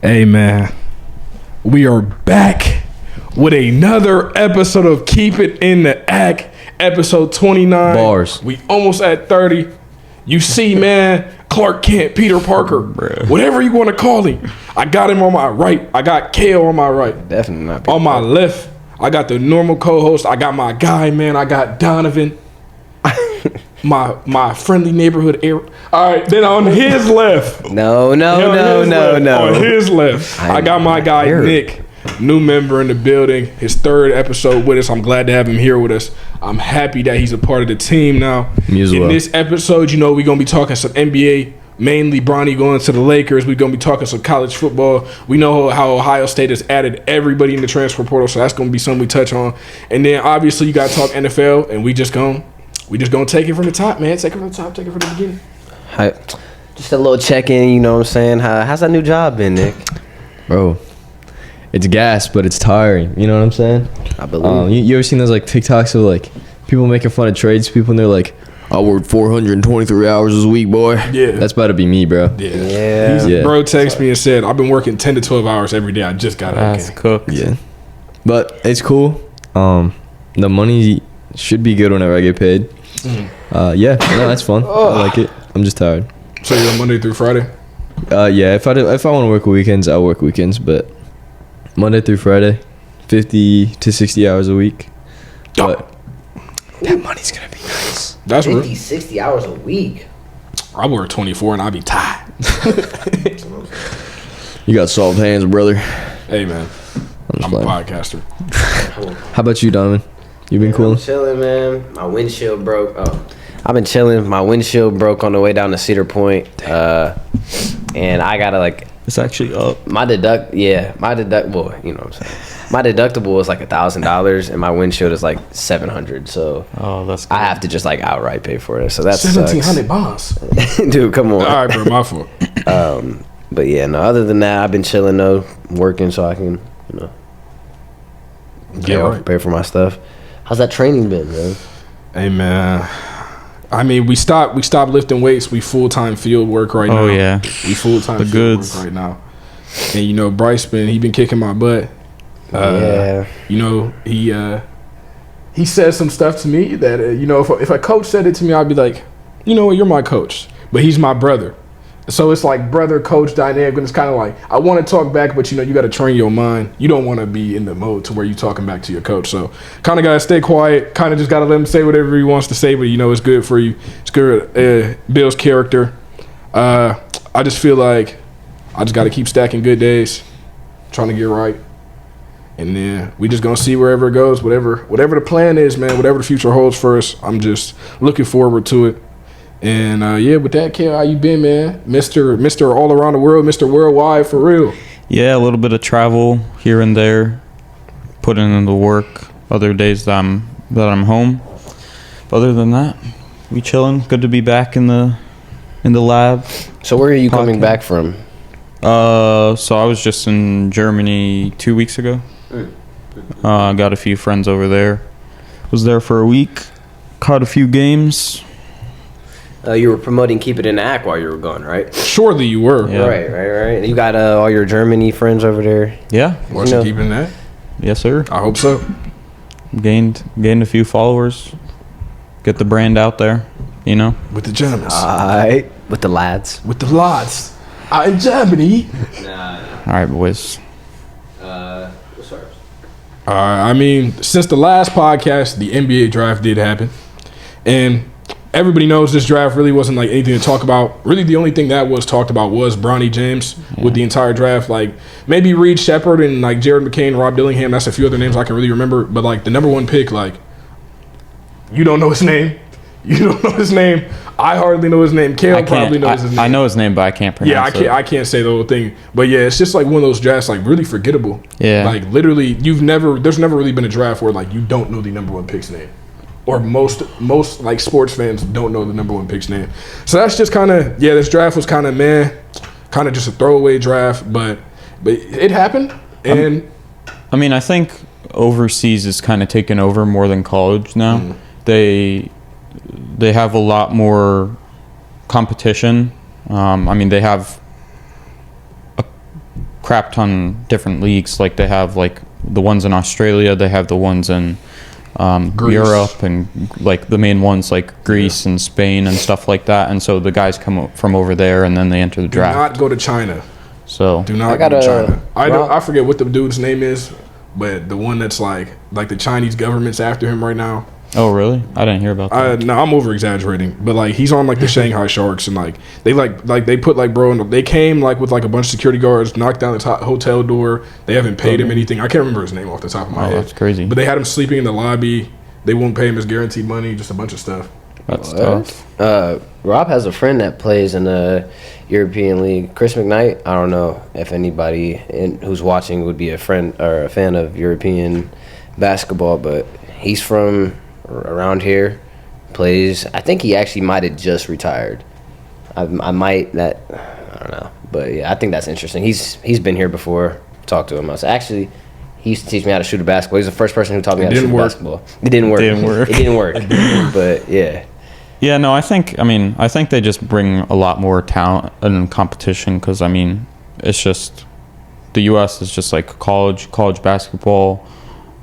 Hey man, we are back with another episode of Keep It in the Act, episode 29. Bars. We almost at 30. You see, man, Clark Kent, Peter Parker, whatever you want to call him. I got him on my right. I got Cale on my right. Definitely not. Peter on my left, I got the normal co-host. I got my guy, man. I got Donovan. my friendly neighborhood Eric. All right, then on his left. No. On his left, I got my guy Nick, new member in the building. His third episode with us. I'm glad to have him here with us. I'm happy that he's a part of the team now. Me as well. In this episode, you know, we're gonna be talking some NBA. Mainly Bronny going to the Lakers. We're going to be talking some college football. We know how Ohio State has added everybody in the transfer portal, so that's going to be something we touch on. And then obviously you got to talk NFL, and we just going to take it from the top, man. Take it from the top, take it from the beginning. Hi. Just a little check-in, you know what I'm saying? How's that new job been, Nick? Bro, it's gas, but it's tiring. You know what I'm saying? I believe. You ever seen those like TikToks of like people making fun of trades people, and they're like, I worked 423 hours a week, boy. Yeah. That's about to be me, bro. Yeah. Bro texted me and said, I've been working 10 to 12 hours every day. I just got out. That's cooked. Yeah. But it's cool. The money should be good whenever I get paid. Yeah, no, that's fun. I like it. I'm just tired. So you're on Monday through Friday? Yeah, if I want to work weekends, I'll work weekends, but Monday through Friday, 50 to 60 hours a week. But that money's going to be nice. That's 50, real. 60 hours a week. I work 24 and I be tired. You got soft hands, brother. Hey, man. I'm a podcaster. How about you, Donovan? You been cool? I'm chilling, man. My windshield broke. I've been chilling. My windshield broke on the way down to Cedar Point. And I got to It's actually up. my deductible, you know what I'm saying? My deductible is like $1,000 and my windshield is like $700. So That's good. I have to just like outright pay for it. So that's 1,700 bonds. Dude, come on. All right, bro, my fault. But yeah, no, other than that, I've been chilling though, working so I can, you know, pay for my stuff. How's that training been, man? Hey, man. I mean, we stopped lifting weights. We full-time field work right now. Oh, yeah. We full-time The field goods. work right now. And, you know, Bryce he been kicking my butt. Yeah. You know, he says some stuff to me that, you know, if a coach said it to me, I'd be like, you know what, you're my coach. But he's my brother. So it's like brother-coach dynamic, and it's kind of like, I want to talk back, but, you know, you got to train your mind. You don't want to be in the mode to where you're talking back to your coach. So kind of got to stay quiet, kind of just got to let him say whatever he wants to say, but, you know, it's good for you. It's good, builds character. I just feel like I just got to keep stacking good days, trying to get right. And then we just going to see wherever it goes, whatever the plan is, man, whatever the future holds for us. I'm just looking forward to it. And yeah, with that, Cale, how you been, man? Mr. All Around the World, Mr. Worldwide, for real. Yeah, a little bit of travel here and there, putting in the work. Other days that I'm home. But other than that, we chilling. Good to be back in the lab. So where are you coming back from? So I was just in Germany 2 weeks ago. Got a few friends over there. Was there for a week. Caught a few games. You were promoting Keep It in the Act while you were gone, right? Surely you were. Yeah. Right. You got all your Germany friends over there? Yeah. Was you keeping that? Yes, sir. I hope so. Gained a few followers. Get the brand out there, you know. With the gentlemen. Alright. With the lads. With the lads. Out in Germany. All right, boys. What's yours? I mean, since the last podcast, the NBA draft did happen. And everybody knows this draft really wasn't like anything to talk about. Really, the only thing that was talked about was Bronny James with the entire draft. Like, maybe Reed Shepard and like Jared McCain, Rob Dillingham. That's a few other names I can really remember. But like the number one pick, like, you don't know his name. You don't know his name. I hardly know his name. Cale probably knows his name. I know his name, but I can't pronounce it. I can't say the whole thing. But yeah, it's just like one of those drafts, like really forgettable. Yeah. Like literally, there's never really been a draft where like you don't know the number one pick's name. Or most like sports fans don't know the number one pick's name. So that's just kind of, this draft was kind of kind of just a throwaway draft, but it happened. And I mean, I think overseas is kind of taken over more than college now. They have a lot more competition. I mean, they have crap ton different leagues. Like they have like the ones in Australia, they have the ones in Europe, and like the main ones like Greece and Spain and stuff like that. And so the guys come from over there, and then they enter the draft. Do not go to China. So do not go to China. I forget what the dude's name is, but the one that's like the Chinese government's after him right now. Oh really? I didn't hear about that. No, I'm over exaggerating, but like he's on like the Shanghai Sharks, and like they they put like they came like with like a bunch of security guards, knocked down the hotel door. They haven't paid him anything. I can't remember his name off the top of my head. That's crazy. But they had him sleeping in the lobby. They won't pay him his guaranteed money. Just a bunch of stuff. That's tough. Rob has a friend that plays in the European League, Chris McKnight. I don't know if anybody who's watching would be a friend or a fan of European basketball, but he's from around here, plays. I think he actually might have just retired. I don't know, but yeah, I think that's interesting. He's been here before. Talked to him. I said, actually, he used to teach me how to shoot a basketball. He's the first person who taught me how to shoot a basketball. It didn't work. It didn't work. But yeah. Yeah, no, I think they just bring a lot more talent and competition, because I mean, it's just the U.S. is just like college basketball.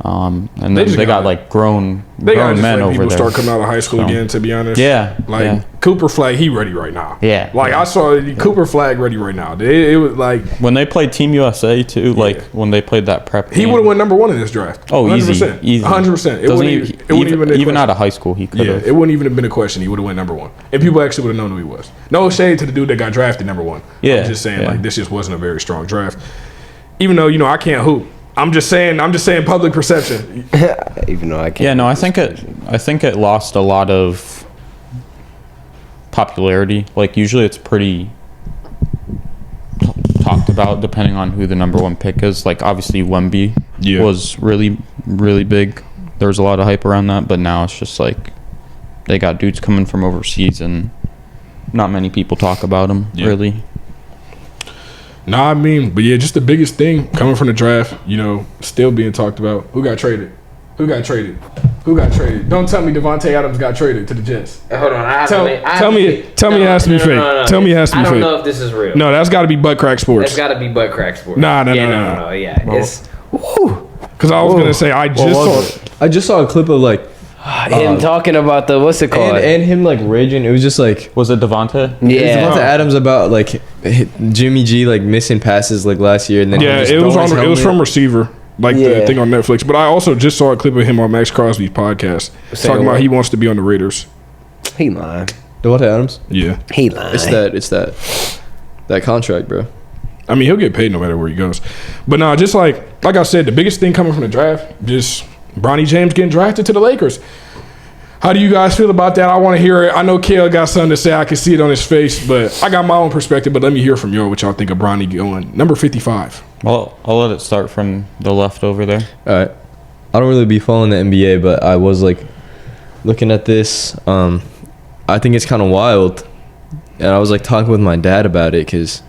And then they got like grown men over people there. Start coming out of high school again, to be honest. Yeah. Cooper Flag, he ready right now. Yeah. I saw Cooper Flag ready right now. It was like when they played Team USA too, like when they played that prep he would have went number 1 in this draft. Oh, 100%. easy. 100%. It wouldn't even out of high school he could have. It wouldn't even have been a question. He would have went number 1. And people actually would have known who he was. No shade to the dude that got drafted number 1. Yeah. I'm just saying this just wasn't a very strong draft. Even though, I can't hoop. I'm just saying public perception. Even though I can't. Yeah, no, I think it lost a lot of popularity. Like usually it's pretty talked about depending on who the number 1 pick is. Like obviously Wemby was really, really big. There was a lot of hype around that, but now it's just like they got dudes coming from overseas and not many people talk about them really. Nah, I mean, but yeah, just the biggest thing coming from the draft, still being talked about. Who got traded? Don't tell me Devontae Adams got traded to the Jets. Hold on. Tell me it has to be fake. Tell me it has to be fake. I don't know if this is real. No, that's got to be butt crack sports. That's got to be butt crack sports. No. Yeah, it's because I was gonna say I just saw a clip of like him talking about the what's it called and him like raging. It was just like, was it Devontae? Yeah, it was Devontae Adams about like Jimmy G like missing passes like last year, and then it was from Receiver, the thing on Netflix. But I also just saw a clip of him on Max Crosby's podcast talking about he wants to be on the Raiders. He lying. Devontae Adams. Yeah, he lying. It's that contract, bro. I mean, he'll get paid no matter where he goes. But no, just like I said, the biggest thing coming from the draft, just Bronny James getting drafted to the Lakers. How do you guys feel about that? I want to hear it. I know Cale got something to say. I can see it on his face, but I got my own perspective. But let me hear from you what y'all think of Bronny going number 55. Well, I'll let it start from the left over there. All right. I don't really be following the NBA, but I was like looking at this. I think it's kind of wild, and I was like talking with my dad about it because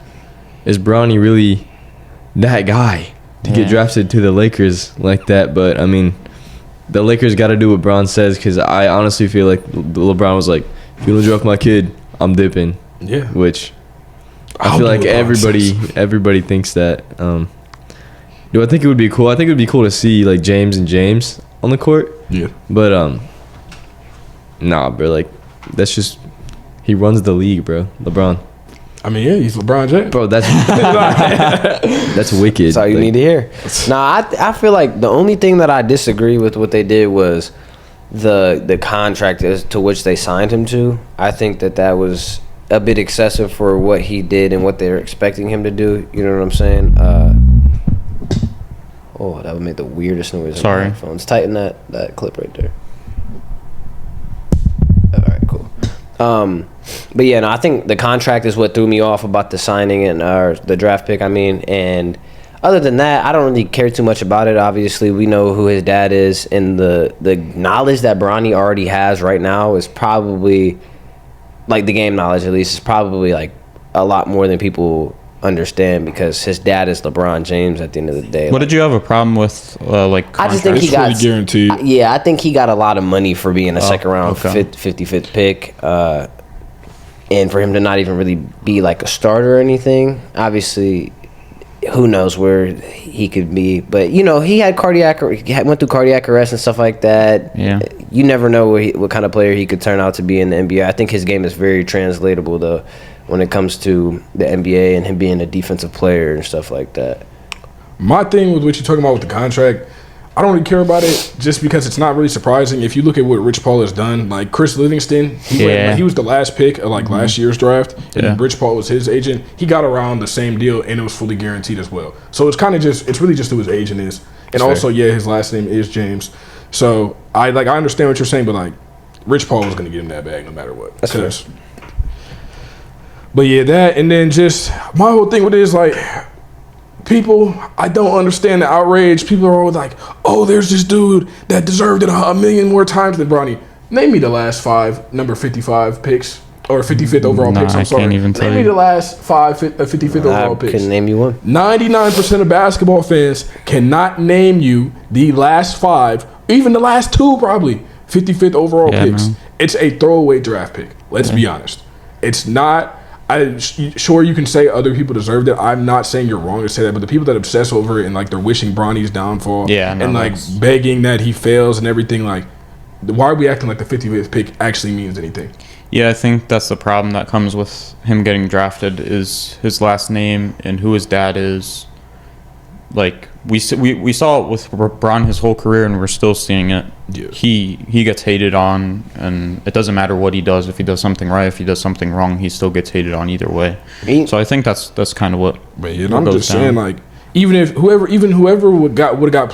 is Bronny really that guy to get drafted to the Lakers like that? But I mean, the Lakers got to do what Bron says, because I honestly feel like LeBron was like, if you don't draft my kid, I'm dipping. Yeah. Which I feel like everybody thinks that. Do I think it would be cool? I think it would be cool to see like James and James on the court. Yeah. But nah, bro. Like that's just he runs the league, bro. LeBron. I mean, yeah, he's LeBron James. Bro, that's that's wicked. That's all you need to hear. Nah, I feel like the only thing that I disagree with what they did was the contract as to which they signed him to. I think that was a bit excessive for what he did and what they're expecting him to do. You know what I'm saying? That would make the weirdest noise. Sorry. On my headphones. Tighten that clip right there. All right, cool. But yeah, no, I think the contract is what threw me off about the signing and the draft pick. I mean, and other than that, I don't really care too much about it. Obviously, we know who his dad is, and the knowledge that Bronny already has right now is probably, like the game knowledge at least, is probably like a lot more than people understand, because his dad is LeBron James at the end of the day. What did you have a problem with, like, I just think he got guaranteed. Yeah, I think he got a lot of money for being a second round 55th pick, and for him to not even really be like a starter or anything. Obviously, who knows where he could be. But he went through cardiac arrest and stuff like that. Yeah. You never know what kind of player he could turn out to be in the NBA. I think his game is very translatable though when it comes to the NBA and him being a defensive player and stuff like that. My thing with what you're talking about with the contract, I don't really care about it just because it's not really surprising. If you look at what Rich Paul has done, like Chris Livingston, he was the last pick of last year's draft, and Rich Paul was his agent. He got around the same deal, and it was fully guaranteed as well. So it's really just who his agent is, and That's also fair. his last name is James. So I understand what you're saying, but Rich Paul was going to get him that bag no matter what. That's fair. But yeah, that, and then just my whole thing with it is people, I don't understand the outrage. People are always like, oh, there's this dude that deserved it a million more times than Bronny. Name me the last 5 number 55 picks or 55th overall picks. I'm sorry. I can't even tell Name me you. the last 55th overall picks. I couldn't name you one. 99% of basketball fans cannot name you the last 5, even the last 2 probably 55th overall picks. Man. It's a throwaway draft pick. Let's be honest. It's not. Sure, you can say other people deserved it. I'm not saying you're wrong to say that, but the people that obsess over it and they're wishing Bronny's downfall and begging that he fails and everything, why are we acting like the 55th pick actually means anything? Yeah, I think that's the problem that comes with him getting drafted is his last name and who his dad is. We saw it with LeBron his whole career, and we're still seeing it. Yeah. He gets hated on, and it doesn't matter what he does. If he does something right, if he does something wrong, he still gets hated on either way. So I think that's kind of what. But I'm just saying, even if whoever would have got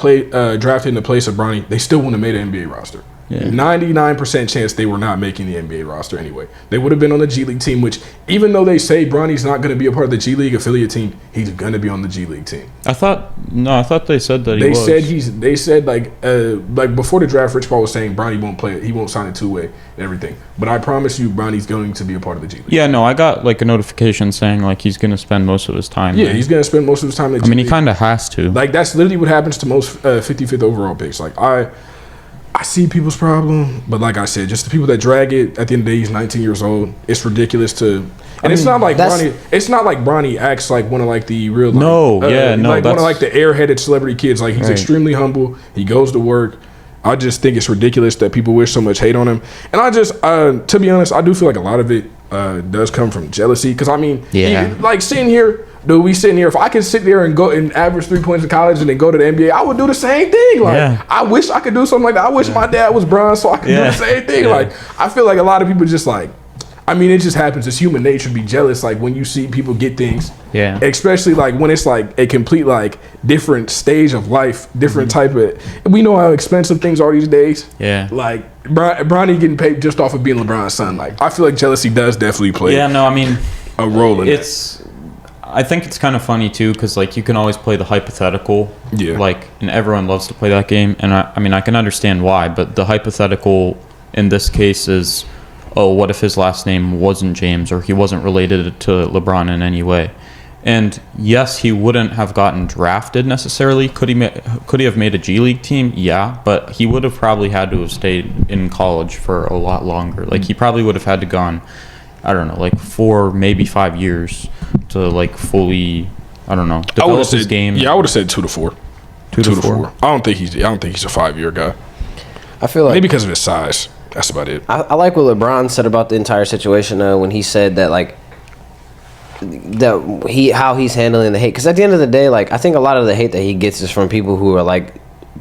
drafted in the place of Bronny, they still wouldn't have made an NBA roster. Yeah. 99% chance they were not making the NBA roster anyway. They would have been on the G League team, which even though they say Bronny's not going to be a part of the G League affiliate team, he's going to be on the G League team. I thought they said that he was. They said before the draft, Rich Paul was saying Bronny won't play it. He won't sign a 2-way and everything. But I promise you, Bronny's going to be a part of the G League. Yeah, no, I got a notification saying he's going to spend most of his time. Yeah, he's going to spend most of his time in the G League. He kind of has to. That's literally what happens to most 55th overall picks. I see people's problem, but like I said, just the people that drag it. At the end of the day, he's 19 years old. It's ridiculous to, and it's not like Bronny. It's not like Bronny acts like one of the real. One of the airheaded celebrity kids. He's extremely humble. He goes to work. I just think it's ridiculous that people wish so much hate on him. And I just, to be honest, I do feel like a lot of it does come from jealousy. Because sitting here. Dude, we sitting here. If I could sit there and go and average 3 points in college and then go to the NBA, I would do the same thing. I wish I could do something like that. I wish my dad was Bron so I could do the same thing. I feel like a lot of people just it just happens. It's human nature to be jealous. When you see people get things, especially when it's a complete different stage of life, different type of. We know how expensive things are these days. Yeah, Bronny getting paid just off of being LeBron's son. I feel like jealousy does definitely play. Yeah, no, a role in it. I think it's kind of funny too, because you can always play the hypothetical, and everyone loves to play that game. And I can understand why, but the hypothetical in this case is, oh, what if his last name wasn't James or he wasn't related to LeBron in any way? And yes, he wouldn't have gotten drafted necessarily. Could he have made a G League team? Yeah, but he would have probably had to have stayed in college for a lot longer. He probably would have had to gone, I don't know, 4, maybe 5 years to fully, I don't know, develop his game. Yeah, I would have said 2 to 4. 2 to 4. I don't think he's a 5-year guy. I feel like maybe because of his size. That's about it. I like what LeBron said about the entire situation when he said that how he's handling the hate. Because at the end of the day, I think a lot of the hate that he gets is from people who are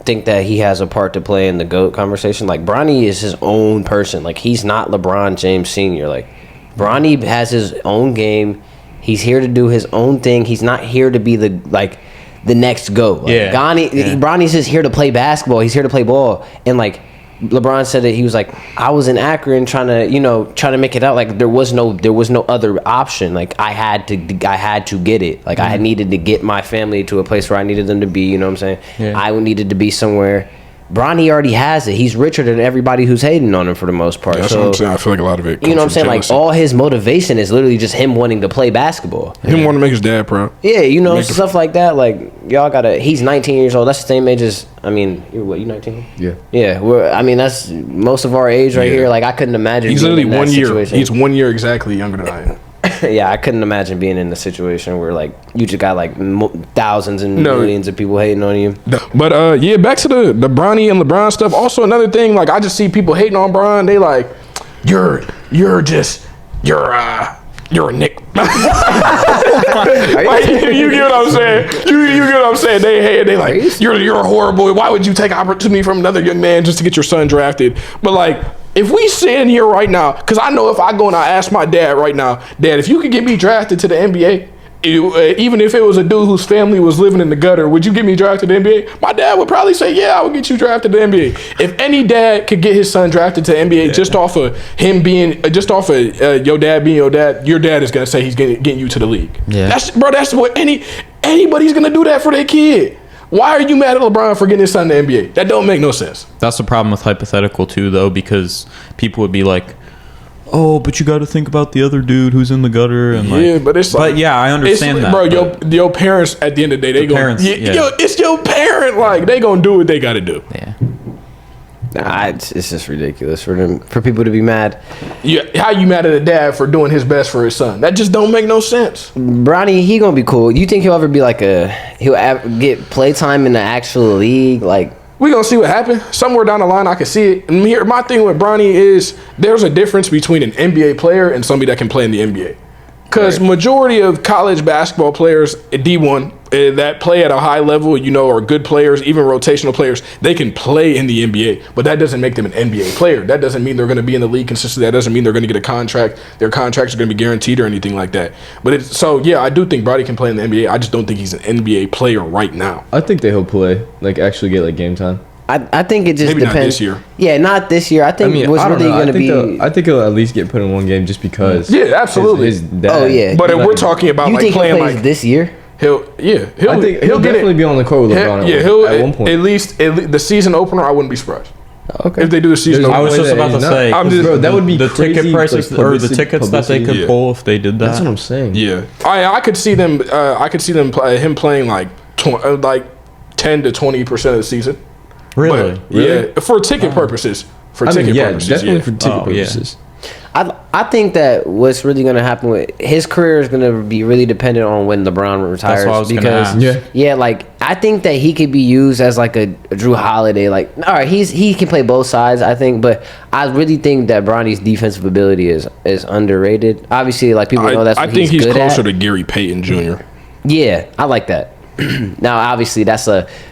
think that he has a part to play in the GOAT conversation. Bronny is his own person. He's not LeBron James Sr. Bronny has his own game. He's here to do his own thing. He's not here to be the next GOAT. Bronny's just here to play basketball. He's here to play ball. And LeBron said that he was I was in Akron trying to make it out. There was no other option. I had to get it. I needed to get my family to a place where I needed them to be. You know what I'm saying? Yeah. I needed to be somewhere. Bronny already has it. He's richer than everybody who's hating on him for the most part. Yeah, that's what I'm saying. I feel like a lot of it comes you know what I'm saying? Jealousy. All his motivation is literally just him wanting to play basketball. Him wanting to make his dad proud. Yeah, stuff like that. Y'all gotta. He's 19 years old. That's the same age as. You're what? You 19? Yeah. Yeah. That's most of our age right here. I couldn't imagine. He's literally 1 year. Situation. He's 1 year exactly younger than I am. Yeah, I couldn't imagine being in a situation where like you just got like thousands and millions of people hating on you. But yeah, back to the Bronny and LeBron stuff. Also, another thing, like I just see people hating on Bron. They like, you're a Nick. Like, you get what I'm saying? You get what I'm saying? They like, you're horrible. Why would you take opportunity from another young man just to get your son drafted? But like, if we stand here right now, because I know if I go and I ask my dad right now, Dad, if you could get me drafted to the NBA, even if it was a dude whose family was living in the gutter, would you get me drafted to the NBA? My dad would probably say, yeah, I would get you drafted to the NBA. If any dad could get his son drafted to the NBA just off of him being, just off of your dad being your dad is going to say he's getting you to the league. Yeah. That's what anybody's going to do that for their kid. Why are you mad at LeBron for getting his son to the NBA? That don't make no sense. That's the problem with hypothetical too, though, because people would be like, "Oh, but you got to think about the other dude who's in the gutter." And like, but it's like, but yeah, I understand that, bro. Your parents at the end of the day, it's your parent. Like they gonna do what they got to do. Yeah. It's just ridiculous for people to be mad. Yeah, how you mad at a dad for doing his best for his son? That just don't make no sense. Bronny, he gonna be cool. You think he'll ever be like he'll get playtime in the actual league? Like, we gonna see what happens. Somewhere down the line, I can see it. And here, my thing with Bronny is there's a difference between an NBA player and somebody that can play in the NBA. Because majority of college basketball players, D1, that play at a high level, are good players, even rotational players, they can play in the NBA. But that doesn't make them an NBA player. That doesn't mean they're going to be in the league consistently. That doesn't mean they're going to get a contract. Their contracts are going to be guaranteed or anything like that. But so, yeah, I do think Bronny can play in the NBA. I just don't think he's an NBA player right now. I think that he'll play, like actually get like game time. I think it just Maybe depends. Not this year. Yeah, not this year. I think what's really going to be. I think he'll at least get put in one game just because. Yeah, absolutely. His dad, Oh yeah. But if we're talking about like playing he plays like this year. I think he'll definitely be on the court with LeBron. He'll at one point. At least the season opener. I wouldn't be surprised. Okay. If they do the season opener. I was just about to say, bro, that would be the crazy, ticket prices like, or the tickets that they could pull if they did that. That's what I'm saying. Yeah, I could see them. Him playing like 10 to 20% of the season. Really? But, yeah, for ticket purposes. Definitely for ticket purposes. I think that what's really going to happen with his career is going to be really dependent on when LeBron retires. That's what I was because like I think that he could be used as like a Drew Holiday. Like, all right, he can play both sides, I think, but I really think that Bronny's defensive ability is underrated. Obviously, like people know that's what he's good closer at. to Gary Payton Jr. Yeah, I like that. Now, obviously, that's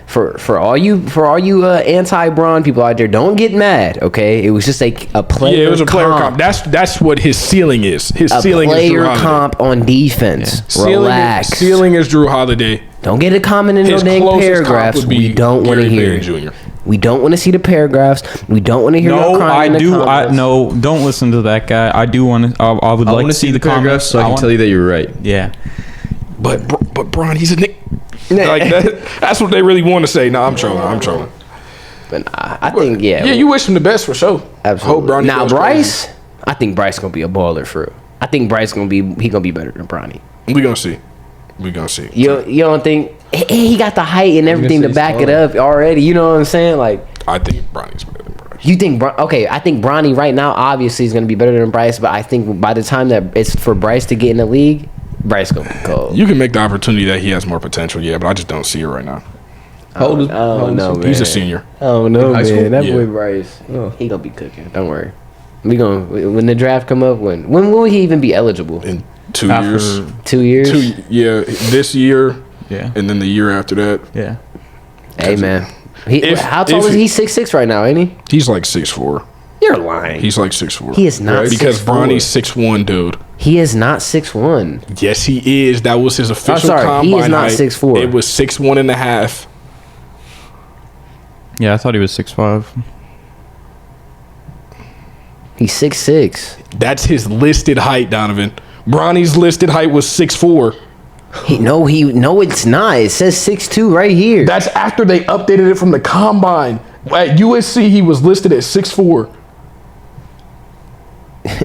for all you anti-Bron people out there. Don't get mad, okay? It was just a player. Yeah, it was a player comp. That's what his ceiling is. His ceiling is Drew Holiday. Comp on defense. Yeah. Relax. Ceiling is Drew Holiday. Don't get a comment in no dang paragraphs. We don't want to hear it. We don't want to see the paragraphs. We don't want to hear no crying in the comments. No, don't listen to that guy. I do want to. I would like to see the paragraphs so I can tell you that you're right. Yeah. But Bron, he's a Nick. Like that's what they really want to say. No, I'm trolling. But I think yeah, you wish him the best for sure. Absolutely. Hope now Bryce, crazy. I think Bryce gonna be a baller for real. I think Bryce gonna be better than Bronny. We gonna see. You don't think he got the height and everything to back it up already? You know what I'm saying? Like I think Bronny's better than Bryce. You think I think Bronny right now obviously is gonna be better than Bryce, but I think by the time that it's for Bryce to get in the league, Bryce gonna be cold. You can make the opportunity that he has more potential, yeah, but I just don't see it right now. How old is man. He's a senior. Oh no, man. That boy Bryce, he gonna be cooking. Don't worry. When the draft come up, when will he even be eligible? In 2 years. 2 years? This year. Yeah. And then the year after that. Yeah. Hey man, how tall is he? 6'6" right now, ain't he? He's like 6'4". You're lying. He's like 6'4". He is not 6'4". Because Bronny's 6'1", dude. He is not 6'1". Yes, he is. That was his official combine he is not height. 6'4". It was 6'1" and a half. Yeah, I thought he was 6'5". He's 6'6". That's his listed height, Donovan. Bronny's listed height was 6'4". No, it's not. It says 6'2" right here. That's after they updated it from the combine. At USC, he was listed at 6'4".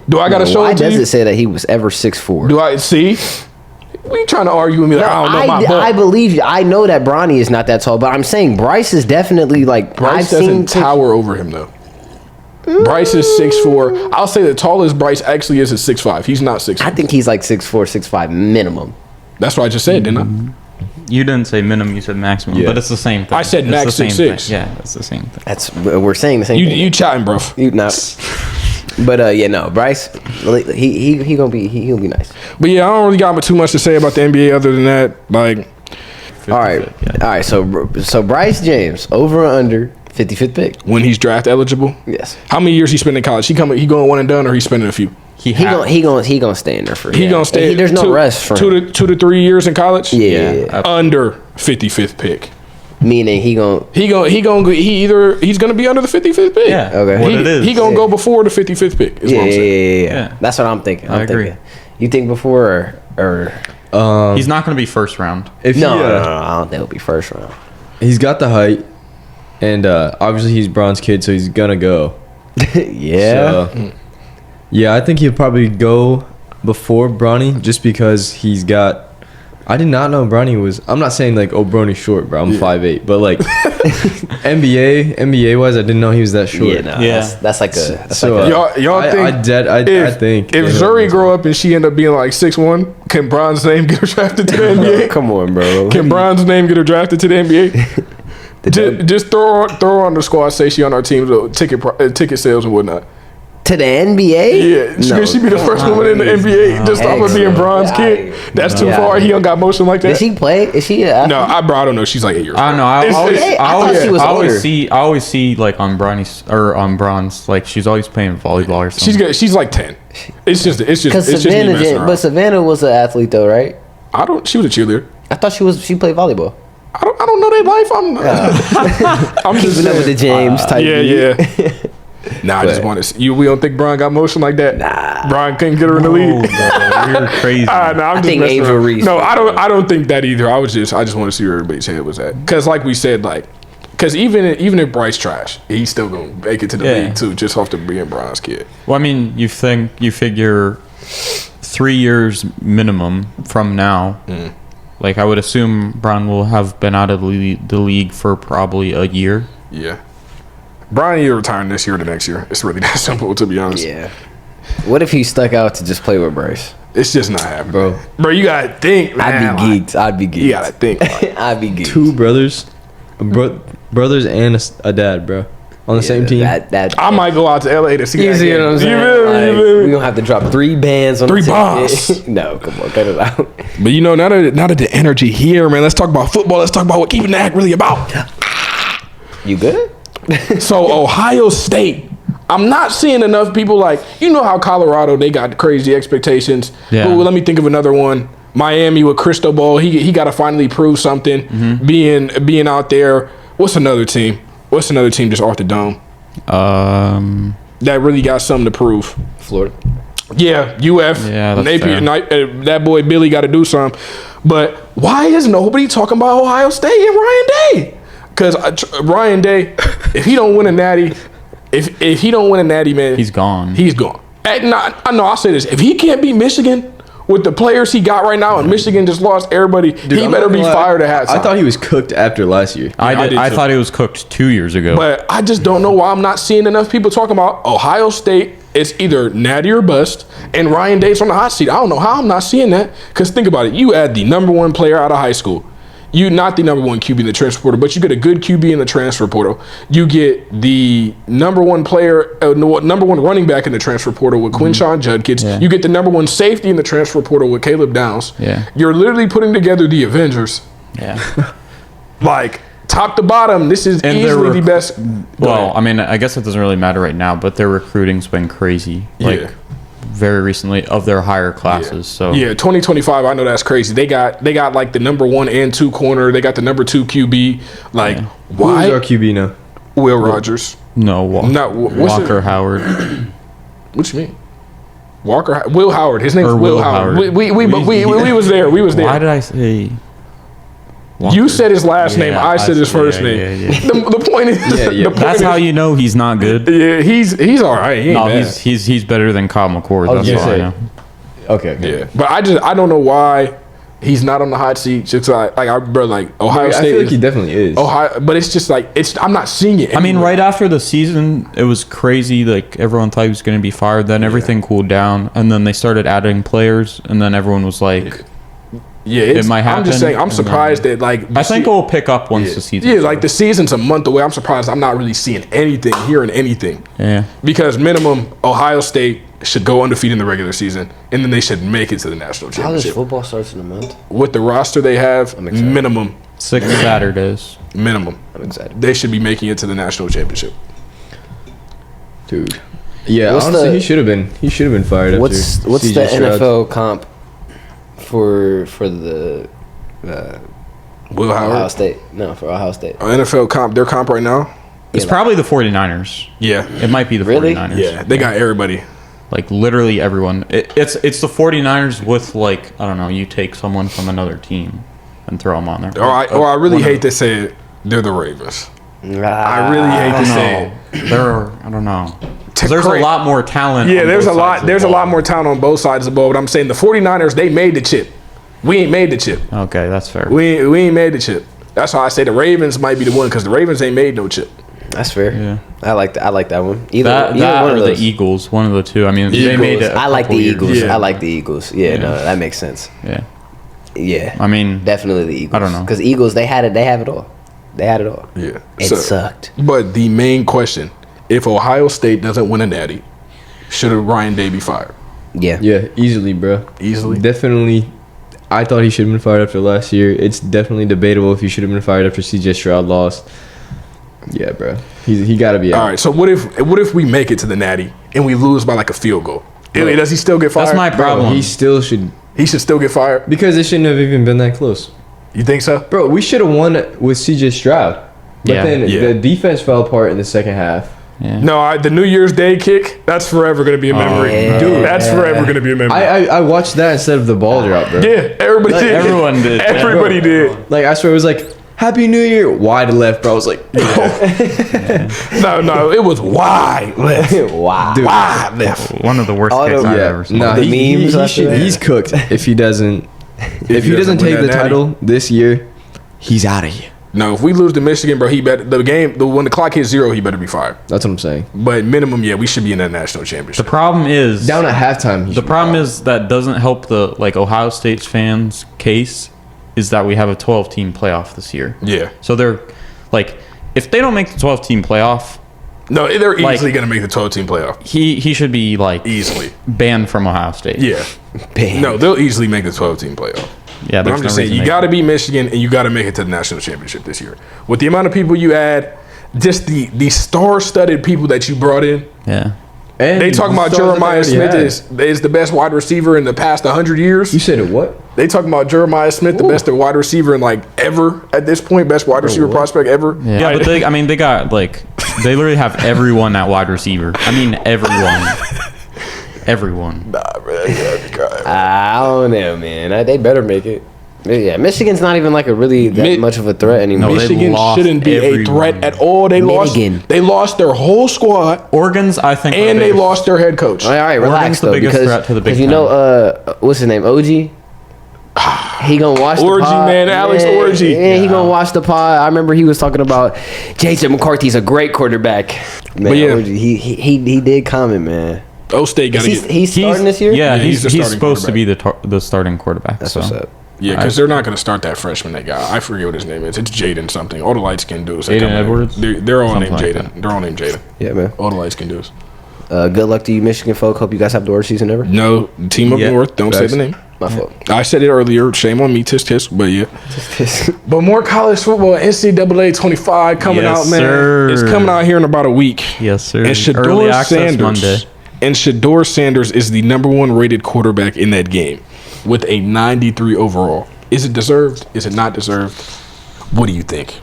Do I got to show it to you? Why does it say that he was ever 6'4"? Do I see? What are you trying to argue with me? Like, I don't know my butt. I believe you. I know that Bronny is not that tall, but I'm saying Bryce is definitely like Bryce doesn't tower over him though. Bryce is 6'4". I'll say the tallest Bryce actually is 6'5". He's not 6'4". I think he's like 6'4", 6'5" minimum. That's what I just said, didn't I? You didn't say minimum, you said maximum, Yeah. but it's the same thing. I said It's max the same 6'6". thing. Yeah, it's the same thing. We're saying the same thing. You chatting, bro. But yeah, no, Bryce, he'll be nice. But yeah, I don't really got too much to say about the NBA other than that. Like, All right. So Bryce James, over or under 55th pick? when he's draft eligible, Yes. how many years he spent in college? He going one and done, or he spending a few? He gonna stay in there for. He gonna stay. There's no rest for him. 2 to 3 years in college. Yeah. Under 55th pick. Meaning he's He's gonna be under the 55th pick. Yeah. Okay. What it is. He gonna go before the 55th pick. Is what I'm saying. Yeah. That's what I'm thinking. I agree. Thinking. You think before or He's not going to be first round. If no, he, I don't think it'll be first round. he's got the height, and obviously he's Bron's kid, so he's gonna go. Yeah. So, yeah, I think he'll probably go before Bronny, just because he's got. I did not know Bronny was. I'm not saying like, oh, Bronny's short, bro. I'm 5'8", but like NBA wise, I didn't know he was that short. Yeah, no, Yeah. That's like a. That's So, like a Y'all think I think if Zuri grow up and she end up being like 6'1", can Bron's name get her drafted to the NBA? come on, bro. Can Bron's name get her drafted to the NBA? just throw her on the squad. Say she on our team, so ticket sales and whatnot. To the NBA? Yeah, she be the first woman in the NBA just off of being Bron's kid. That's too far. He don't got motion like that. Does she play? Is she? I don't know. She's like 8 years old. I don't know. I thought she was older. always see like on Bron's, like she's always playing volleyball or something. She's like 10. It's just Because me Savannah, messing around. but Savannah was an athlete though, right? She was a cheerleader. I thought she played volleyball. I don't know their life. I'm just Keeping up with the James type. Yeah. Nah, I just want to. We don't think Bron got motion like that. Nah, Bron couldn't get her in the league. You're crazy. I'm just think messing Angel around. Reese. No, I don't think that either. I just want to see where everybody's head was at. Because like we said, because even if Bryce trash, he's still gonna make it to the league too, just off the being Bron's kid. Well, I mean, you figure 3 years minimum from now. Like I would assume Bron will have been out of the league for probably a year. Yeah. Bron either retiring this year or the next year. It's really that simple, to be honest. Yeah. What if he stuck out to just play with Bryce? It's just not happening. Bro, you gotta think, man. I'd be geeked. You gotta think. I'd be geeked. 2 brothers, brothers and a dad, bro, on the same team. I might go out to LA to see You that see game. what I'm saying? You feel me? We gonna have to drop 3 bands on 3 the ticket. bombs. No, come on, cut it out. But now that the energy here, man, let's talk about football. Let's talk about what keeping the act really about. You good? So Ohio State, I'm not seeing enough people like, how Colorado, they got crazy expectations. Yeah. Ooh, let me think of another one. Miami with Cristobal, he got to finally prove something. Being out there. What's another team just off the dome? That really got something to prove. Florida. Yeah, UF. Yeah, that's Napier, fair. that boy Billy got to do something. But why is nobody talking about Ohio State and Ryan Day? Because Ryan Day, if he don't win a natty, if he don't win a natty, man, He's gone. He's gone. I'll say this: if he can't beat Michigan with the players he got right now, and Michigan just lost everybody, he better be fired at halftime. I thought he was cooked after last year. I thought it was cooked 2 years ago. But I just don't know why I'm not seeing enough people talking about Ohio State. It's either natty or bust, and Ryan Day's on the hot seat. I don't know how I'm not seeing that. Because think about it: you add the number 1 player out of high school. You not the number 1 QB in the transfer portal, but you get a good QB in the transfer portal. You get the number 1 player, number 1 running back in the transfer portal with Quinshawn Judkins. Yeah. You get the number 1 safety in the transfer portal with Caleb Downs. Yeah. You're literally putting together the Avengers. Yeah. Like top to bottom, this is And easily the best. Well, I mean, I guess it doesn't really matter right now, but their recruiting's been crazy. Like very recently of their higher classes. So 2025, I know that's crazy. They got like the number 1 and 2 corner. They got the number 2 QB. Like why? Who's our QB now? Will Rogers. no, Walker Howard. What you mean? Will Howard. His name's Or Will Will Howard. Howard. We was there. We was there. Why did I say? Walker? You said his last name. Yeah, I said his first yeah, name. yeah, yeah. The point is, Yeah. the point That's is, how you know he's not good. Yeah, he's all right. He ain't No, bad. he's better than Kyle McCord. I was That's gonna all I say. know. Okay. Yeah, but I don't know why He's not on the hot seat. Just like Ohio I State. feel like he definitely is. Ohio, but it's just like I'm not seeing it. I mean, anywhere. right after the season, it was crazy. Like everyone thought he was going to be fired. Then everything cooled down, and then they started adding players, and then everyone was like, Yeah, it might happen. I'm just saying. I'm surprised that like. I think it will pick up once the season. Yeah, like the season's a month away. I'm surprised I'm not really seeing anything, hearing anything. Yeah. Because minimum, Ohio State should go undefeated in the regular season, and then they should make it to the national College championship. football starts in a month. With the roster they have, I'm excited. minimum, 6 Saturdays. minimum, I'm excited. they should be making it to the national championship. Dude. Yeah, What's honestly, the- he should have been fired. What's after the CJ Stroud. NFL comp for the Will Ohio Howard, State? No, for Ohio State. NFL comp, their comp right now. It's probably the 49ers. Yeah, It might be the Really? 49ers. yeah, they got everybody. Like literally everyone. It's the 49ers with like, I don't know, you take someone from another team and throw them on there. Or I really hate to say it, they're the Ravens. I really hate to say it. I don't know. 'Cause there's a Cra- lot more talent. Yeah, on there's both a lot. sides of the There's a ball. lot more talent on both sides of the ball. But I'm saying the 49ers, they made the chip. We ain't made the chip. Okay, that's fair. We ain't made the chip. That's why I say the Ravens might be the one because the Ravens ain't made no chip. That's fair. Yeah. I like that one. Either That one or of the those. Eagles, one of the two. I mean, they made it. I like the Eagles. Yeah. I like the Eagles. Yeah, Yeah. no, that makes sense. Yeah. Yeah, I mean, definitely the Eagles. I don't know. Because Eagles, they had it. They have it all. They had it all. Yeah. It sucked. But the main question: if Ohio State doesn't win a natty, should Ryan Day be fired? Yeah. Yeah, easily, bro. Easily. Definitely. I thought he should have been fired after last year. It's definitely debatable if he should have been fired after CJ Stroud lost. Yeah, bro. He got to be out. All right. So what if we make it to the natty and we lose by like a field goal? Does he still get fired? that's my Bro, problem. he still should, He should still get fired. because it shouldn't have even been that close. You think so? Bro, we should have won with CJ Stroud. But Yeah. then Yeah. the defense fell apart in the second half. Yeah. No, the New Year's Day kick. That's forever gonna be a memory, yeah. dude. That's forever gonna be a memory. I watched that instead of the ball drop, bro. yeah, everybody did. everyone did. Everybody did. Like, I swear it was like, Happy New Year, wide left, bro. I was like, No, it was wide left. Wow. dude. Wide left. One of the worst All kicks the- I've Yeah, ever seen. no, The he memes after that. he's cooked if he doesn't. If he doesn't win take that the natty. title this year, he's out of here. No, if we lose to Michigan, bro, he better when the clock hits 0, he better be fired. That's what I'm saying. But minimum, yeah, we should be in that national The championship. problem is Down at halftime. he the should be problem fired. is that doesn't help the like Ohio State's fans' case is that we have a 12-team playoff this year. Yeah. So they're like, if they don't make the 12-team playoff, No, they're Like- easily gonna make the 12-team playoff. he should be like Easily. banned from Ohio State. Yeah. Bam. No, they'll easily make the 12-team playoff. Yeah, But there's I'm just no saying, reason you they- got to beat Michigan and you got to make it to the national championship this year. With the amount of people you add, just the star-studded people that you brought in. Yeah. And They talking about the stars that Jeremiah they already Smith had. is the best wide receiver in the past 100 years. You said it what? They talking about Jeremiah Smith, the best wide receiver in like ever at this point, best wide receiver what? prospect ever. Yeah, but they got like they literally have everyone at wide receiver. I mean everyone. Everyone. Nah, man, that'd be crying. I don't know, man. They better make it. Yeah, Michigan's not even like a really that much of a threat anymore. No, they Michigan lost shouldn't be a everyone. threat at all. They Michigan. lost their whole squad Oregon's, I think, and they lost their head coach. All right, relax Oregon's the though, biggest because threat to the Big you Ten. know, what's his name? OG. He gonna watch the Orgy, pod. man, Alex Yeah, Orgy. Yeah, he gonna watch the pod. I remember he was talking about Jason McCarthy's a great quarterback. Man, But yeah. OG, he did comment, man. O State got to get. He's starting this year. Yeah, Yeah, he's the starting supposed to be the starting quarterback. That's so. what's up. Yeah, because they're not going to start that freshman they got. I forget what his name is. It's Jaden something. All the light skin dudes. they Jaden come in. Edwards? They're all named Something like Jaden. They're all named Jaden. Yeah, man. All the light skin dudes. Good luck to you, Michigan folk. Hope you guys have the worst season ever. No, team up Yeah. north. Don't say Facts. the name. My fault. I said it earlier. Shame on me. Tisk tisk. But yeah. But more college football. NCAA 25 coming Yes, out, man. sir. It's coming out here in about a week. Yes, sir. And Early Shedeur access Sanders. Monday. And Shedeur Sanders is the #1 rated quarterback in that game with a 93 overall. Is it deserved? Is it not deserved? What do you think?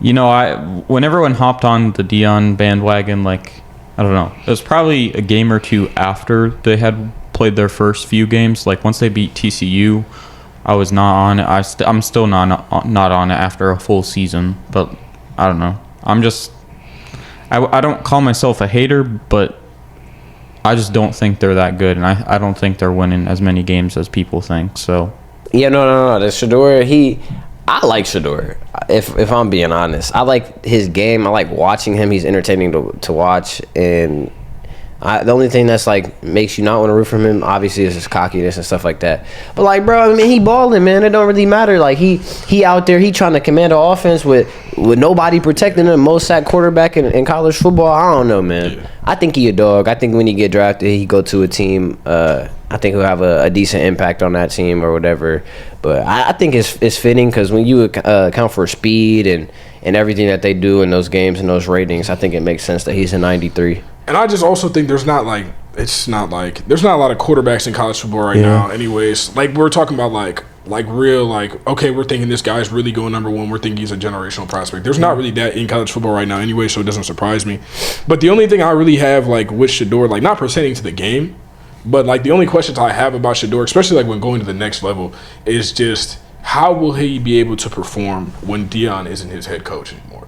You know, when everyone hopped on the Deion bandwagon, like, I don't know, it was probably a game or two after they had played their first few games. Like, once they beat TCU, I was not on it. I'm still not on it after a full season. But I don't know. I don't call myself a hater, but I just don't think they're that good, and I don't think they're winning as many games as people think. So Yeah, no. The Shedeur, I like Shedeur. If I'm being honest, I like his game. I like watching him. He's entertaining to watch, and the only thing that's like makes you not want to root for him, obviously, is his cockiness and stuff like that. But like, bro, I mean, he balling, man. It don't really matter. Like he out there, he trying to command the offense with nobody protecting him. Most sacked quarterback in college football. I don't know, man. Yeah. I think he a dog. I think when he get drafted, he go to a team. I think he'll have a decent impact on that team or whatever. But I think it's fitting because when you account for speed and everything that they do in those games and those ratings, I think it makes sense that he's a 93. And I just also think there's not a lot of quarterbacks in college football right now anyways. Like we're talking about like real okay, we're thinking this guy's really going number one. We're thinking he's a generational prospect. There's not really that in college football right now anyway, so it doesn't surprise me. But the only thing I really have with Shedeur, not pertaining to the game, but the only questions I have about Shedeur, especially when going to the next level, is just how will he be able to perform when Deion isn't his head coach anymore?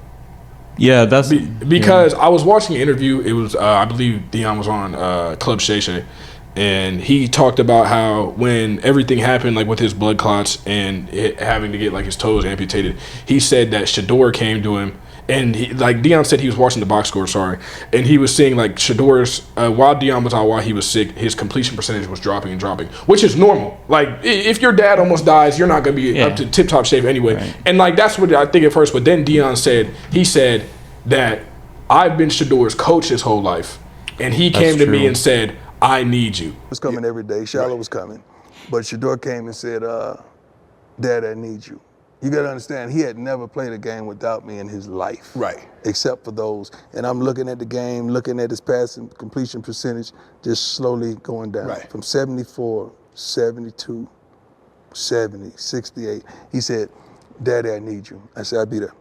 Yeah, that's because I was watching an interview. It was I believe Deion was on Club Shay, and he talked about how when everything happened with his blood clots and having to get his toes amputated, he said that Shedeur came to him. And he, Deion said he was watching the box score, and he was seeing Shedeur's while Deion was out while he was sick, his completion percentage was dropping, which is normal. If your dad almost dies, you're not gonna be up to tip top shape anyway. Right. And that's what I think at first. But then Deion said that I've been Shedeur's coach his whole life, and he came to me and said, I need you. It was coming every day. Shallow was coming, but Shedeur came and said, Dad, I need you. You got to understand, he had never played a game without me in his life. Right. Except for those. And I'm looking at the game, looking at his passing completion percentage, just slowly going down. Right. From 74, 72, 70, 68. He said, Daddy, I need you. I said, I'll be there.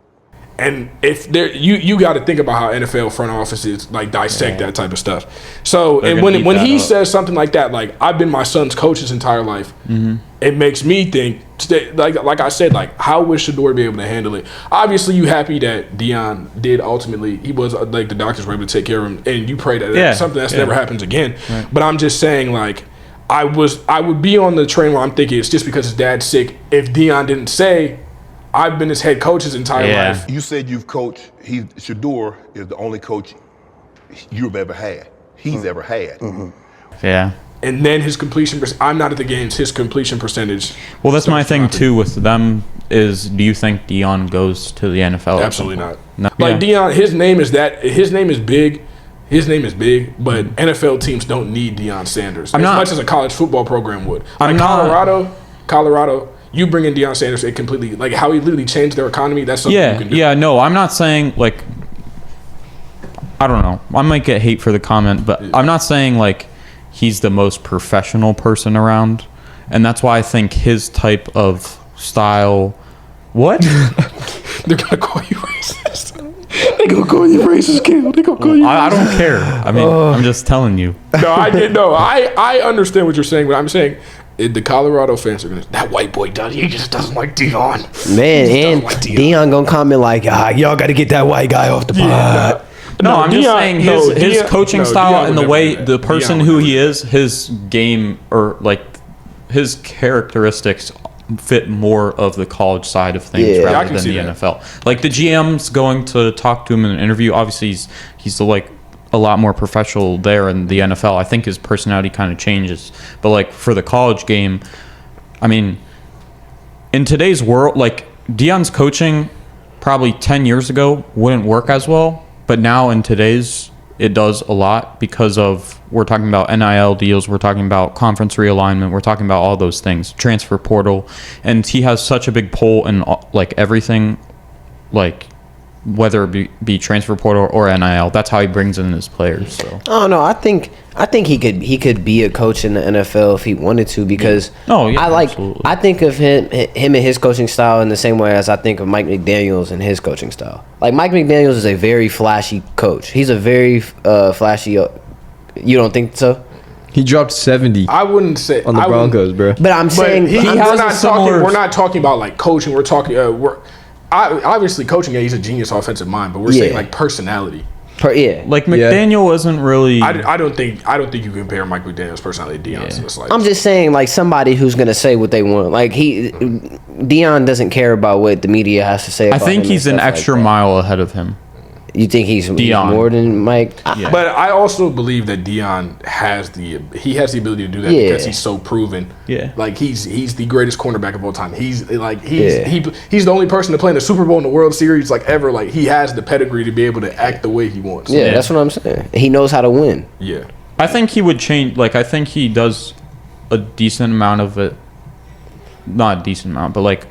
And if there, you got to think about how NFL front offices dissect that type of stuff. So and when he says something like that, I've been my son's coach his entire life, it makes me think like I said, how would Shedeur be able to handle it? Obviously, you happy that Deion did ultimately. He was the doctors were able to take care of him, and you pray that that's something that's never happens again. Right. But I'm just saying I would be on the train where I'm thinking it's just because his dad's sick. If Deion didn't say, I've been his head coach his entire life. You said you've coached. Shedeur is the only coach you've ever had. He's ever had. Yeah. And then his completion percentage. I'm not at the games. His completion percentage. Well, that's my thing too with them. Is do you think Deion goes to the NFL? Absolutely not. No. Deion, his name is big. His name is big, but NFL teams don't need Deion Sanders much as a college football program would. Colorado. You bring in Deion Sanders, it completely how he literally changed their economy. That's something you can do. Yeah, no, I'm not saying I don't know. I might get hate for the comment, but I'm not saying he's the most professional person around, and that's why I think his type of style. What? They're gonna call you racist. They're gonna call you racist, Cale. They're gonna call you. I don't care. I mean, I'm just telling you. I understand what you're saying, but I'm saying. The Colorado fans are gonna. That white boy he just doesn't like Deion. Man, and Deion gonna comment y'all got to get that white guy off the pod. No, I'm just saying his coaching style and the way the person who he is, his game or his characteristics fit more of the college side of things rather than the NFL. The GM's going to talk to him in an interview. Obviously, he's a lot more professional there in the NFL. I think his personality kind of changes. But for the college game, I mean, in today's world, Deion's coaching probably 10 years ago wouldn't work as well. But now in today's, it does a lot because of, we're talking about NIL deals, we're talking about conference realignment, we're talking about all those things, transfer portal. And he has such a big pull in everything, whether it be transfer portal or NIL. That's how he brings in his players. So. Oh no, I think he could be a coach in the NFL if he wanted to because I think of him and his coaching style in the same way as I think of Mike McDaniels and his coaching style. Mike McDaniels is a very flashy coach. He's a very flashy. You don't think so? He dropped 70. I wouldn't say on the Broncos, bro. But I'm saying we're not talking about coaching. We're talking obviously coaching. He's a genius offensive mind, but we're saying personality. Like McDaniel isn't really. I don't think you can compare Mike McDaniel's personality to Deion's. Yeah. It's like, I'm just saying, like, somebody who's gonna say what they want. Like Deion doesn't care about what the media has to say. I think he's an extra mile ahead of him. You think he's more than Mike? Yeah. But I also believe that Deion has the ability to do that because he's so proven. Yeah. Like he's the greatest cornerback of all time. He's the only person to play in the Super Bowl and the World Series like ever. Like he has the pedigree to be able to act the way he wants. Yeah, that's what I'm saying. He knows how to win. Yeah. I think he would change. Like I think he does a decent amount of it. Not a decent amount, but like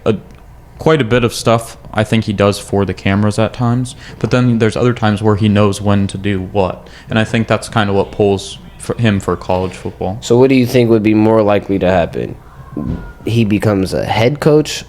quite a bit of stuff I think he does for the cameras at times, but then there's other times where he knows when to do what, and I think that's kind of what pulls for him for college football. So what do you think would be more likely to happen? He becomes a head coach?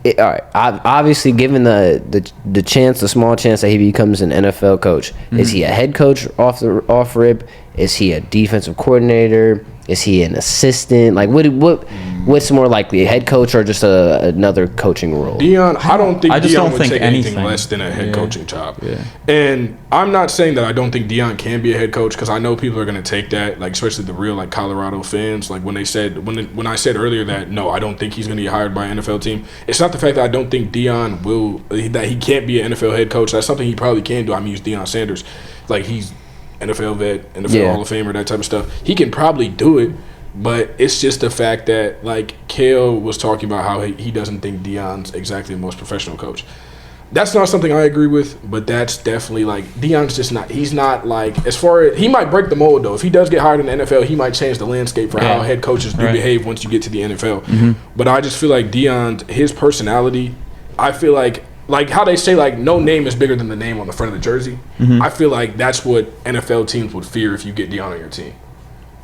All right, obviously given the chance, the small chance that he becomes an NFL coach, is he a head coach off rip? Is he a defensive coordinator? Is he an assistant? Like, what's more likely, a head coach or just another coaching role? Deion, I don't think Deion would take anything anything less than a head coaching job. Yeah. And I'm not saying that I don't think Deion can be a head coach because I know people are going to take that, like especially the real like Colorado fans. Like when I said earlier that no, I don't think he's going to get hired by an NFL team. It's not the fact that I don't think Deion that he can't be an NFL head coach. That's something he probably can do. I mean, he's Deion Sanders, like he's NFL vet, NFL Hall of Famer, that type of stuff. He can probably do it, but it's just the fact that, like, Cale was talking about how he doesn't think Deion's exactly the most professional coach. That's not something I agree with, but that's definitely, like, Deion's just not – he's not, like, as far as – he might break the mold, though. If he does get hired in the NFL, he might change the landscape for how head coaches do behave once you get to the NFL. Mm-hmm. But I just feel like Deion, his personality, I feel like how they say, like, no name is bigger than the name on the front of the jersey. Mm-hmm. I feel like that's what NFL teams would fear if you get Deion on your team.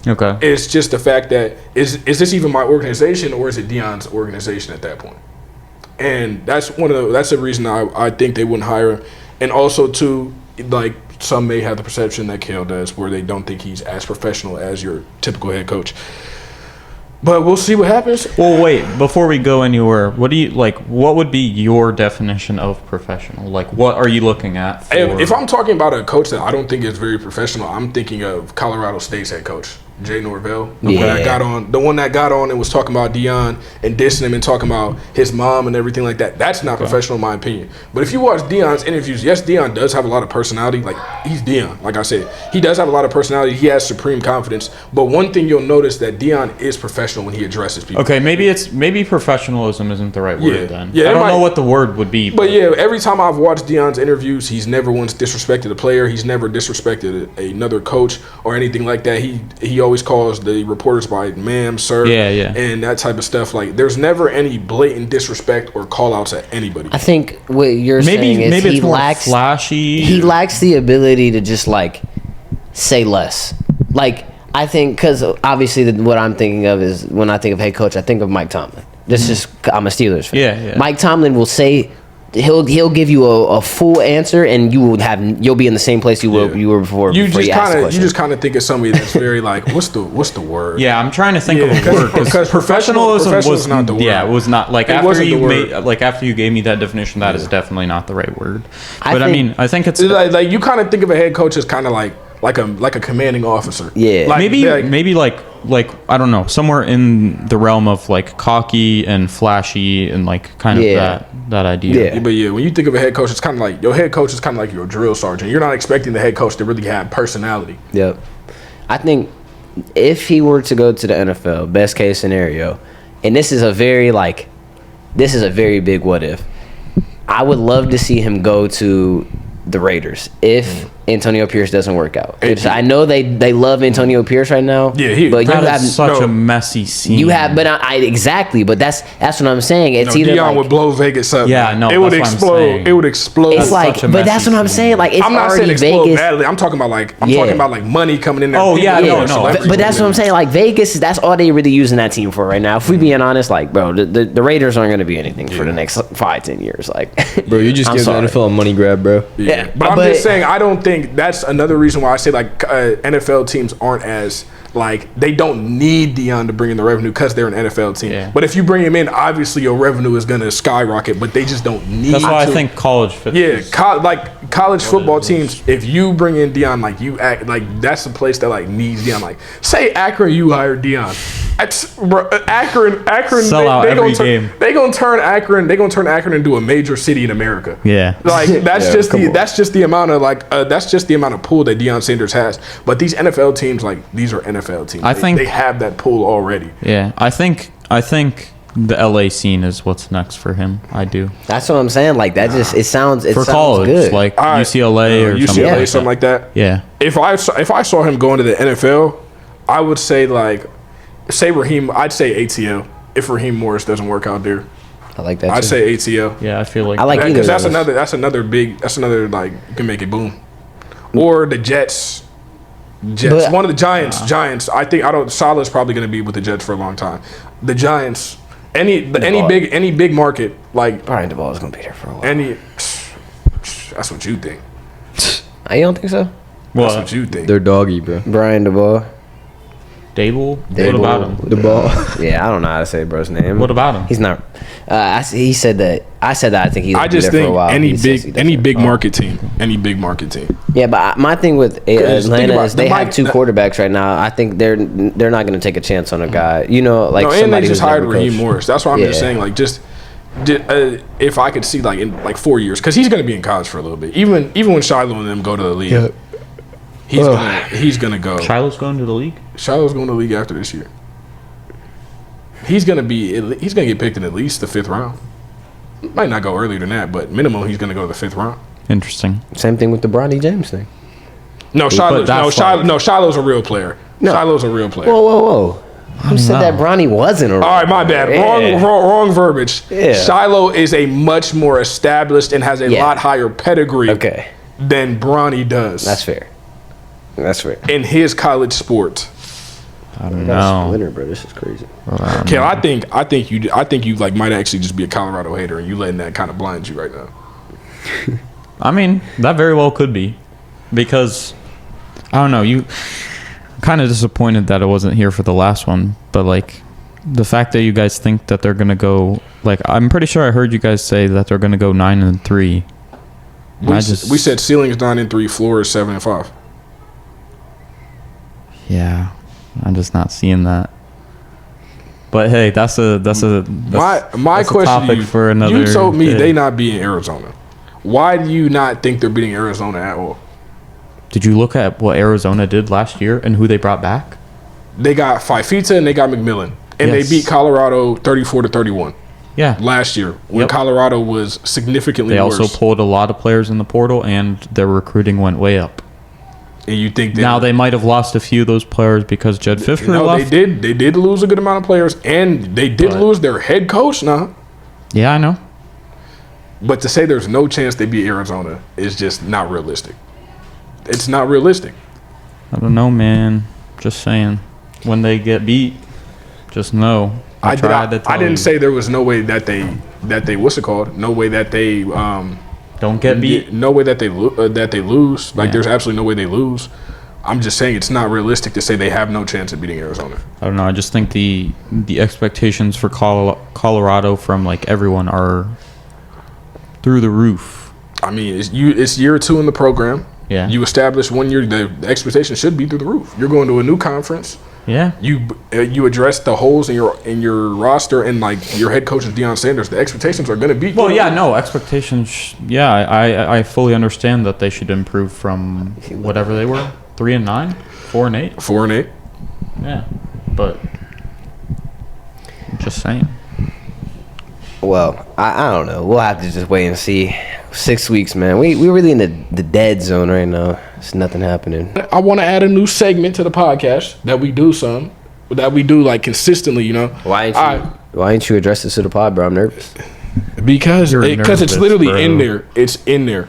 Okay. It's just the fact that is this even my organization or is it Deion's organization at that point? And that's the reason I think they wouldn't hire him. And also, too, like, some may have the perception that Cale does where they don't think he's as professional as your typical head coach. But we'll see what happens. Well, wait, before we go anywhere, what would be your definition of professional? Like, what are you looking at for? If I'm talking about a coach that I don't think is very professional, I'm thinking of Colorado State's head coach, Jay Norvell. The one that got on and was talking about Deion and dissing him and talking about his mom and everything like that. That's not professional in my opinion. But if you watch Deion's interviews, yes, Deion does have a lot of personality. Like, he's Deion. Like I said, he does have a lot of personality. He has supreme confidence. But one thing you'll notice that Deion is professional when he addresses people. Okay, maybe professionalism isn't the right word then. Yeah, I don't know what the word would be. But yeah, every time I've watched Deion's interviews, he's never once disrespected a player. He's never disrespected another coach or anything like that. He always calls the reporters by ma'am, sir, and that type of stuff. Like, there's never any blatant disrespect or call-outs at anybody. I think what you're saying is maybe he it's more lacks flashy. He lacks the ability to just, like, say less. Like, I think, because obviously what I'm thinking of is when I think of head coach, I think of Mike Tomlin. I'm a Steelers fan. Yeah. Mike Tomlin will say, he'll give you a full answer, and you'll be in the same place you were before. You just kind of think of somebody that's very like, what's the word? Yeah, I'm trying to think of a word because professionalism was not the word. Yeah, it was not like after you gave me that definition, that is definitely not the right word. But I think it's like you kind of think of a head coach as kind of like a commanding officer. Yeah, like, maybe like I don't know, somewhere in the realm of like cocky and flashy and like kind of that idea. Yeah. But yeah, when you think of a head coach, it's kind of like your head coach is kind of like your drill sergeant. You're not expecting the head coach to really have personality. Yep. I think if he were to go to the NFL, best case scenario, and this is a very big what if, I would love to see him go to the Raiders if Antonio Pierce doesn't work out. I know they love Antonio Pierce right now. Yeah, but that is such a messy scene. You have, but exactly. But that's what I'm saying. It's either Deion would blow Vegas up. Yeah, no, it would explode. It would explode. It's like, but that's what I'm saying. Like, it's I'm not already saying explode Vegas. badly. I'm talking about like money coming in there. Oh yeah, no. But that's what I'm saying. Like, Vegas, that's all they really using that team for right now. If we being honest, like, bro, the Raiders aren't going to be anything for the next 5-10 years. Like, bro, you just give the NFL a money grab, bro. Yeah, but I'm just saying, I don't think that's another reason why I say like NFL teams aren't as like, they don't need Deion to bring in the revenue because they're an NFL team. Yeah. But if you bring him in, obviously your revenue is going to skyrocket. But they just don't need. That's why I think college fits. Yeah, like college football teams, if you bring in Deion, like you act like that's the place that like needs Deion. Like say Akron, you hired Deion. Akron. Sell out every game. They gonna turn Akron into a major city in America. Yeah, like that's just the amount of that's just the amount of pull that Deion Sanders has. But these NFL teams, like these are NFL teams. I think they have that pull already. Yeah, I think the LA scene is what's next for him. I do. That's what I'm saying. Like that just it sounds college good. like UCLA or something like that. Yeah. If I saw him going to the NFL, I would say Raheem. I'd say ATL if Raheem Morris doesn't work out there. I like that. I'd say ATL. Yeah, I feel like I like either because that's another like you can make it boom, or the Jets. But, one of the Giants. Salah's probably going to be with the Jets for a long time. The Giants. Any big market like Brian DeBall is going to be there for a while. That's what you think. You don't think so? That's what you think. They're doggy, bro. Brian DeBall. Dable? What about him? DeBall. Yeah, I don't know how to say bro's name. What about him? He's not. He said that. I said that. I think he's. I just think for a while. any big market team. Yeah, but my thing with Atlanta is they have two quarterbacks right now. I think they're not going to take a chance on a guy. Like and they just hired Raheem Morris. That's why I'm just saying. Like just if I could see like in like 4 years, because he's going to be in college for a little bit. Even when Shiloh and them go to the league. Yeah. He's gonna go. Shiloh's going to the league? Shiloh's going to the league after this year. He's gonna get picked in at least the 5th round. Might not go earlier than that, but minimum he's gonna go to the 5th round. Interesting. Same thing with the Bronny James thing. Shiloh's a real player. No. Shiloh's a real player. Whoa. Who said that Bronny wasn't a real player? All right, my bad. Yeah. Wrong verbiage. Yeah. Shiloh is a much more established and has a lot higher pedigree than Bronny does. That's fair. In his college sport. I don't know. Splinter, bro. This is crazy. Cale, I think you like might actually just be a Colorado hater, and you letting that kind of blind you right now. I mean, that very well could be, because I don't know. You kind of disappointed that it wasn't here for the last one, but like the fact that you guys think that they're gonna go, like I'm pretty sure I heard you guys say that they're gonna go 9-3. We said ceiling is 9-3, floor is 7-5. Yeah, I'm just not seeing that. But hey, that's a question topic to you. For another. You told me they not beating Arizona. Why do you not think they're beating Arizona at all? Did you look at what Arizona did last year and who they brought back? They got Fifita and they got McMillan, and they beat Colorado 34-31. Yeah, last year when Colorado was significantly worse. They also pulled a lot of players in the portal, and their recruiting went way up. And you think they might have lost a few of those players because Jed Fisher left? They did lose a good amount of players, and they did lose their head coach now. Yeah, I know. But to say there's no chance they beat Arizona is just not realistic. It's not realistic. I don't know, man. Just saying. When they get beat, just know. I didn't say there was no way that they what's it called? No way that they don't get beat. No way that they lose. Like there's absolutely no way they lose. I'm just saying it's not realistic to say they have no chance of beating Arizona. I don't know. I just think the expectations for Colorado from like everyone are through the roof. I mean, it's year 2 in the program. Yeah. You establish 1 year. The expectation should be through the roof. You're going to a new conference. Yeah. You address the holes in your roster, and like your head coach is Deion Sanders. The expectations are going to be. Well, yeah, no expectations. I fully understand that they should improve from whatever they were, 3-9, 4-8, 4-8. Yeah, but I'm just saying. Well, I don't know. We'll have to just wait and see. 6 weeks, man. We're really in the dead zone right now. There's nothing happening. I want to add a new segment to the podcast that we do like consistently. You know. Why ain't you address this to the pod, bro? I'm nervous. Because it's literally in there. It's in there.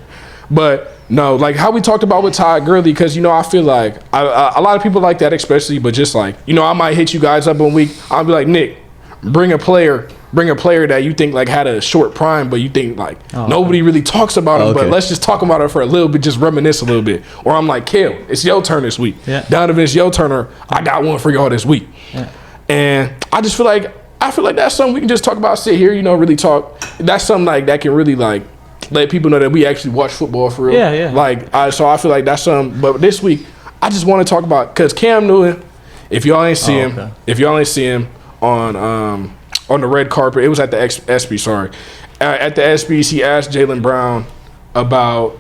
But no, like how we talked about with Todd Gurley, because I feel like a lot of people like that, especially. But just like I might hit you guys up 1 week. I'll be like, Nick, bring a player that you think like had a short prime, but you think like nobody really talks about him. But let's just talk about it for a little bit, just reminisce a little bit. Or I'm like, Cale, it's your turn this week. Yeah. Donovan, it's your turn. I got one for y'all this week. Yeah. And I just feel like that's something we can just talk about, sit here, really talk. That's something like that can really like let people know that we actually watch football for real. Yeah. Like, so I feel like that's something. But this week, I just want to talk about because Cam Newton. If y'all ain't see him on the red carpet, it was at the ESPYs. Sorry, at the ESPYs, he asked Jaylen Brown about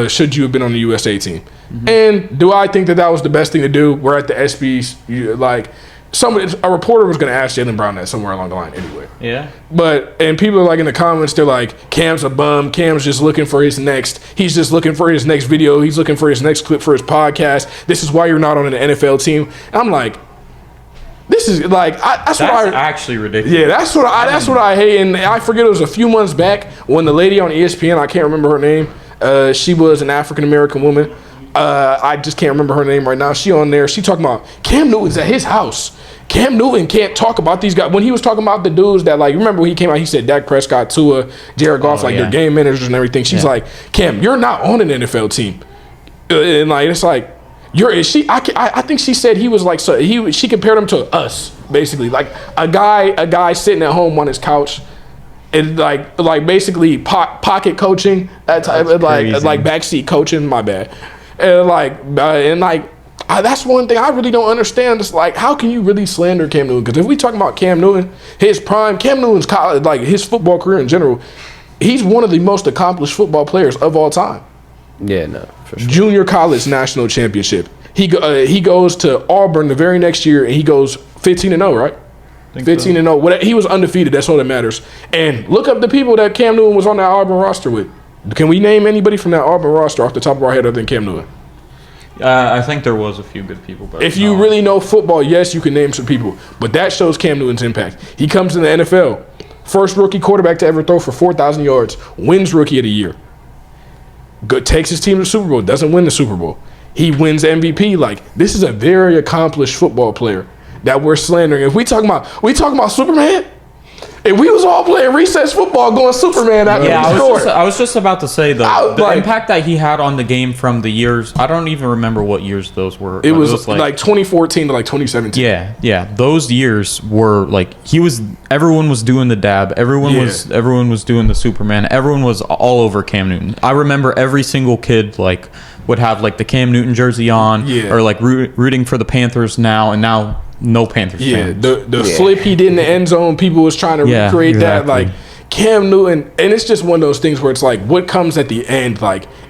should you have been on the USA team, and do I think that was the best thing to do? We're at the ESPYs, a reporter was going to ask Jaylen Brown that somewhere along the line anyway. Yeah. And people are like in the comments, they're like, Cam's a bum. Cam's just looking for he's just looking for his next video. He's looking for his next clip for his podcast. This is why you're not on an NFL team. And I'm like, this is like, that's actually ridiculous. Yeah, that's what I hate. And I forget, it was a few months back when the lady on ESPN, I can't remember her name. She was an African-American woman. I just can't remember her name right now. She on there. She talking about Cam Newton's at his house. Cam Newton can't talk about these guys. When he was talking about the dudes that, like, remember when he came out, he said Dak Prescott, Tua, Jared Goff, their game managers and everything. She's like, Cam, you're not on an NFL team. And like, it's like, I think she said he was like, she compared him to us, basically. Like a guy sitting at home on his couch and like basically pocket coaching, that type of like backseat coaching, my bad. And that's one thing I really don't understand. It's like, how can you really slander Cam Newton? Because if we talking about Cam Newton, his prime, Cam Newton's college, like his football career in general, he's one of the most accomplished football players of all time. Yeah, no, for sure. Junior college national championship. He goes to Auburn the very next year and he goes 15-0, right? 15-0. He was undefeated. That's all that matters. And look up the people that Cam Newton was on that Auburn roster with. Can we name anybody from that Auburn roster off the top of our head other than Cam Newton? I think there was a few good people. But if you really know football, yes, you can name some people. But that shows Cam Newton's impact. He comes in the NFL. First rookie quarterback to ever throw for 4,000 yards. Wins Rookie of the Year. Takes his team to the Super Bowl. Doesn't win the Super Bowl. He wins MVP. Like, this is a very accomplished football player that we're slandering. If we talking about Superman, if we was all playing recess football going Superman after I was just about to say the impact that he had on the game from the years. I don't even remember what years those were. It was like 2014 to like 2017. Yeah. Those years were like everyone was doing the dab. Everyone was doing the Superman. Everyone was all over Cam Newton. I remember every single kid like would have like the Cam Newton jersey on or like rooting for the Panthers now, and now no Panthers fan. The flip he did in the end zone, people was trying to recreate that. Like Cam Newton, and it's just one of those things where it's like what comes at the end,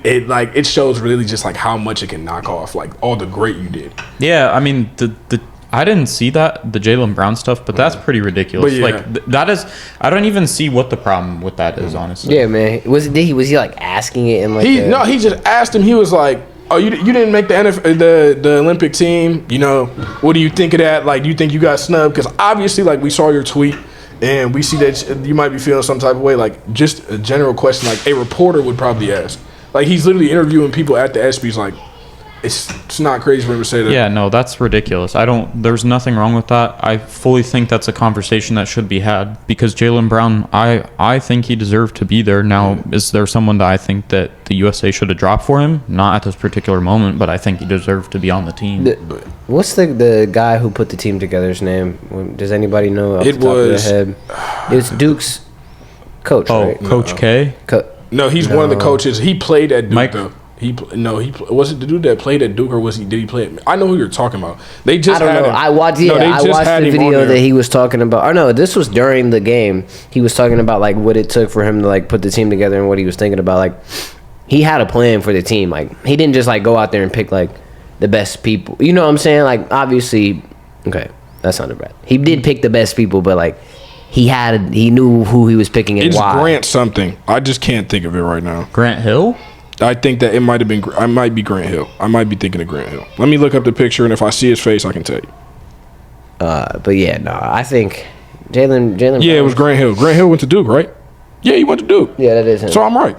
it shows really just like how much it can knock off like all the great you did. Yeah, I mean the I didn't see the Jaylen Brown stuff, but that's pretty ridiculous. That is, I don't even see what the problem with that is, honestly. Yeah, man. Was he like asking it and like? He just asked him. He was like, "Oh, you didn't make the NFL, the Olympic team. You know, what do you think of that? Like, do you think you got snubbed? Because obviously, like, we saw your tweet, and we see that you might be feeling some type of way. Like, just a general question, like a reporter would probably ask. Like, he's literally interviewing people at the ESPYs, like." It's not crazy for him to say that. Yeah, no, that's ridiculous. There's nothing wrong with that. I fully think that's a conversation that should be had because Jaylen Brown, I think he deserved to be there. Now, is there someone that I think that the USA should have dropped for him? Not at this particular moment, but I think he deserved to be on the team. What's the guy who put the team together's name? Does anybody know off the top of their head? It's Duke's coach, right? Coach K? No, he's one of the coaches. He played at Duke, though. He was it the dude that played at Duke or did he play at? I know who you're talking about. They just I don't know. I watched the video that he was talking about. Or no, this was during the game. He was talking about like what it took for him to like put the team together and what he was thinking about. Like he had a plan for the team. Like he didn't just like go out there and pick like the best people. You know what I'm saying? Like obviously, okay, that sounded bad. He did pick the best people, but like he knew who he was picking and why. It's Grant something. I just can't think of it right now. Grant Hill? I think that it might have been. I might be Grant Hill. I might be thinking of Grant Hill. Let me look up the picture, and if I see his face, I can tell you. But yeah, no, I think Jaylen. Yeah, it was Grant Hill. Grant Hill went to Duke, right? Yeah, he went to Duke. Yeah, that is him. So I'm right.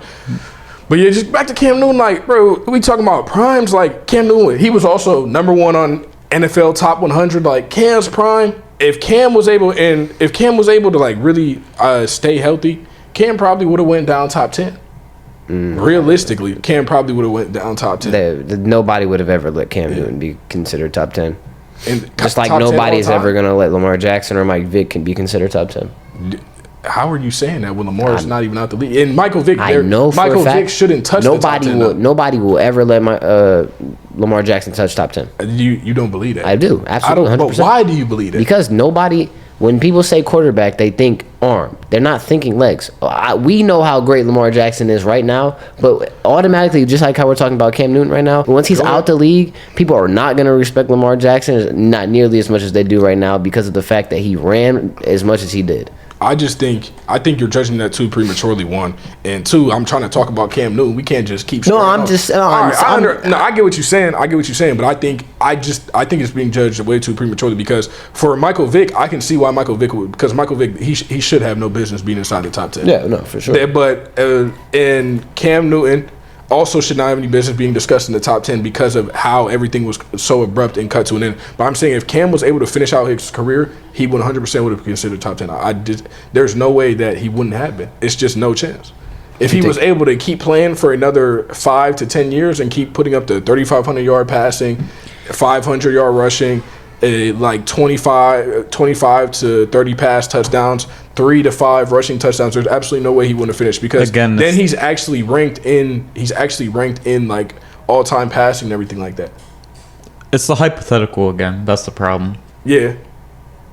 But yeah, just back to Cam Newton. Like, bro, we talking about primes. Like Cam Newton, he was also #1 on NFL Top 100. Like Cam's prime. If Cam was able to like really stay healthy, Cam probably would have went down top 10. Realistically, Cam probably would have went down top 10. Nobody would have ever let Cam Newton be considered top 10. And just like nobody is ever going to let Lamar Jackson or Mike Vick can be considered top 10. How are you saying that when Lamar's not even out the league? And Michael Vick, I know for Michael a fact, Vick shouldn't touch the top 10. Nobody will ever let Lamar Jackson touch top 10. You don't believe that? I do, absolutely. I don't. 100%. But why do you believe that? Because when people say quarterback, they think arm. They're not thinking legs. We know how great Lamar Jackson is right now, but automatically, just like how we're talking about Cam Newton right now, once he's out the league, people are not going to respect Lamar Jackson not nearly as much as they do right now because of the fact that he ran as much as he did. I think you're judging that too prematurely. One and two, I'm trying to talk about Cam Newton. We can't just keep. I get what you're saying. But I think it's being judged way too prematurely because for Michael Vick, I can see why Michael Vick would, because Michael Vick he should have no business being inside the top 10. Yeah, no, for sure. But and Cam Newton also should not have any business being discussed in the top 10 because of how everything was so abrupt and cut to an end. But I'm saying if Cam was able to finish out his career, he 100% would have considered top 10. There's no way that he wouldn't have been. It's just no chance. If he was able to keep playing for another 5 to 10 years and keep putting up the 3,500 yard passing, 500 yard rushing, like 25 to 30 pass touchdowns, 3 to 5 rushing touchdowns, there's absolutely no way he wouldn't have finished because then he's actually ranked in like all-time passing and everything like that. It's the hypothetical again. That's the problem. Yeah.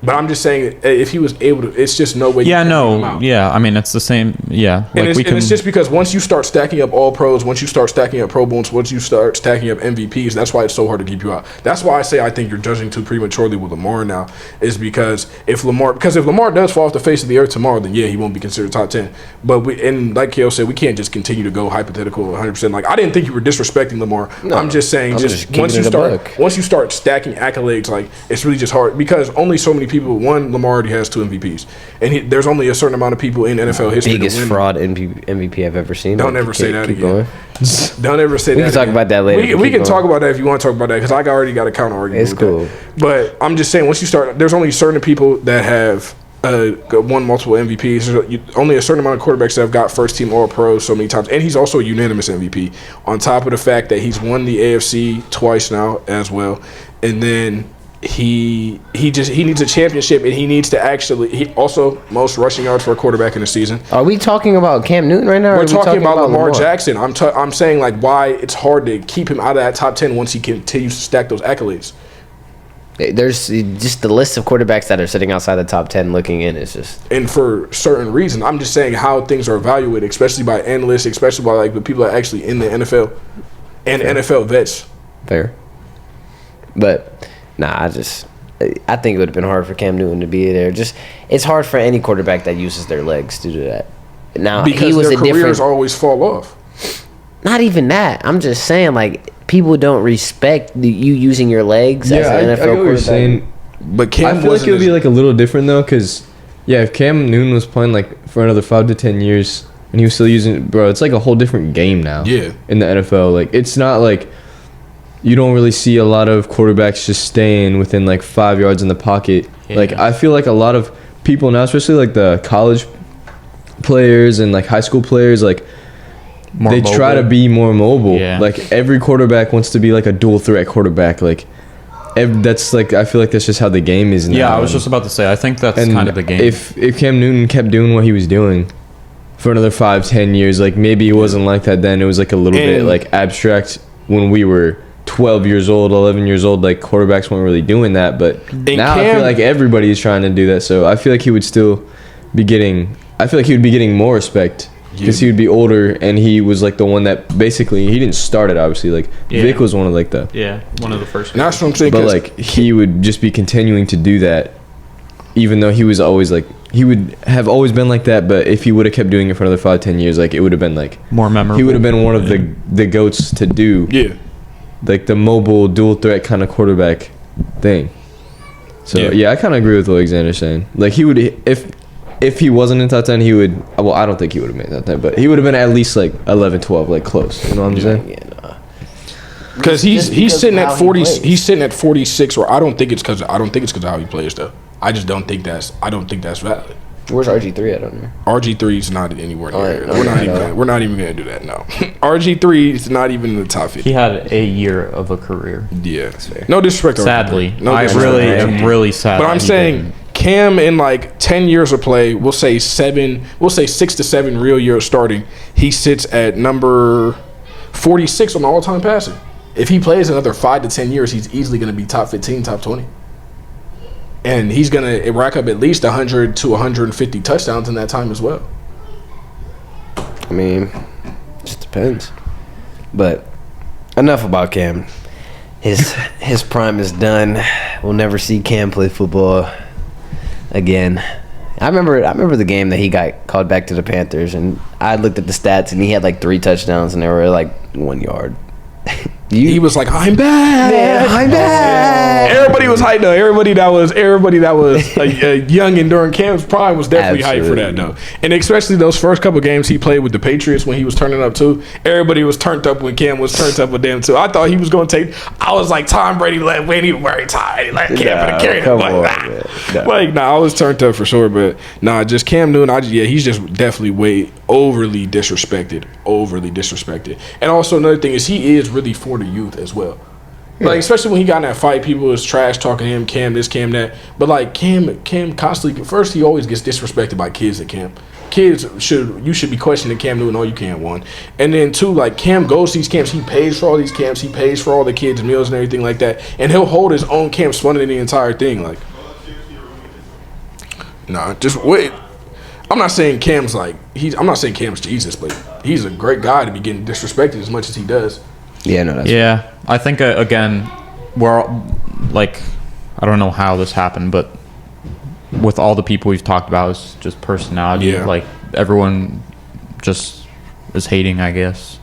But I'm just saying, if he was able to, it's just no way. Yeah, no, yeah. I mean, it's the same. Yeah, and it's just because once you start stacking up all pros, once you start stacking up Pro Bowls, once you start stacking up MVPs, that's why it's so hard to keep you out. That's why I say I think you're judging too prematurely with Lamar now, is because if Lamar does fall off the face of the earth tomorrow, then yeah, he won't be considered top 10. But like Cale said, we can't just continue to go hypothetical 100%. Like I didn't think you were disrespecting Lamar. No, I'm just saying, once you start stacking accolades, like it's really just hard because only so many people. One, Lamar already has 2 MVPs, and there's only a certain amount of people in NFL history. Biggest fraud MVP I've ever seen. Don't ever say that again. Don't ever say that. We can talk about that later. We can talk about that if you want to talk about that because I already got a counter argument. It's cool. But I'm just saying, once you start, there's only certain people that have won multiple MVPs. There's only a certain amount of quarterbacks that have got first team All Pro so many times, and he's also a unanimous MVP. On top of the fact that he's won the AFC twice now as well, and then. He needs a championship, and he needs to he also most rushing yards for a quarterback in the season. Are we talking about Cam Newton right now? We're talking about Lamar Jackson. I'm saying like why it's hard to keep him out of that top 10 once he continues to stack those accolades. There's just the list of quarterbacks that are sitting outside the top 10 looking in is just. And for certain reasons, I'm just saying how things are evaluated, especially by analysts, especially by like the people that are actually in the NFL and Fair. NFL vets. Fair, but. Nah, I think it would have been hard for Cam Newton to be there. It's hard for any quarterback that uses their legs to do that. Now because he was their careers always fall off. Not even that. I'm just saying, like people don't respect you using your legs as an NFL quarterback. You're saying, but Cam I feel like it would be like a little different though, because if Cam Newton was playing like for another 5 to 10 years and he was still using it, bro, it's like a whole different game now. Yeah. In the NFL, like it's not like. You don't really see a lot of quarterbacks just staying within like 5 yards in the pocket. Yeah. Like I feel like a lot of people now, especially like the college players and like high school players, like they try to be more mobile. Yeah. Like every quarterback wants to be like a dual threat quarterback. Like that's like I feel like that's just how the game is now. Yeah, I was just about to say I think that's kind of the game. If Cam Newton kept doing what he was doing for another 5-10 years, like maybe it wasn't like that then. It was like a little bit like abstract when we were 12 years old, 11 years old, like quarterbacks weren't really doing that, but now I feel like everybody is trying to do that. So I feel like he would still be getting more respect because he would be older and he was like the one that basically he didn't start it obviously. Like Vic was one of like the one of the first. And that's what I'm saying. But like he would just be continuing to do that, even though he was always like he would have always been like that. But if he would have kept doing it for another 5-10 years, like it would have been like more memorable. He would have been one of the goats to do. Yeah. Like the mobile dual threat kind of quarterback thing. So I kind of agree with what Xander's saying. Like he would, if he wasn't in top 10, he would. Well, I don't think he would have made top 10, but he would have been at least like 11, 12, like close. You know what I'm saying? Yeah, nah. Because he's sitting at 40. He's sitting at 46. Or I don't think it's because of how he plays though. I don't think that's valid. Where's RG3 at on there? RG3 is not anywhere near. We're not even gonna do that. No, RG3 is not even in the top 50. He had a year of a career. Yeah, no disrespect. Sadly, I really am really sad. But I'm saying Cam in like 10 years of play, we'll say 6 to 7 real years starting, he sits at number 46 on all-time passing. If he plays another 5 to 10 years, he's easily going to be top 15, top 20. And he's going to rack up at least 100 to 150 touchdowns in that time as well. I mean, it just depends. But enough about Cam. His prime is done. We'll never see Cam play football again. I remember the game that he got called back to the Panthers, and I looked at the stats, and he had like 3 touchdowns, and they were like 1 yard. He was like, "I'm back, man, I'm back." Everybody was hyped though. Everybody that was young and during Cam's prime was definitely hyped for that though. And especially those first couple games he played with the Patriots when he was turning up too. Everybody was turned up when Cam was turned up with them too. I thought he was going to take. I was like, Tom Brady let Wayne worry Ty, let Cam carry him. I was turned up for sure, but just Cam Newton. He's just definitely way overly disrespected. And also another thing is he is really for the youth as well. Yeah. Like especially when he got in that fight, people was trash talking him, Cam this, Cam that. But like Cam constantly first he always gets disrespected by kids at camp. Kids should be questioning Cam Newton all you can, one. And then two, like Cam goes to these camps, he pays for all these camps, he pays for all the kids' meals and everything like that. And he'll hold his own camps funding the entire thing. Like just wait. I'm not saying Cam's Jesus, but he's a great guy to be getting disrespected as much as he does. Yeah, no, that's yeah. I think again, we're like, I don't know how this happened, but with all the people we've talked about, it's just personality. Yeah. Like everyone just is hating, I guess.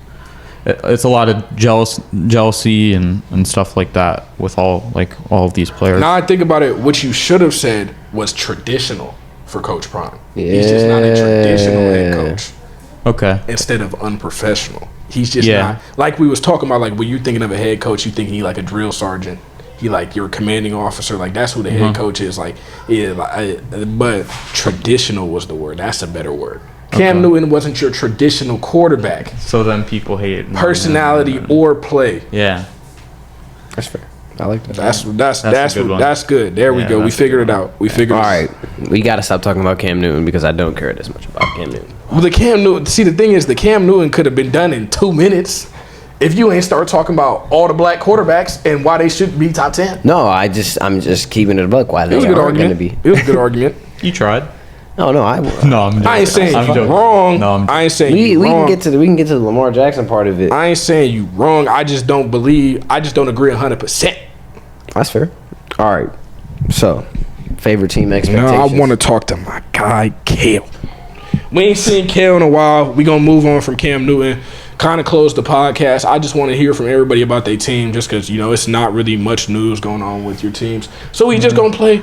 It's a lot of jealousy and stuff like that with all of these players. Now I think about it, what you should have said was traditional for Coach Prime. Yeah. He's just not a traditional head coach. Okay. Instead of unprofessional. He's just not, like we was talking about, like when you're thinking of a head coach, you think he like a drill sergeant. He like your commanding officer. Like that's who the head coach is. Like, but traditional was the word. That's a better word. Cam Newton wasn't your traditional quarterback. So then people hate it. Personality or play. Yeah. That's fair. I like that. That's good. There we go. We figured it out. All right. We got to stop talking about Cam Newton because I don't care as much about Cam Newton. Well, the thing is, the Cam Newton could have been done in 2 minutes if you ain't start talking about all the black quarterbacks and why they should be top 10. No, I'm just keeping it a buck. Why they aren't going to be. It was a good argument. You tried. I ain't saying you wrong. No, I ain't saying you wrong. We can get to the Lamar Jackson part of it. I ain't saying you wrong. I just don't agree 100%. That's fair. All right. So, favorite team expectations. No, I want to talk to my guy Cale. We ain't seen Cale in a while. We gonna move on from Cam Newton. Kind of close the podcast. I just want to hear from everybody about their team, just because it's not really much news going on with your teams. So we just gonna play.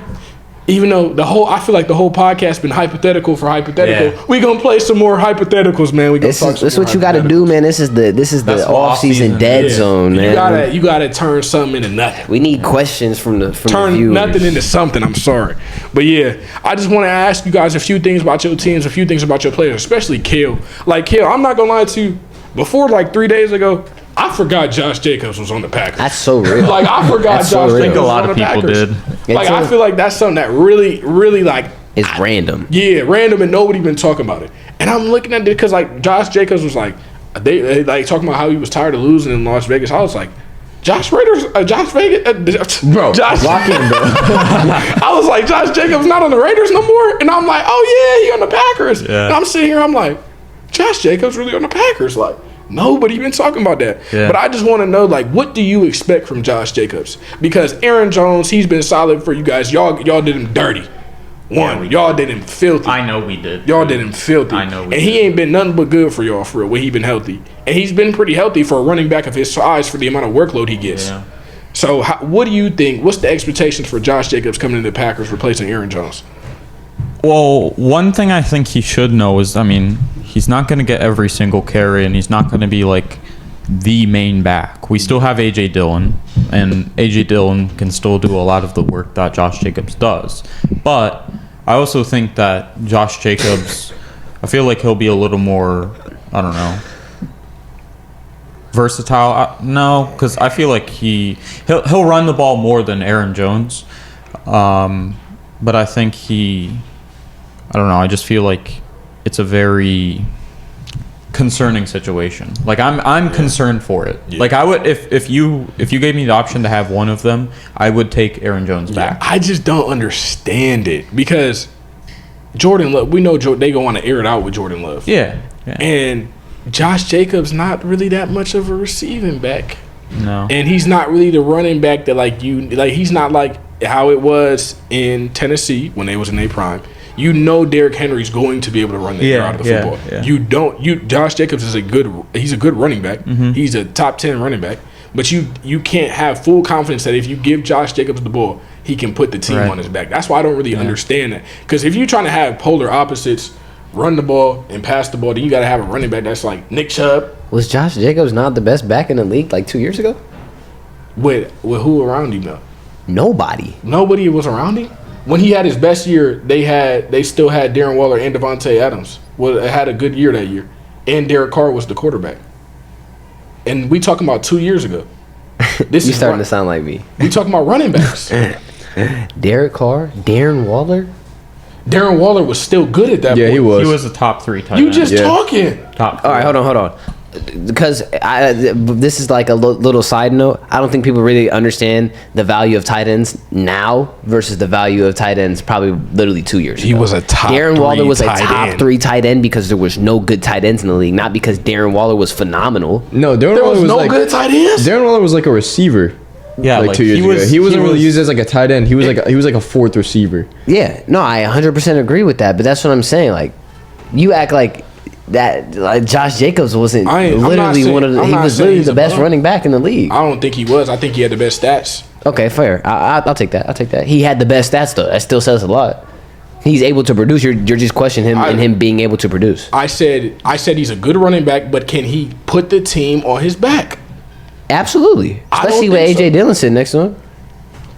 Even though I feel like the whole podcast been hypothetical for hypothetical. Yeah. We gonna play some more hypotheticals, man. This is what you got to do, man. This is the off season dead zone, man. You gotta turn something into nothing. We need questions from the viewers. Turn nothing into something. I'm sorry, but yeah, I just want to ask you guys a few things about your teams, a few things about your players, especially Cale. Like Cale, I'm not gonna lie to you. Before 3 days ago, I forgot Josh Jacobs was on the Packers. That's so real. I forgot Josh Jacobs was on the Packers. I think a lot of people did. I feel like that's something that really, really it's random. Yeah, random, and nobody been talking about it. And I'm looking at it because Josh Jacobs was they talking about how he was tired of losing in Las Vegas. I was like, Josh Vegas, bro. Lock in, bro. I was like, Josh Jacobs not on the Raiders no more, and I'm like, oh yeah, he on the Packers. Yeah. And I'm sitting here, I'm like, Josh Jacobs really on the Packers, Nobody been talking about that. Yeah. But I just want to know, what do you expect from Josh Jacobs? Because Aaron Jones, he's been solid for you guys. Y'all did him dirty. Y'all did him filthy. I know we did. Y'all did him filthy. I know we did. And he ain't been nothing but good for y'all for real when he been healthy. And he's been pretty healthy for a running back of his size for the amount of workload he gets. Yeah. So what do you think? What's the expectations for Josh Jacobs coming into the Packers replacing Aaron Jones? Well, one thing I think he should know is, he's not going to get every single carry, and he's not going to be the main back. We still have A.J. Dillon, and A.J. Dillon can still do a lot of the work that Josh Jacobs does. But I also think that Josh Jacobs, I feel like he'll be a little more, I don't know, versatile. No, because I feel like he'll run the ball more than Aaron Jones. but I think I don't know. I just feel like it's a very concerning situation. Like I'm concerned for it. Yeah. Like I would if you gave me the option to have one of them, I would take Aaron Jones back. I just don't understand it because Jordan Love, we know they gonna want to air it out with Jordan Love. Yeah. And Josh Jacobs not really that much of a receiving back. No. And he's not really the running back that he's not like how it was in Tennessee when they was in their prime. You know Derrick Henry's going to be able to run the air out of the football. Yeah. Josh Jacobs is a good running back. Mm-hmm. He's a top 10 running back. But you can't have full confidence that if you give Josh Jacobs the ball, he can put the team on his back. That's why I don't really understand that. Because if you're trying to have polar opposites, run the ball and pass the ball, then you got to have a running back that's like Nick Chubb. Was Josh Jacobs not the best back in the league like 2 years ago? With who around him though? Nobody was around him. When he had his best year, they still had Darren Waller and Devontae Adams. Well, had a good year that year, and Derek Carr was the quarterback. And we talking about 2 years ago. This is starting to sound like me. We talking about running backs. Derek Carr, Darren Waller. Darren Waller was still good at that point. Yeah, he was. He was a top 3 tight You end. just talking. Top 3. All right, hold on. Because this is like a little side note. I don't think people really understand the value of tight ends now versus the value of tight ends probably literally 2 years ago. He was a top Darren Waller was a top end. 3 tight end because there was no good tight ends in the league, not because Darren Waller was phenomenal. No, There was no good tight ends. Darren Waller was like a receiver. Yeah, like 2 years ago. He wasn't really used as like a tight end. He was like a fourth receiver. Yeah, no, I 100% agree with that. But that's what I'm saying. Like, you act like that. Like Josh Jacobs wasn't literally one of the. He was literally the best running back in the league. I don't think he was. I think he had the best stats. Okay, fair. I'll take that. He had the best stats though. That still says a lot. He's able to produce. You're just questioning him and him being able to produce. I said he's a good running back, but can he put the team on his back? Absolutely, especially with AJ Dillon sitting next to him.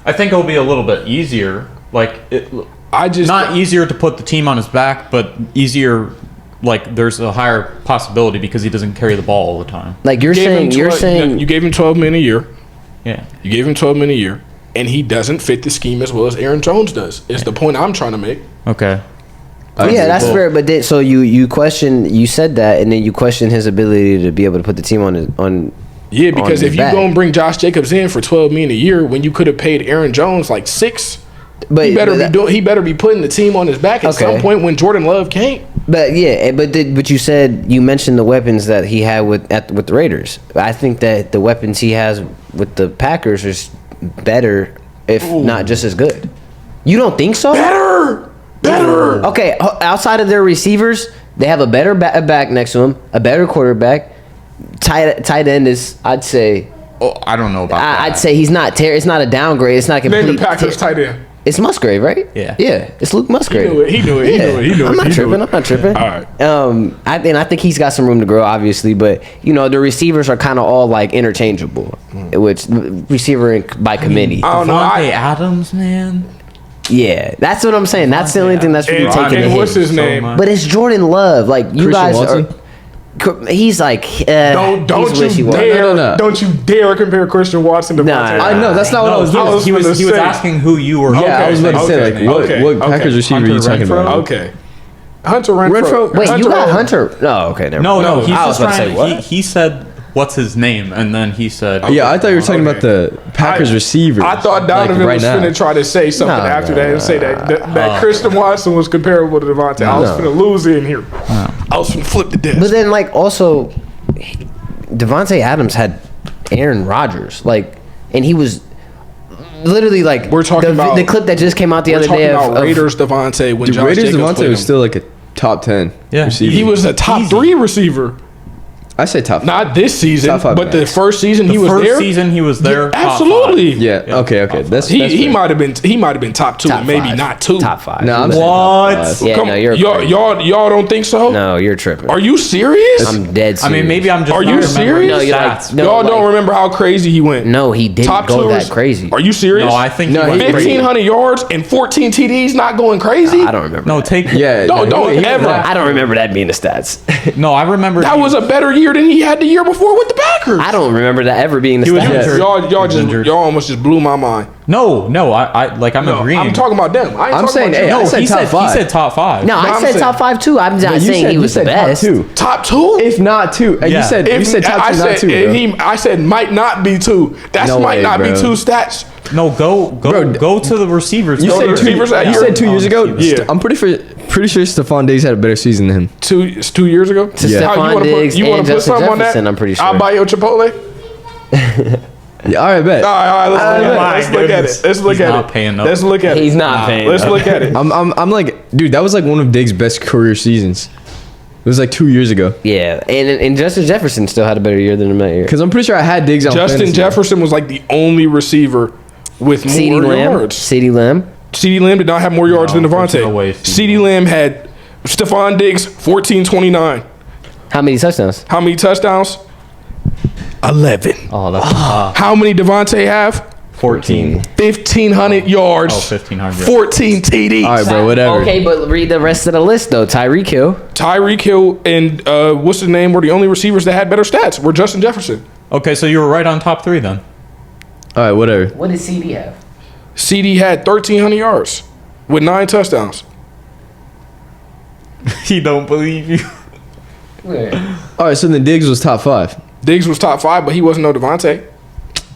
I think it'll be a little bit easier. Not easier to put the team on his back, but easier. Like there's a higher possibility because he doesn't carry the ball all the time. Like you're saying you gave him $12 million a year. Yeah, you gave him $12 million a year, and he doesn't fit the scheme as well as Aaron Jones does. Is the point I'm trying to make? Okay. Yeah, that's fair. But so you said that, and then you question his ability to be able to put the team on. Yeah, because if you're gonna bring Josh Jacobs in for $12 million a year when you could have paid Aaron Jones like $6 million, he better be putting the team on his back at some point when Jordan Love can't. But yeah, but you mentioned the weapons that he had with the Raiders. I think that the weapons he has with the Packers is better, if not just as good. You don't think so? Better. Okay, outside of their receivers, they have a better back next to him, a better quarterback. Tight end is, I'd say. Oh, I don't know about that. I'd say he's not. It's not a downgrade. It's not complete. Name the Packers tight end. It's Musgrave, right? Yeah. Yeah, it's Luke Musgrave. He knew it. I'm not tripping. All right. I think he's got some room to grow, obviously, but the receivers are kind of all like interchangeable, which receiver by committee. I don't know. Adams, man. Yeah, that's what I'm saying. That's the only thing that's really taking a hit. What's his name? But it's Jordan Love. Like you Christian guys Watson? are. He's like don't you dare compare Christian Watson to I know that's not what I was doing. He was asking who you were. Yeah, I was about to say what Packers receiver are you talking about? Okay, Hunter Renfrow. Wait, you got Hunter? No, okay, never mind. No. He's just trying to say what he said. What's his name? And then he said, yeah, I thought you were talking about the Packers receivers. I thought Donovan was going to try to say something after that and say that Christian Watson was comparable to Devontae. I was going to lose in here. I was going to flip the desk. But then, also, Devontae Adams had Aaron Rodgers. And he was literally we're talking about the clip that just came out the other day of Raiders Devontae when Josh Raiders Jacobs Devontae was still like a top 10 receiver. He was a top 3 receiver. I say top 5. Not this season, but the first season he was there. The first season he was there. Yeah, absolutely. Yeah. Okay. That's he might have been top 2, top maybe 5. not 2. Top 5. No, I'm what? Yeah, no, you're y'all don't think so? No, you're tripping. Are you serious? I'm dead serious. I mean, maybe I'm just. Are you serious? No, y'all don't remember how crazy he went. No, he didn't go that crazy. Are you serious? No, I think 1,500 yards and 14 TDs, not going crazy. I don't remember. No, that. Don't ever. I don't remember that being the stats. No, I remember that was a better year year than he had the year before with the Packers. I don't remember that ever being the He was stats. injured. Y'all almost just blew my mind. No, I'm agreeing. I'm talking about them. I'm saying, hey, No, I said he top said five. he said top 5. No, No, I I'm said saying- top 5 too. I'm not saying he was the best. top two. If not two, and Yeah. you said top two, not two. Bro. I said might not be two. That No might way, not bro. be two stats. No, go Bro, to the receivers. You Go to said the receivers that you year. said 2 years ago. Yeah. I'm pretty sure Stephon Diggs had a better season than him. 2 years ago. To Yeah. Stephon You wanna Diggs you wanna and put Justin something on Jefferson, that? I'm pretty sure. I'll buy you a Chipotle. Yeah, all right, bet. All right, my let's look at goodness. it. Let's look He's at not it. paying up. Let's look at it. He's not paying. Let's up. look at it. I'm like, dude, that was like one of Diggs' best career seasons. It was like 2 years ago. Yeah, and Justin Jefferson still had a better year than him that year. Because I'm pretty sure I had Diggs on Justin fantasy. Jefferson was like the only receiver with more CeeDee Lamb. yards. CeeDee Lamb. CeeDee Lamb did not have more yards No, than there's no way Devontae. CeeDee Lamb had Stephon Diggs 14-29. How many touchdowns? How many touchdowns? 11. Oh, that's How many Devontae have? 14. 1,500 yards. 1,500. 14 TDs. All right, bro, whatever. Okay, but read the rest of the list though. Tyreek Hill. Tyreek Hill and what's his name were the only receivers that had better stats. Were Justin Jefferson. Okay, so you were right on top 3 then. All right, whatever. What did CD have? CD had 1,300 yards with 9 touchdowns. He don't believe you. All right, so then Diggs was top 5. Diggs was top 5, but he wasn't no Devontae.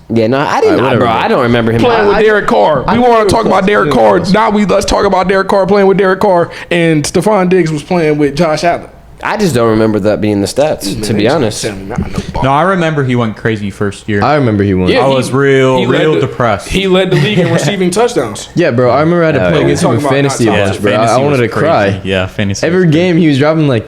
Yeah, no, I didn't. All right, whatever, bro, bro. I don't remember him. Playing with Derek Carr. We want to talk about Derek Carr. Now let's talk about Derek Carr playing with Derek Carr, and Stephon Diggs was playing with Josh Allen. I just don't remember that being the stats. To be honest. No, I remember he went crazy first year. I remember he won. Yeah, I was real he led depressed. He led the league in receiving touchdowns. Yeah, bro. I remember I had to play yeah. against him in Talking about fantasy a not bunch, top bro. I fantasy wanted to was crazy. cry. Yeah, fantasy. Every was game he was dropping like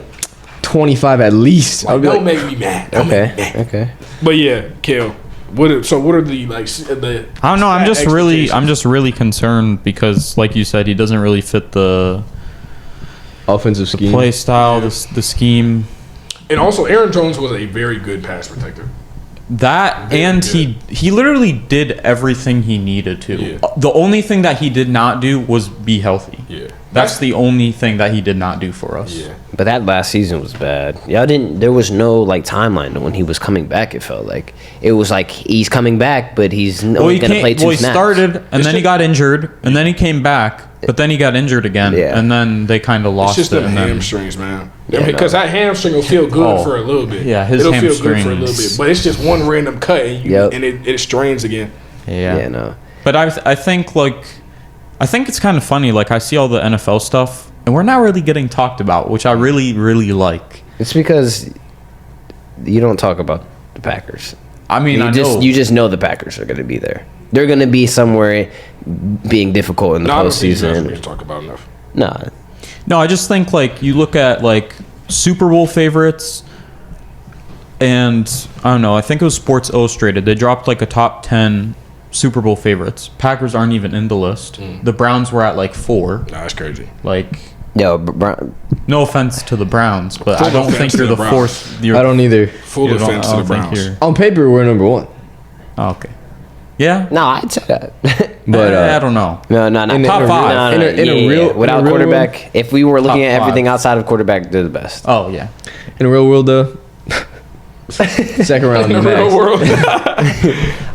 25 at least. I would be Don't like, make me mad. Don't make me Okay. mad. Okay. But yeah, Cale. What are the like the? I don't know. I'm expectations? just really concerned because, like you said, he doesn't really fit the offensive scheme. play style, the scheme. And also, Aaron Jones was a very good pass protector. That Very and good. he literally did everything he needed to. Yeah. The only thing that he did not do was be healthy. Yeah. That's the only thing that he did not do for us. Yeah. But that last season was bad. Y'all didn't. There was no like timeline to when he was coming back. It felt like it was like he's coming back, but he's only going to play 2 he snaps. started and then he just- got injured and then he came back, but then he got injured again, Yeah. and then they kind of It's lost just it. them And then, hamstrings, man. Yeah, Because that hamstring will feel good Oh. for a little bit. Yeah, his it'll feel good for a little hamstrings. bit, but it's just one random cut and, Yep. and it strains again. Yeah, no. But I think it's kind of funny. Like I see all the NFL stuff, and we're not really getting talked about, which I really like. It's because you don't talk about the Packers. I mean, I know. You just know the Packers are going to be there. They're going to be somewhere being difficult in the I don't think that's what we postseason. talk about enough. Nah. No, I just think like you look at like Super Bowl favorites, and I don't know. I think it was Sports Illustrated. They dropped like a top 10 Super Bowl favorites. Packers aren't even in the list. The Browns were at like 4. Nah, that's crazy. Like, Yo, no offense to the Browns, but Full I don't offense think to you're the the Browns. fourth. You're, I don't either. Full you don't- offense I to the don't think Browns. you're- On paper, we're number 1. Oh, okay. Yeah. no, I'd say that. But I don't know. No. In a- Top in a- five. in a- in a real- Without in a real quarterback, if we were looking Top at everything five. outside of quarterback, they're the best. Oh yeah. In the real world, though, second round. In the max. real world.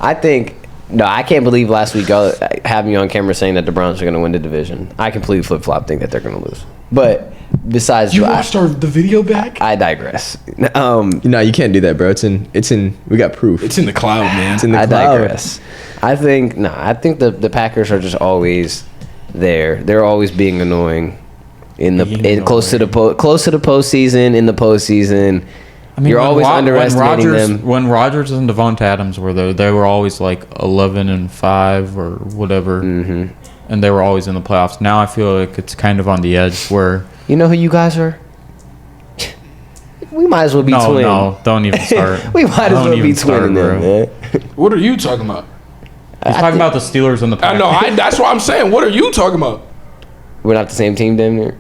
I think. No, I can't believe last week y'all have me on camera saying that the Browns are going to win the division. I completely flip flop, think that they're going to lose. But besides, You watched the video back? I digress. No, you can't do that, bro. It's in. We got proof. It's in the cloud, man. It's in the I cloud. digress. I think the Packers are just always there. They're always being annoying close to the postseason. In the postseason, I mean, you're when always underestimating when Rodgers, them. When Rodgers and Devonta Adams were there, they were always like 11-5 or whatever, and they were always in the playoffs. Now I feel like it's kind of on the edge where You know who you guys are? We might as well be twinning. no, don't even start. We might as Don't well be even start, twinning them, bro. man. What are you talking about? He's talking about the Steelers and the I Packers. know. That's what I'm saying. What are you talking about? We're not the same team, damn near.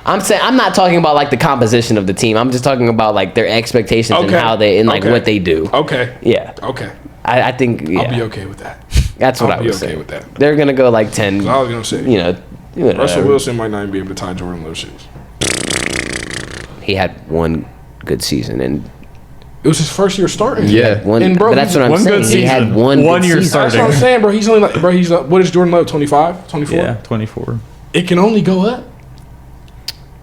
I'm not talking about like the composition of the team. I'm just talking about like their expectations and Okay. how they and like Okay. what they do. Okay. Yeah, Okay. I think yeah, I'll be okay with that. that's what I'll I be would okay say. with that. They're gonna go like 10. I was gonna say You know, Russell Wilson might not even be able to tie Jordan Love's shoes. he had one good season, and It was his first year starting. Yeah. but that's what I'm one saying. good He had season. one One good year season. That's starting. what I'm saying, bro. He's only like, bro, what is Jordan Love, 25, 24? Yeah, 24. It can only go up.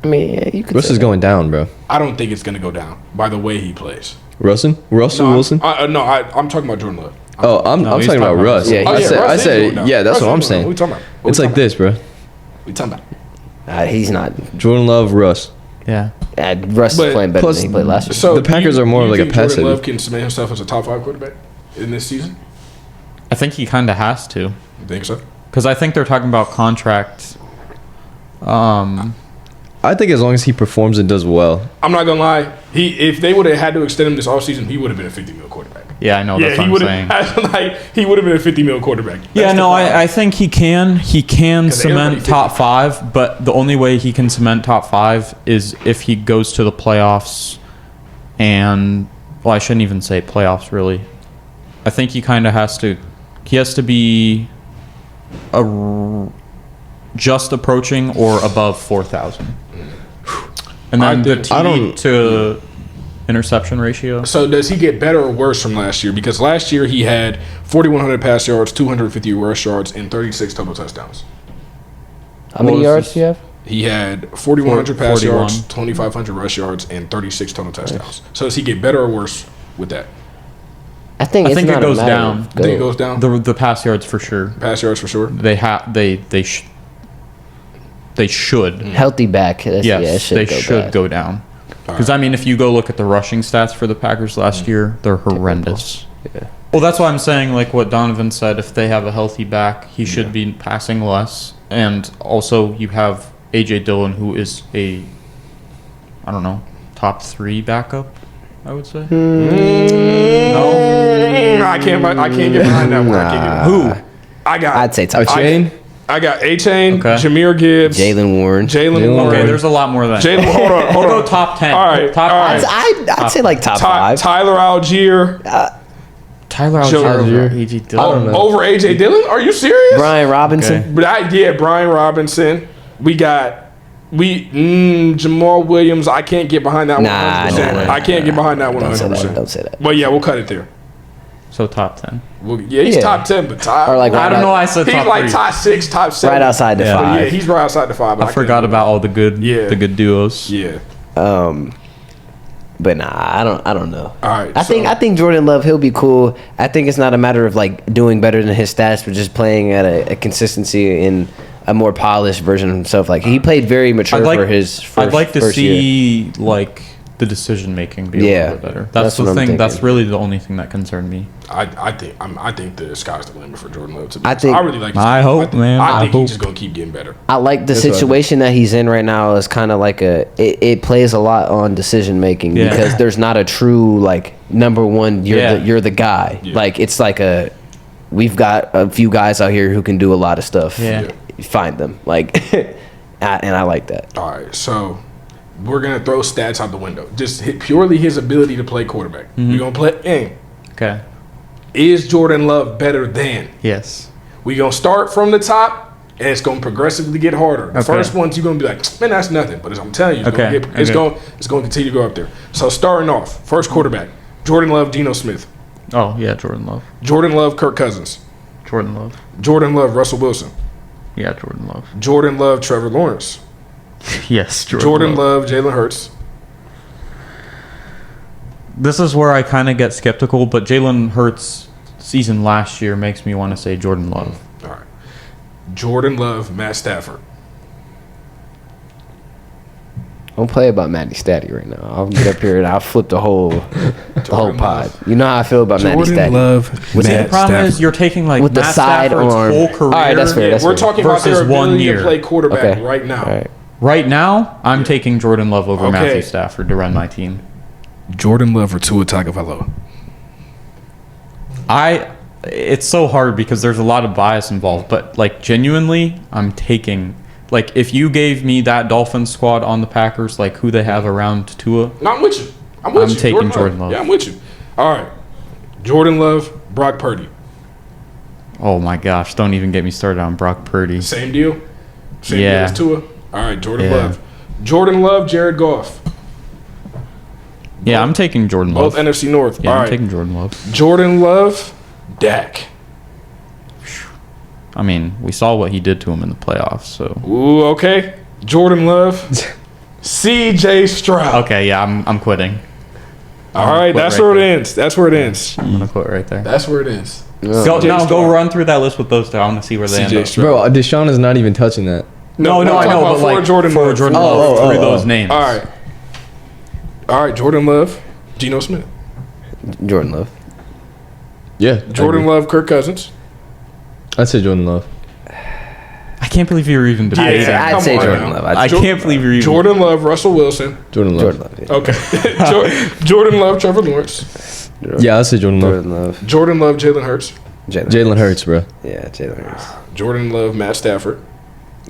I mean, yeah, you could Russ say is that. going down, bro. I don't think it's going to go down by the way he plays. Russell Wilson. I'm talking about Jordan Love. Oh, I'm he's talking about Russ. Yeah, I he's- said, Russ is going down. yeah, that's Russ what I'm is going down. saying. What you talking about? What It's we like talking this, bro. about? What you talking about? He's not. Jordan Love, Russ. Yeah. Russ is But- playing better plus- than he played last year. So The Packers are more do you like a think pass Jordan heavy. Love can cement himself as a top 5 quarterback in this season? I think he kind of has to. You think so? Because I think they're talking about contract. I think as long as he performs and does well. I'm not gonna lie. If they would have had to extend him this offseason, he would have been a 50 mil quarterback. Yeah, I know. That's he what would I'm saying. have. Like he would have been a 50 mil quarterback. Yeah, That's the no, problem. I think he can. He can 'Cause everybody cement top 5, but the only way he can cement top 5 is if he goes to the playoffs. And well, I shouldn't even say playoffs really. I think he kind of has to. He has to be just approaching or above 4,000. And then the TD to interception ratio. So does he get better or worse from last year? Because last year he had 4,100 pass yards, 250 rush yards, and 36 total touchdowns. How many was yards his- do you have? He had 4,100 pass 41. yards, 2,500 rush yards, and 36 total touchdowns. So does he get better or worse with that? I think it not a goes matter down. of I think it goes down. The pass yards for sure. Pass yards for sure. They should. Healthy back. That's, Yes, yeah, it should they go should bad. go down. Because I mean, if you go look at the rushing stats for the Packers last year, they're horrendous. Yeah. Well, that's why I'm saying, like what Donovan said. If they have a healthy back, he should be passing less. And also, you have AJ Dillon, who is a, I don't know, top 3 backup. I would say. No, I can't get behind that one. I can't get who? I got. I'd say top Chain? I got A-Chain, Okay. Jameer Gibbs, Jalen Warren. Jalen Warren. Okay, there's a lot more than Jalen. Hold on. We'll go top 10. All right, top all right. I'd say like top Ty- 5. Tyler Algier Tyler Joe- Algier over AJ Dillon. over AJ Dillon. Are you serious? Brian Robinson. Okay. But Brian Robinson. We got Jamal Williams. I can't get behind that one. Nah, 100%. nah, I can't get behind that one. Don't say that. 100%. Don't say that. But yeah, we'll cut it there. So top 10. Well, yeah, he's Yeah. top 10, but top. Or like I right don't know. out- I said he's top like 3. top 6, top 7. right outside the Yeah. But 5. yeah, he's right outside the 5. I forgot about all the good, Yeah. the good duos. Yeah. But nah, I don't know. All right. I think Jordan Love, he'll be cool. I think it's not a matter of like doing better than his stats, but just playing at a consistency in a more polished version of himself. Like he played very mature for his first. I'd like to first year. see like the decision making be a Yeah. little bit better. That's That's the what I'm thing. That's thinking. really the only thing that concerned me. I think the sky's the limit for Jordan Love. To be I honest. think- I really like. I hope, man. I I think hope. he's just gonna keep getting better. I like the what I think. situation that he's in right now is kind of like it plays a lot on decision making Yeah. because there's not a true like number one. Yeah. You're the guy. Yeah. Like it's like we've got a few guys out here who can do a lot of stuff. Yeah. Find them like, and I like that. All right, so we're gonna throw stats out the window. Just purely his ability to play quarterback. We're gonna play game. Okay. Is Jordan Love better than? Yes. We gonna start from the top, and it's gonna progressively get harder. The Okay. first ones you're gonna be like, man, that's nothing. But I'm telling you, it's Okay, it's gonna continue to go up there. So starting off, first quarterback, Jordan Love, Geno Smith, Oh yeah, Jordan Love. Jordan Love, Kirk Cousins, Jordan Love. Jordan Love, Russell Wilson, Yeah, Jordan Love. Jordan Love, Trevor Lawrence, Yes, Jordan Love, Jalen Hurts, This is where I kind of get skeptical, but Jalen Hurts' season last year makes me want to say Jordan Love. all right, Jordan Love, Matt Stafford, Don't play about Matty Statty right now. I'll get up here and I'll flip the whole Jordan pod. Love. You know how I feel about Matty Statty. Love, The problem is you're taking like With the Matt side Stafford's arm. whole career. All right, that's fair. Yeah, we're talking about their versus one ability year. to play quarterback Okay. right now. All right. Right now, I'm taking Jordan Love over Okay. Matthew Stafford to run my team. Jordan Love or Tua Tagovailoa? It's so hard because there's a lot of bias involved, but like genuinely, I'm taking like if you gave me that Dolphins squad on the Packers, like who they have around Tua, No, I'm with you. I'm with I'm you. taking Jordan Love. Yeah, I'm with you. All right. Jordan Love, Brock Purdy. oh my gosh, don't even get me started on Brock Purdy. Same deal? Same deal Yeah. as Tua? All right, Jordan Yeah. Love. Jordan Love, Jared Goff. Yeah, I'm taking Jordan Love. Both NFC North. Yeah, All I'm right. taking Jordan Love. Jordan Love, Dak. I mean, we saw what he did to him in the playoffs, so. Ooh, okay. Jordan Love, C.J. Stroud. Okay, yeah, I'm quitting. All right, that's where it ends. That's where it ends. I'm gonna quit right there. That's where it ends. Go run through that list with those two. I want to see where they end C.J. up. Stroud. Bro, Deshaun is not even touching that. No, I'm I talking know, about but for like Jordan Love. Jordan Love through those names. All right. All right, Jordan Love, Geno Smith. Jordan Love. Yeah. Jordan Love, Kirk Cousins. I'd say Jordan Love. I can't believe you're even debating. Yeah, I'd come say on Jordan now. Love. I can't believe you're even. Jordan Love, Russell Wilson. Jordan Love. Jordan Love. Yeah. Okay. Jordan Love, Trevor Lawrence. Yeah, I'd say Jordan Love. Jordan Love. Jordan Love, Jalen Hurts. Jalen Hurts, bro. Yeah, Jalen Hurts. Jordan Love, Matt Stafford.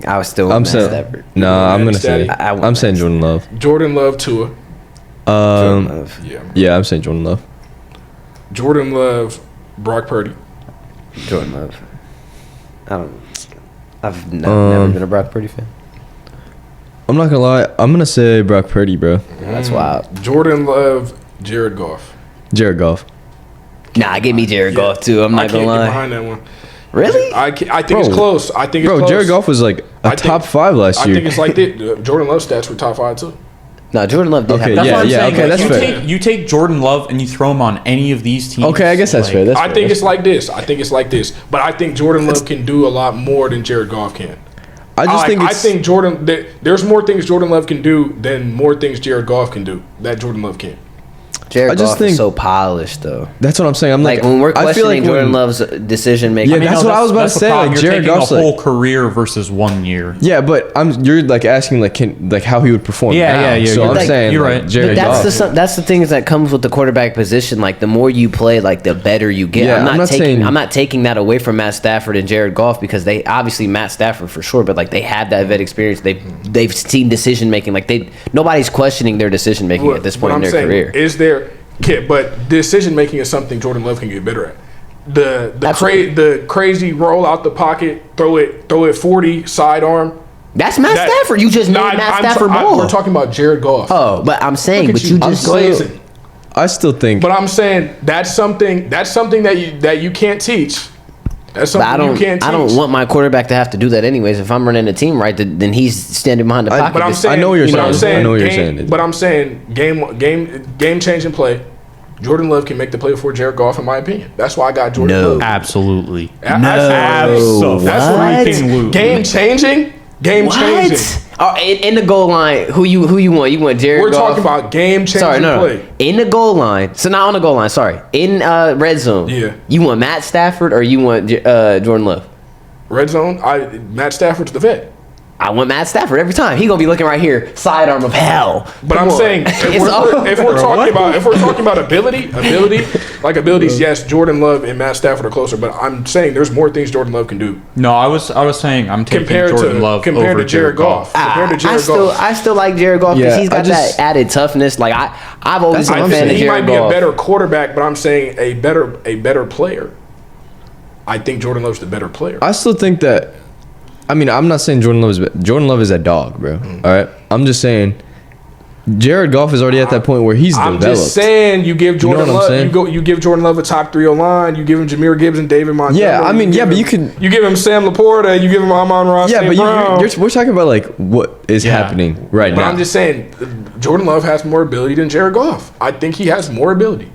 I was still. I'm Matt saying. Stafford. No, I'm gonna Stafford. say. I I'm saying Jordan Love. Jordan Love, Tua. Jordan Love. Yeah. Yeah, I'm saying Jordan Love. Jordan Love, Brock Purdy. Jordan Love. I've never been a Brock Purdy fan. I'm not gonna lie. I'm gonna say Brock Purdy, bro. That's wild. Jordan Love, Jared Goff. Jared Goff. Nah, give me Jared Goff too. I'm I not can't gonna get lie. behind that one. Really? I think Bro. it's close. I think it's Bro, close. Jared Goff was like a top 5 last I year. think it's like that. Jordan Love stats were top 5 too. No, Jordan Love did Okay, have. That's yeah, what I'm yeah, saying. okay, Like, that's fair. You take Jordan Love and you throw him on any of these teams. Okay, I guess that's fair. That's I fair. think it's like this. But I think Jordan Love can do a lot more than Jared Goff can. I just think it's, I think Jordan. There's more things Jordan Love can do than more things Jared Goff can do. That Jordan Love can. Jared I just Goff think- is so polished though. that's what I'm saying. I'm Like when we're I feel questioning like Jordan when- Love's decision making. Yeah, that's what I was about to the say, problem. like, You're Jared taking Goff's a whole like- career versus 1 year. Yeah, but you're like asking like how he would perform. Yeah, now. yeah, yeah, So you're I'm right. saying You're like, right. Jared But Goff. that's the thing that comes with the quarterback position. Like the more you play, like the better you get. Yeah, I'm not taking that away from Matt Stafford and Jared Goff because they obviously Matt Stafford for sure, but like they have that vet experience. They've seen decision making. Like nobody's questioning their decision making at this point in their career. Is there? But decision making is something Jordan Love can get better at. The crazy roll out the pocket, throw it 40 sidearm. That's Matt Stafford. You just made Matt Stafford ball. We're talking about Jared Goff. Oh, but I'm saying, Look at but you just glazing. I still think. But I'm saying that's something that you can't teach. That's But something you can't teach. I don't want my quarterback to have to do that anyways. If I'm running a team right, then he's standing behind the pocket. But I'm saying, I know what you're but I'm saying. I know what you're game- saying. But I'm saying game changing play. Jordan Love can make the play before Jared Goff, in my opinion. That's why I got Jordan No. Love. Absolutely. Absolutely. Absolutely. Game changing. In the goal line, who you want? You want Jared We're Goff? talking about game changing Sorry, no. play. In the goal line. So not on the goal line. Sorry. In red zone. Yeah. You want Matt Stafford or you want Jordan Love? Red zone. Matt Stafford's the vet. I want Matt Stafford every time. He gonna be looking right here, sidearm of hell. But Come I'm on. saying if we're talking about abilities, yes, Jordan Love and Matt Stafford are closer. But I'm saying there's more things Jordan Love can do No, I was saying I'm taking Jordan Love over to Jared Goff. Compared to Jared Goff. I still like Jared Goff because Yeah, he's got that added toughness. Like I've always been a fan of He might Jared be Goff. a better quarterback, but I'm saying a better player. I think Jordan Love's the better player. I still think that. I mean, I'm not saying Jordan Love is a dog, bro. All right, I'm just saying Jared Goff is already at that point where he's I'm developed. just saying you give Jordan know what I'm saying? Love you give Jordan Love a top 3 line. You give him Jameer Gibbs and David Montgomery. Yeah, I mean, yeah, but you give him Sam Laporta. You give him Amon-Ra Yeah, St. but Brown. we're talking about like what is happening right But now. I'm just saying Jordan Love has more ability than Jared Goff. I think he has more ability.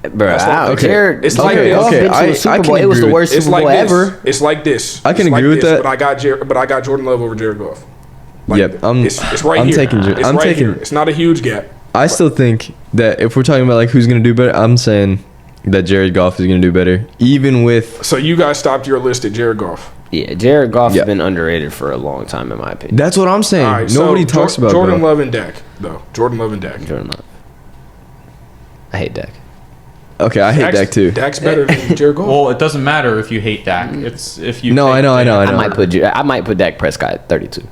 Bro, Jared, It's like Jared this. Goff been to I a Super can Bowl. It was the agree with- worst Super Bowl ever. It's like this. I can It's like agree with this, that. But I got Jordan Love over Jared Goff. Yep, it's right I'm here. taking. It's I'm right taking. here. It's not a huge gap. I still think that if we're talking about like who's gonna do better, I'm saying that Jared Goff is gonna do better, even with. So you guys stopped your list at Jared Goff. Yeah, Jared Goff's Yeah. been underrated for a long time, in my opinion. That's what I'm saying. All right, Nobody so talks about Jordan bro. Love and Dak, though. Jordan Love and Dak. Jordan Love. I hate Dak. Okay, I hate Dak too. Dak's better than Jared Goff. Well, it doesn't matter if you hate Dak. It's if you. No, take I know. I might put Dak Prescott at 32.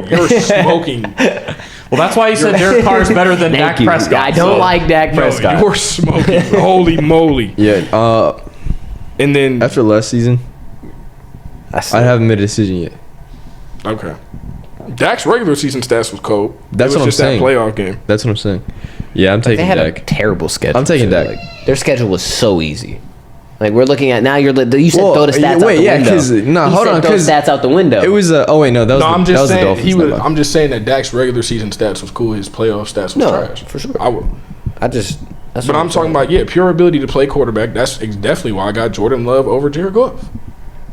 You're smoking. Well, that's why you said Derek Carr is better than Dak Thank you. Prescott. I don't like Dak Prescott. You're smoking. Holy moly. Yeah. And then After last season, I haven't made a decision yet. okay. Dak's regular season stats was cold. That's it was what I'm just saying. That playoff game. That's what I'm saying. Yeah, I'm They taking had a Dak. terrible schedule. I'm taking too. Dak. Like, their schedule was so easy. Like we're looking at now. You said throw the stats out the window. Hold on, throw stats out the window. It was oh wait, no, that was No, I'm that just was the saying Dolphins. I'm just saying that Dak's regular season stats was cool. His playoff stats was trash. for sure. But That's I'm talking about pure ability to play quarterback. That's definitely why I got Jordan Love over Jared Goff.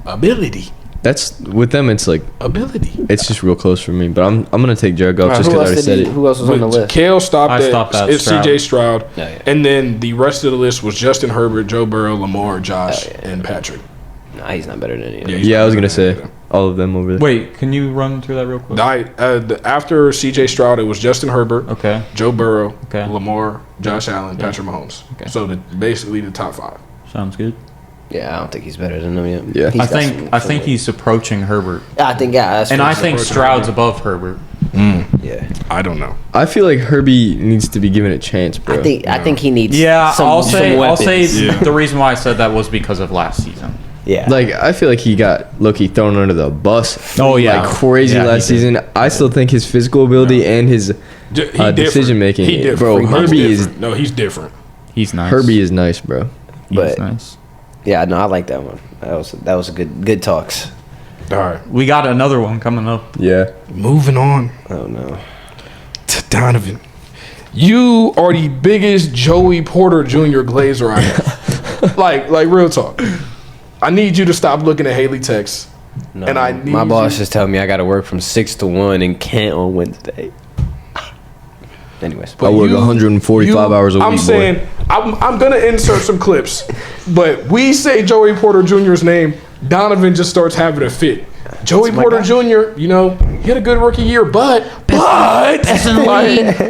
Ability. That's with them. It's like Ability. it's just real close for me. But I'm gonna take Jared Goff just because I already said it. Who else was on the list? Cale stopped I stopped at it's Stroud. CJ Stroud. Yeah. And then the rest of the list was Justin Herbert, Joe Burrow, Lamar, Josh, and Patrick. Nah, he's not better than any of them. he's Yeah, not I was better gonna than say them. all of them over there. Wait, can you run through that real quick? After CJ Stroud, it was Justin Herbert, Okay. Joe Burrow, Okay. Lamar, Josh Allen, Patrick Mahomes. Okay. So basically the top 5. Sounds good. Yeah, I don't think he's better than them yet. Yeah. He's I got think some- he's approaching Herbert, I think that's and what I he's think approaching. Stroud's above Herbert. Yeah, I don't know. I feel like Herbie needs to be given a chance, bro. I think he needs. Yeah, some, I'll some say weapons. the reason why I said that was because of last season. Yeah, Like I feel like he got Loki thrown under the bus. Oh, yeah. like crazy Yeah, last he did. season. I still think his physical ability and his decision making, He different. bro. He's Herbie is different. No, he's different. He's nice. Herbie is nice, bro. He's but- nice. yeah. No, I like that one. That was a good talks. All right. We got another one coming up. Yeah. Moving on Oh no. to Donovan. You are the biggest Joey Porter Jr. glazer I have. like real talk. I need you to stop looking at Haley texts. No, And I need my boss you- just telling me I got to work from 6 to 1 in Kent on Wednesday. Anyways, I work 145 hours a week, I'm boy. saying I'm gonna insert some clips, but we say Joey Porter Jr.'s name, Donovan just starts having a fit. Joey Porter Jr., he had a good rookie year, but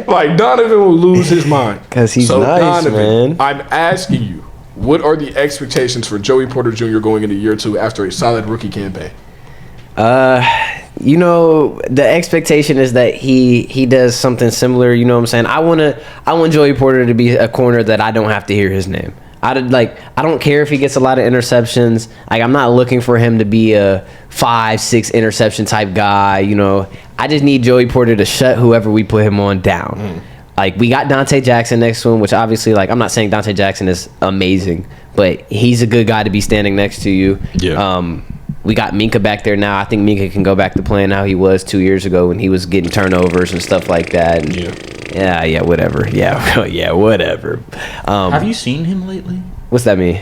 like Donovan will lose his mind 'Cause he's nice, man. I'm asking you, what are the expectations for Joey Porter Jr. going into year 2 after a solid rookie campaign? the expectation is that he does something similar. You know what I'm saying? I want Joey Porter to be a corner that I don't have to hear his name. I don't care if he gets a lot of interceptions. Like, I'm not looking for him to be a 5-6 interception type guy. I just need Joey Porter to shut whoever we put him on down. Like, we got Dante Jackson next to him, which obviously, like, I'm not saying Dante Jackson is amazing, but he's a good guy to be standing next to you. Yeah. We got Minka back there now. I think Minka can go back to playing how he was 2 years ago when he was getting turnovers and stuff like that. And yeah, whatever. Yeah, whatever. Have you seen him lately? What's that mean?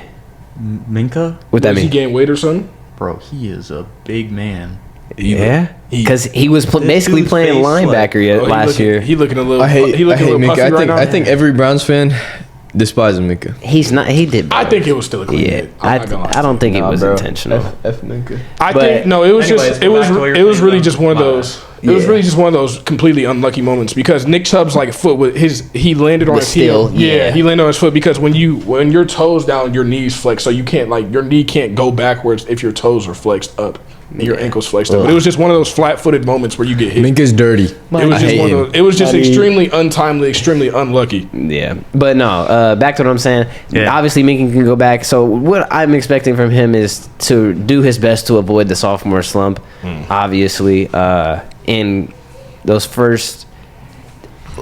Minka? What that Does he mean? gain weight or something? Bro, he is a big man. Yeah, because he was basically dude's playing face, linebacker last year. He looking a little. I hate Minka. Puffy I think every Browns fan despises Minka. He's not. He did. I think it was still a clean Yeah, hit. I'm not gonna lie. I don't think it was intentional. F Minka. I But- think no. It was Anyways, just. go It was. back to what It you're was saying, really though. just one of My those. It was really just one of those completely unlucky moments because Nick Chubb's like foot with he landed on But his heel. still, yeah. He landed on his foot because when your toes down, your knees flex, so you can't your knee can't go backwards if your toes are flexed up and your ankles flexed up. But it was just one of those flat-footed moments where you get hit. Minka's dirty. It was just one of those. It was just extremely untimely, extremely unlucky. Yeah, but no. Back to what I'm saying. Yeah. Obviously, Minka can go back. So what I'm expecting from him is to do his best to avoid the sophomore slump. Obviously, in those first.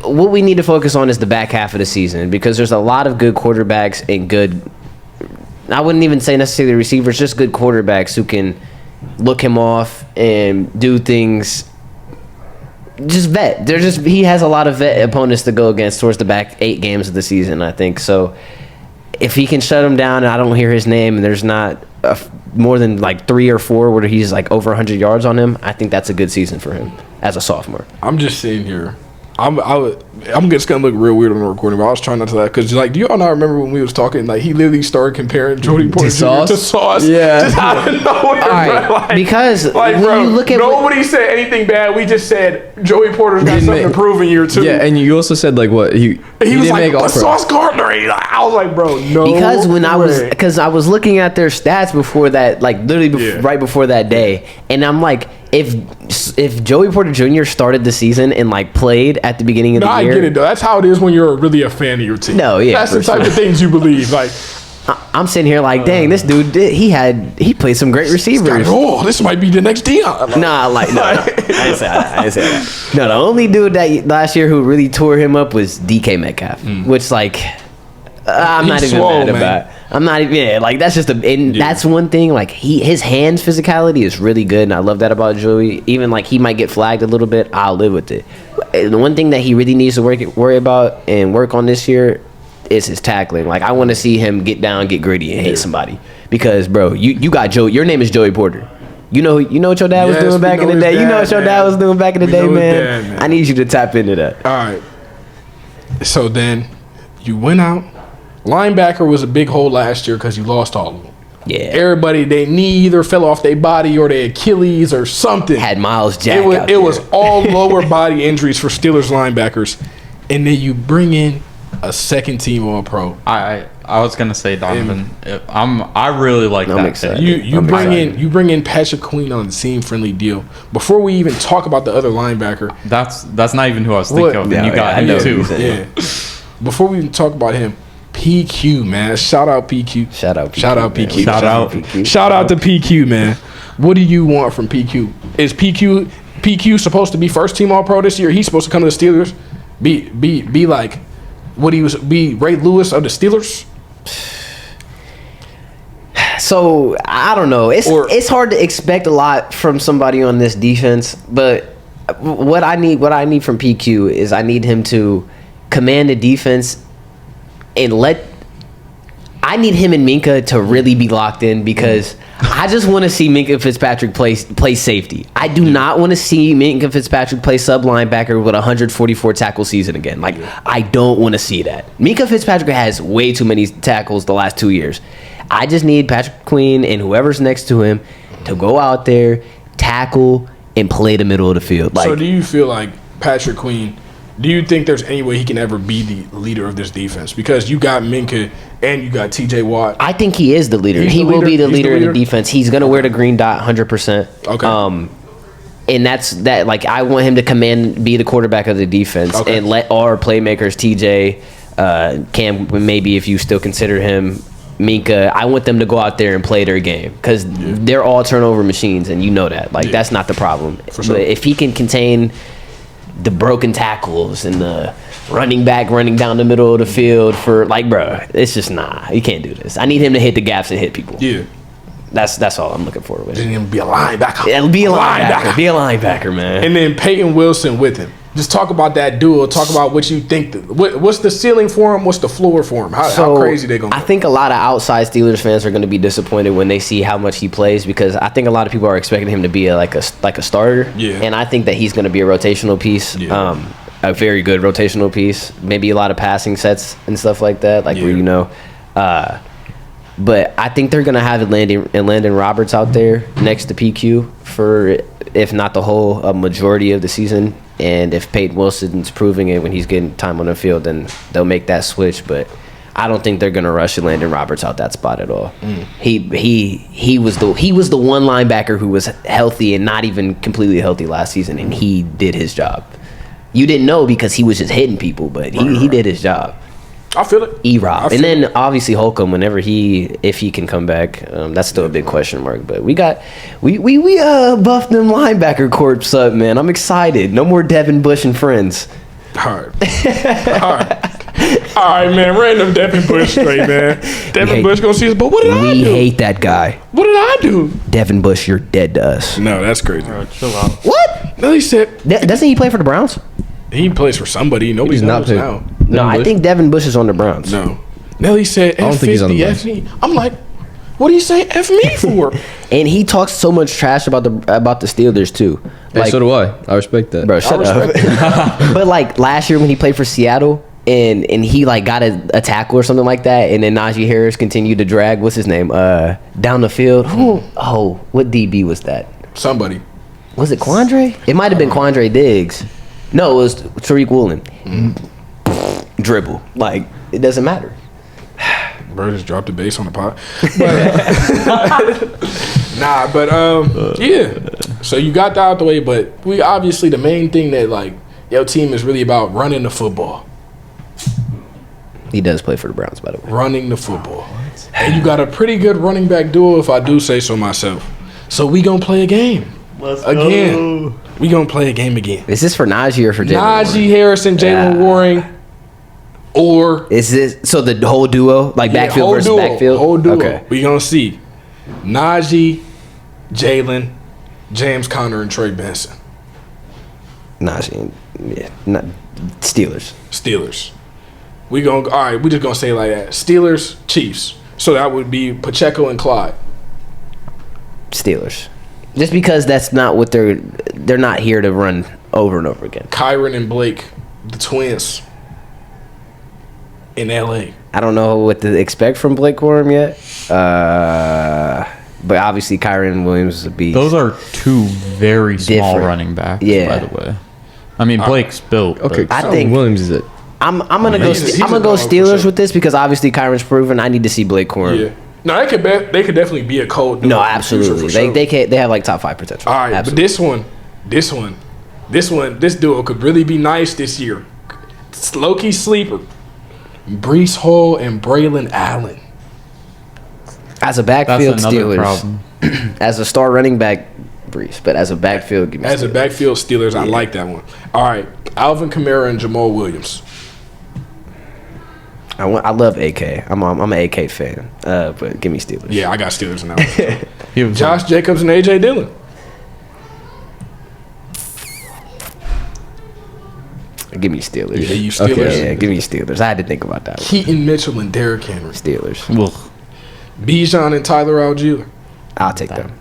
What we need to focus on is the back half of the season because there's a lot of good quarterbacks and good. I wouldn't even say necessarily receivers, just good quarterbacks who can look him off and do things. Just vet. He has a lot of vet opponents to go against towards the back 8 games of the season, I think. So if he can shut him down and I don't hear his name and there's not more than 3 or 4 where he's over 100 yards on him, I think that's a good season for him as a sophomore. I'm just sitting here. I'm just gonna look real weird on the recording, but I was trying not to laugh because do y'all not remember when we was talking? He literally started comparing Joey Porter Jr. to Sauce. Yeah. Just out of nowhere, All right, bro. because when bro, you look at nobody said anything bad. We just said Joey Porter's got something to prove in year 2. Yeah, and you also said what he he was didn't like, make but All-Pro. Sauce Gardner. I was like, bro, no. because when I way. was looking at their stats before that, right before that day, and I'm like, if Joey Porter Jr. started the season and played at the beginning of the year, I get it though. That's how it is when you're really a fan of your team. No, yeah, that's the for type of things you believe. I'm sitting here like, dang, this dude he played some great receivers. Oh, this might be the next Deion. No. I didn't say that. No, the only dude that last year who really tore him up was DK Metcalf, which like I'm not even mad about. I'm not even like that's just that's one thing. Like his hands physicality is really good, and I love that about Joey. Even like he might get flagged a little bit, I'll live with it. The one thing that he really needs to worry about and work on this year is his tackling. Like I want to see him get down, get gritty, and hit somebody. Because bro, you got Joey. Your name is Joey Porter. You know what your dad was doing back in the day. You know what your dad was doing back in the day, man. I need you to tap into that. All right. So then you went out. Linebacker was a big hole last year because you lost all of them. Yeah. Everybody, they knee either fell off their body or their Achilles or something. Had Myles Jack It was all lower body injuries for Steelers linebackers. And then you bring in a second team All-Pro. I was gonna say Donovan. I really like I'm that. excited. You bring in Patrick Queen on the team friendly deal. Before we even talk about the other linebacker, That's not even who I was thinking of. And you got I him know too. yeah. Before we even talk about him, PQ, man. Shout out PQ. Shout out PQ. Shout out PQ. Shout out. Shout out to PQ, man. What do you want from PQ? Is PQ supposed to be first team All-Pro this year? He's supposed to come to the Steelers, be like what he was, be Ray Lewis of the Steelers. So I don't know. It's hard to expect a lot from somebody on this defense, but what I need from PQ is I need him to command the defense and I need him and Minka to really be locked in because I just want to see Minka Fitzpatrick play safety. I do not want to see Minka Fitzpatrick play sub linebacker with a 144 tackle season again. Like, I don't want to see that. Minka Fitzpatrick has way too many tackles the last 2 years. I just need Patrick Queen and whoever's next to him to go out there, tackle, and play the middle of the field. So do you feel like Patrick Queen, do you think there's any way he can ever be the leader of this defense? Because you got Minka and you got TJ Watt. I think he is the leader. He will be the leader of the defense. He's going to wear the green dot 100%. Okay. And that's that. Like, I want him to be the quarterback of the defense and let our playmakers, TJ, Cam, maybe if you still consider him, Minka, I want them to go out there and play their game because they're all turnover machines, and you know that. Like, that's not the problem. For sure. But if he can contain the broken tackles and the running back running down the middle of the field for, like, bro, it's just you can't do this. I need him to hit the gaps and hit people. Yeah. That's all I'm looking for with him. Then be a linebacker. It'll be a linebacker. Be a linebacker, man. And then Peyton Wilson with him. Just talk about that duo. Talk about what you think. What's the ceiling for him? What's the floor for him? How crazy they going to I think a lot of outside Steelers fans are going to be disappointed when they see how much he plays because I think a lot of people are expecting him to be like a starter. Yeah. And I think that he's going to be a rotational piece. Yeah. A very good rotational piece. Maybe a lot of passing sets and stuff like that. Like where but I think they're going to have Landon Roberts out there next to PQ for, if not the whole majority of the season. And if Peyton Wilson's proving it when he's getting time on the field, then they'll make that switch. But I don't think they're going to rush Landon Roberts out that spot at all. He was the one linebacker who was healthy and not even completely healthy last season, and he did his job. You didn't know because he was just hitting people, but he did his job. I feel it. E-Rob. And then obviously Holcomb, if he can come back, that's still a big question mark. But we buffed them linebacker corpse up, man. I'm excited. No more Devin Bush and friends. All right, man. Random Devin Bush straight, man. Devin Bush gonna see us, but what did I do? We hate that guy. What did I do? Devin Bush, you're dead to us. No, that's crazy. Chill out. What? No, he said Doesn't he play for the Browns? he plays for somebody. Nobody's not knows now. No, I think Devin Bush is on the Browns. No. Nelly said don't think he's on the F50, F me. I'm like, what do you say F me for? And he talks so much trash about the Steelers too. Hey, so do I. I respect that. Bro, shut up. But like last year when he played for Seattle and he like got a tackle or something like that, and then Najee Harris continued to drag what's his name down the field. What DB was that? Somebody. Was it Quandre? It might have been Quandre Diggs. No, it was Tariq Woolen. Dribble. Like, it doesn't matter. Bro just dropped the bass on the pot. Yeah. So you got that out the way, but we obviously the main thing that like your team is really about running the football. He does play for the Browns, by the way. Running the football. And you got a pretty good running back duo, if I do say so myself. So we gonna play a game. Let's again. go. We gonna play a game again. Is this for Najee or for Jalen? Najee Harris and Jalen Warren, or Is this so the whole duo, like backfield whole versus duo, backfield? Whole duo. Okay. We gonna see Najee, Jalen, James Conner, and Trey Benson. Najee, not Steelers. Steelers. We gonna all right. We just gonna say it like that. Steelers, Chiefs. So that would be Pacheco and Clyde. Steelers. Just because that's not what they're not here to run over and over again. Kyron and Blake, the twins. In LA. I don't know what to expect from Blake Corum yet. But obviously Kyron Williams is a beast. Those are two very small Different. running backs, Yeah. by the way. I mean, Blake's built. Okay, but- I so think- Williams is it. I'm gonna go. He's a I'm gonna go dog for Steelers sure. with this because obviously Kyron's proven. I need to see Blake Corum. Yeah. No, they could definitely be a cold. No, duo in the future absolutely. for sure. They have like top 5 potential. All right, absolutely. but this duo could really be nice this year. It's low-key sleeper. Breece Hall and Braylon Allen. As a That's backfield another Steelers, problem. as a star running back, Brees, but as a backfield, give me As a Steelers. backfield Steelers, I like that one. All right, Alvin Kamara and Jamal Williams. I love AK. I'm an AK fan, but give me Steelers. Yeah, I got Steelers in that one. He was Josh Jacobs and AJ Dillon. Give me Steelers. Yeah, you Steelers. Okay. Yeah, give me Steelers. I had to think about that one. Keaton Mitchell and Derrick Henry. Steelers. Ugh. Bijan and Tyler Algier. I'll take them.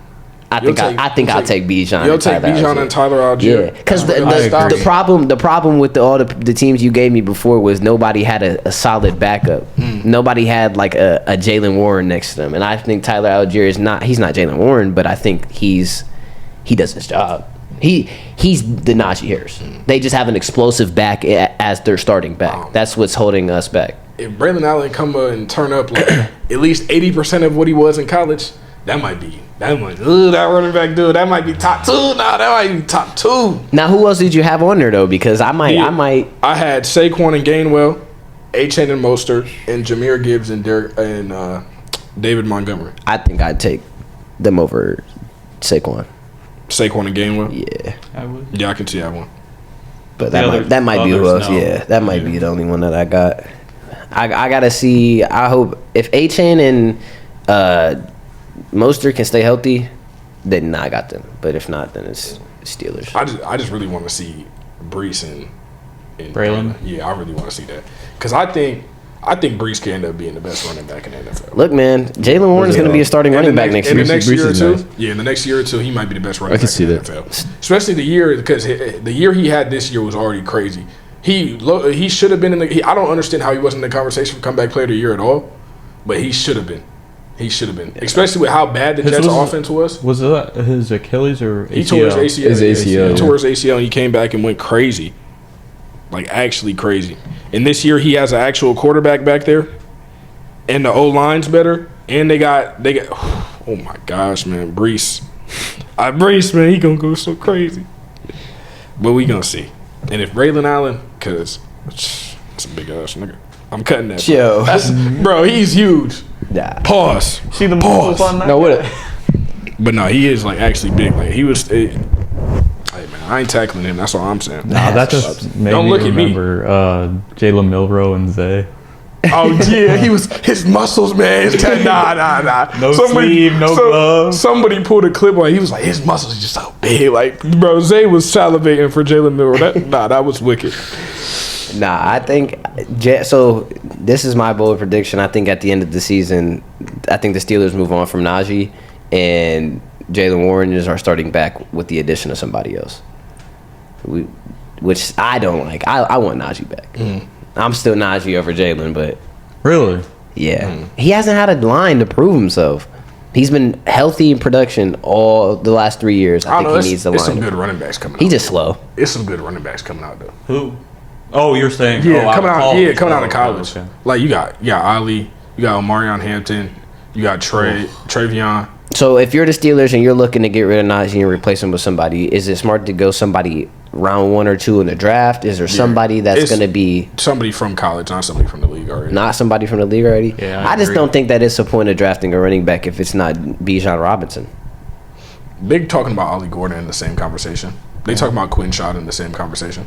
You'll take- I'll take Bijan. You'll take Bijan and Tyler Algier. Yeah, because That's really I agree. the problem with all the teams you gave me before was nobody had a solid backup. Nobody had like a Jalen Warren next to them, and I think Tyler Algier he's not Jalen Warren, but I think he does his job. He's the Najee Harris. They just have an explosive back as their starting back. That's what's holding us back. If Braylon Allen come and turn up like at least 80% of what he was in college, that running back dude, that might be top 2. Nah, that might be top 2. Now, who else did you have on there though? Because I might. I had Saquon and Gainwell, Achane and Mostert, and Jahmyr Gibbs and David Montgomery. I think I'd take them over Saquon. Saquon and Gainwell. Yeah, I would. Yeah, I can see that one. but The that might be who others, else. no. Yeah, that might be the only one that I got. I gotta see. I hope if Achane and Mostert can stay healthy, then I got them. But if not, then it's Steelers. I just really want to see Breece and Braylon? Yeah, I really want to see that because I think Breece can end up being the best running back in the NFL. Look, man, Jalen Warren is going to be a starting running back next in year. the next Breece year or is two. nice. Yeah, in the next year or two, he might be the best running I can back see in the that. NFL. Especially the year because the year he had this year was already crazy. He should have been in the. I don't understand how he wasn't in the conversation for comeback player of the year at all, but he should have been. He should have been, especially with how bad the Jets' offense was. Was that his Achilles or ACL? He tore his ACL. His ACL, He tore his ACL and he came back and went crazy. Like, actually crazy. And this year he has an actual quarterback back there. And the O-line's better. And they got oh my gosh, man. Breece, man, he gonna go so crazy. But we gonna see. And if Braylon Allen, because it's a big ass nigga. I'm cutting that. Yo. Bro, he's huge. Nah. Pause. See the muscles on that? No, what? But no, he is like actually big. Like he was. Hey man, I ain't tackling him. That's all I'm saying. Nah, that just made Don't me look at me. remember Jalen Milroe and Zay. Oh yeah, his muscles, man. Nah. No sleeve, no glove. Somebody pulled a clip on. He was like, his muscles are just so big. Like, bro, Zay was salivating for Jalen Milroe. That was wicked. Nah, I think so. This is my bold prediction. I think at the end of the season, I think the Steelers move on from Najee, and Jalen Warren is our starting back with the addition of somebody else. Which I don't like. I want Najee back. I'm still Najee over Jalen, but Really? yeah, he hasn't had a line to prove himself. He's been healthy in production all the last 3 years. I think he needs the It's some line. good running backs coming out. He's just slow. It's some good running backs coming out though. Who? Oh, you're saying Coming out college. of college. Okay. Like you got Ali, you got Omarion Hampton, you got Travion. So if you're the Steelers and you're looking to get rid of Najee and replace him with somebody, is it smart to go somebody round 1 or 2 in the draft? Is there somebody that's going to be somebody from college, not somebody from the league already? Not somebody from the league already? Yeah, I just agree. don't think that it's a point of drafting a running back if it's not Bijan Robinson. They're talking about Ollie Gordon in the same conversation. They talking about Quinn Shot in the same conversation.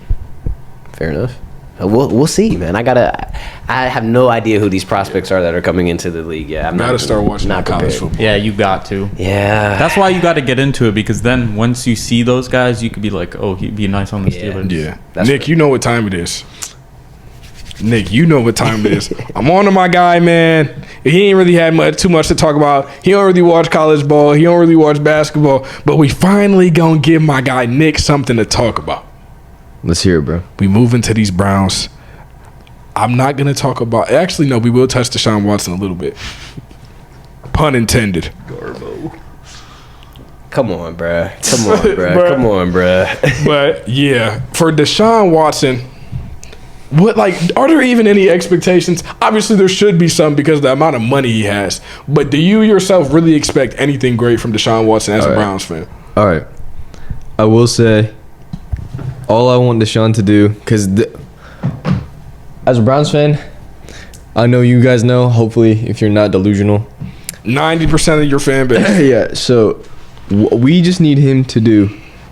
Fair enough. We'll see, man. I have no idea who these prospects are that are coming into the league. Yeah, I'm Gotta start watching not college prepared. football. Yeah, you got to. Yeah, That's why you got to get into it, because then once you see those guys, you could be like, oh, he'd be nice on the Steelers. Yeah. That's Nick, right. you know what time it is. Nick, you know what time it is. I'm on to my guy, man. He ain't really had too much to talk about. He don't really watch college ball. He don't really watch basketball. But we finally gonna give my guy Nick something to talk about. Let's hear it, bro. We move into these Browns. I'm not gonna talk about. Actually, no. We will touch Deshaun Watson a little bit. Pun intended. come on, bruh. Come on, bruh. But yeah, for Deshaun Watson, are there even any expectations? Obviously, there should be some because of the amount of money he has. But do you yourself really expect anything great from Deshaun Watson as a Browns fan? All right. I will say, all I want Deshaun to do, because as a Browns fan, I know you guys know, hopefully, if you're not delusional. 90% of your fan base. Yeah, so we just need him to do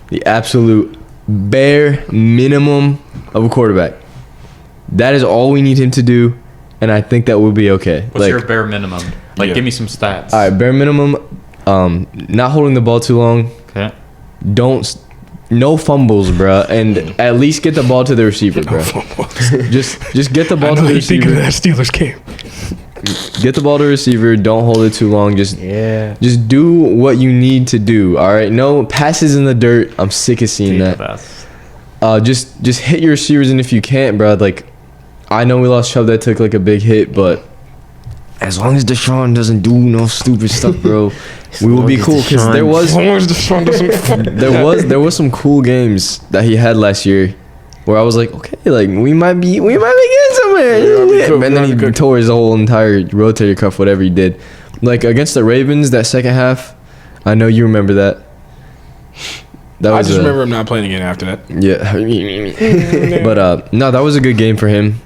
the absolute bare minimum of a quarterback. That is all we need him to do, and I think that will be okay. What's your bare minimum? Yeah. Give me some stats. All right, bare minimum, not holding the ball too long. Okay. No fumbles, bro, and at least get the ball to the receiver, bro. Just get the ball to the receiver. That Steelers game. Get the ball to the receiver. Don't hold it too long. Just do what you need to do. All right. No passes in the dirt. I'm sick of seeing that. Just hit your receivers, and if you can't, bro, I know we lost Chubb. That took a big hit, but as long as Deshaun doesn't do no stupid stuff, bro, we will be cool. Because there was some cool games that he had last year, where I was like, okay, we might be getting somewhere. And then he tore his whole entire rotator cuff, whatever he did. Against the Ravens, that second half, I know you remember that. I just remember him not playing again after that. Yeah. But no, that was a good game for him.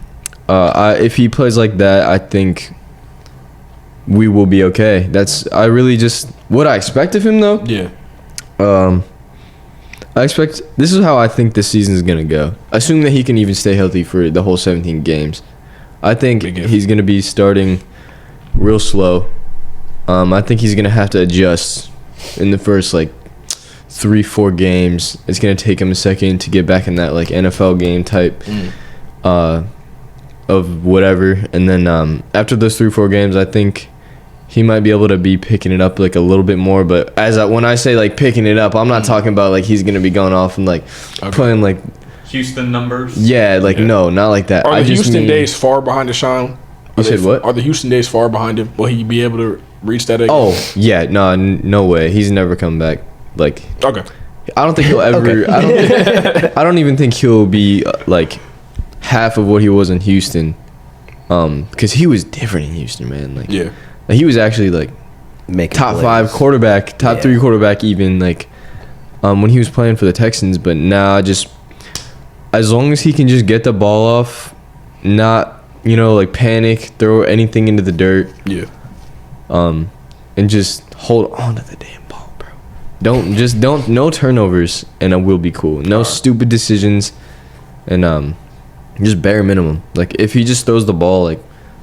If he plays like that, I think we will be okay. I really just what I expect of him though. Yeah. I expect this is how I think this season is gonna go. Assuming that he can even stay healthy for the whole 17 games. I think he's gonna be starting real slow. I think he's gonna have to adjust in the first 3-4 games. It's gonna take him a second to get back in that NFL game type of whatever, and then after those 3-4 games, I think he might be able to be picking it up a little bit more. But when I say picking it up, I'm not talking about he's gonna be going off and playing Houston numbers. Yeah, no, not like that. Are the Houston days far behind Deshaun? You said what? Are the Houston days far behind him? Will he be able to reach that again? Oh yeah, no way. He's never coming back. Okay. I don't think he'll ever. I don't even think he'll be half of what he was in Houston. Because he was different in Houston, man. Yeah. He was actually making top plays. 5 quarterback, top 3 quarterback even when he was playing for the Texans. But now just as long as he can just get the ball off, not panic, throw anything into the dirt. Yeah. And just hold on to the damn ball, bro. Don't no turnovers, and we'll be cool. No stupid decisions, and just bare minimum. If he just throws the ball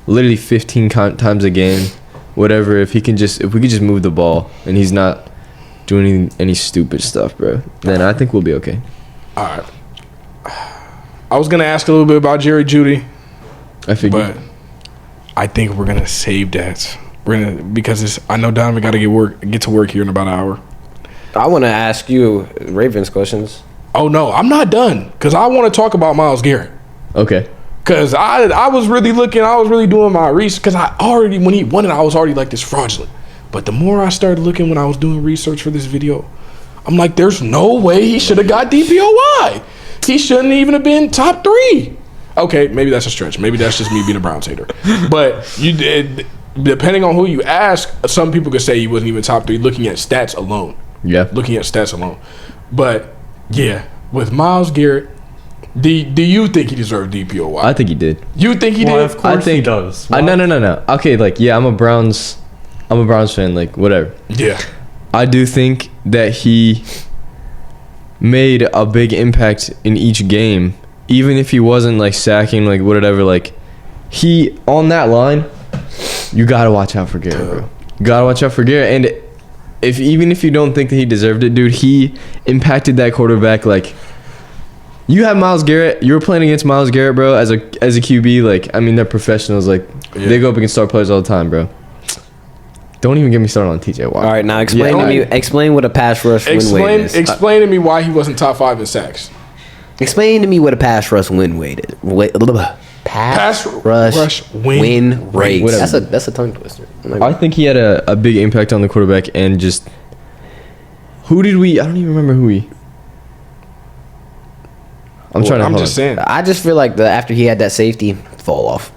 literally 15 times a game, whatever. If we could just move the ball and he's not doing any stupid stuff, bro, then I think we'll be okay. All right. I was gonna ask a little bit about Jerry Jeudy, I figured. but I think we're gonna save that. Because I know Donovan got to get to work here in about an hour. I want to ask you Ravens questions. Oh no, I'm not done because I want to talk about Myles Garrett. Okay. Because I was really doing my research. Because when he won it, I was already this fraudulent. But the more I started looking when I was doing research for this video, I'm there's no way he should have got DPOY. He shouldn't even have been top 3. Okay, maybe that's a stretch. Maybe that's just me being a Browns hater. But depending on who you ask, some people could say he wasn't even top 3 looking at stats alone. Yeah. Looking at stats alone. But, yeah, with Myles Garrett, do you think he deserved DPOY? I think he did. You think he Well, did? of course he does. No. Okay, like, yeah, I'm a Browns fan, like, whatever. Yeah. I do think that he made a big impact in each game, even if he wasn't, like, sacking, like, whatever. Like, he, on that line, you got to watch out for Garrett, bro. You got to watch out for Garrett. And even if you don't think that he deserved it, dude, he impacted that quarterback. Like, you have Myles Garrett. You were playing against Myles Garrett, bro, as a QB. Like, I mean, they're professionals. Like, they go up against star players all the time, bro. Don't even get me started on TJ Watt. All right, now explain what a pass rush win weight is. Explain to me why he wasn't top 5 in sacks. Explain to me what a pass rush win weight is. Pass rush win rate. That's a tongue twister. I think he had a big impact on the quarterback, and just I don't even remember who he. I'm just saying. I just feel like after he had that safety fall off.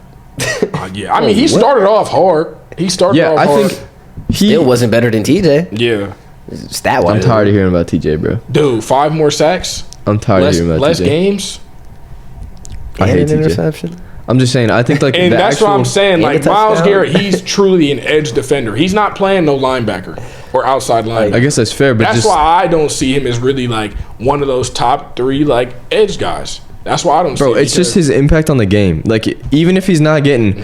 Yeah, I mean, he started off hard. I think he still wasn't better than TJ. Yeah. Stat wise. I'm tired of hearing about TJ, bro. Dude, 5 more sacks. I'm tired of hearing about less TJ. games. I hate TJ. Interception. I'm just saying. I think like And that's what I'm saying. Like Myles touchdown. Garrett, he's truly an edge defender. He's not playing no linebacker or outside linebacker. I guess that's fair, but That's why I don't see him as really like one of those top 3 like edge guys. That's why I don't see him. Bro, it's just his impact on the game. Like, even if he's not getting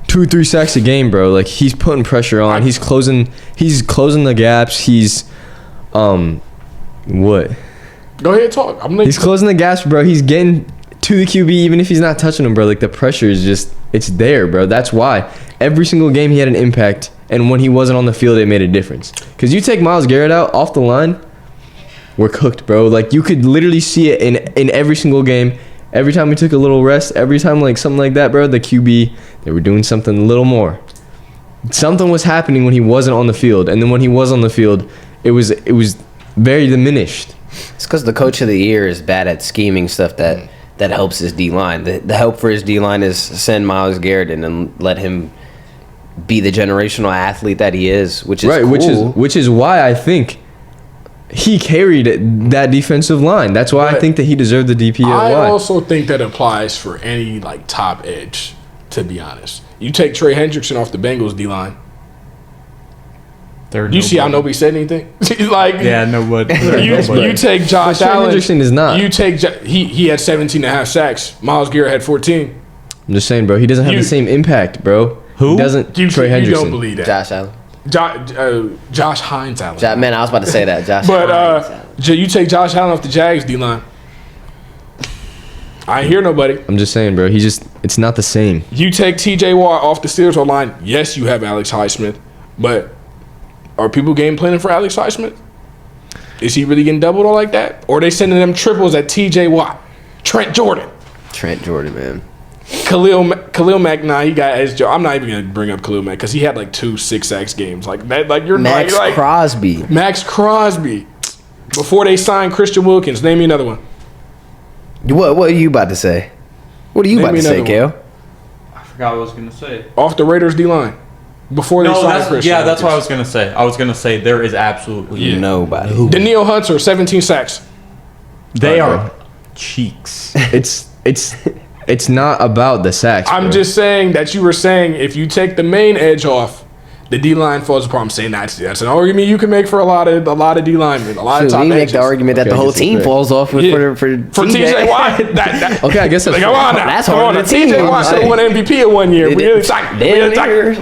2-3 sacks a game, bro, like, he's putting pressure on. He's closing the gaps. He's what? Go ahead, talk. He's closing the gaps, bro. He's getting to the QB even if he's not touching him, bro. Like, the pressure is just, it's there, bro. That's why every single game he had an impact, and when he wasn't on the field, it made a difference. Because you take Myles Garrett out off the line, we're cooked, bro. Like, you could literally see it in every single game. Every time we took a little rest, every time like something like that, bro, the QB, they were doing something a little more. Something was happening when he wasn't on the field, and then when he was on the field, it was very diminished. It's because the coach of the year is bad at scheming stuff that helps his D-line. The help for his D-line is send Myles Garrett in and let him be the generational athlete that he is, which is right, cool. which is why I think he carried that defensive line. That's why I think that he deserved the DPOY. I also think that applies for any like top edge, to be honest. You take Trey Hendrickson off the Bengals D-line. You see how nobody said anything? Like, yeah, nobody. You take Josh Trey Allen. Hendrickson is not. You take he had 17 and a half sacks. Myles Garrett had 14. I'm just saying, bro. He doesn't have the same impact, bro. Who? He doesn't. Trey Hendrickson. You don't believe that. Josh Allen. Josh Hines Allen. Man, I was about to say that. Josh But Hines Allen. You take Josh Allen off the Jags D-line. I ain't hear nobody. I'm just saying, bro. It's not the same. You take TJ Watt off the Steelers O-line. Yes, you have Alex Highsmith, but are people game planning for Alex Highsmith? Is he really getting doubled all like that? Or are they sending them triples at TJ Watt, Trent Jordan, man. Khalil Mack? Nah, he got as Joe. I'm not even gonna bring up Khalil Mack because he had like 2 6-sacks games like that. Like you're Max like Crosby. Max Crosby. Before they signed Christian Wilkins, name me another one. What are you about to say? What are you about to say, Cale? I forgot what I was gonna say. Off the Raiders D-line. Before they signed Christian Wilkins. That's what I was gonna say. I was gonna say there is absolutely nobody. Daniil Hunter, 17 sacks. They are cheeks. It's not about the sacks. I'm bro. just saying that you were saying if you take the main edge off, the D-line falls apart. I'm saying that's an argument you can make for a lot of D linemen, a lot of top we make edges. the argument that the whole team falls off for TJ Watt. Okay, I guess that's come on now. That's Come hard on to now. team. TJ Watt should have won MVP in 1 year.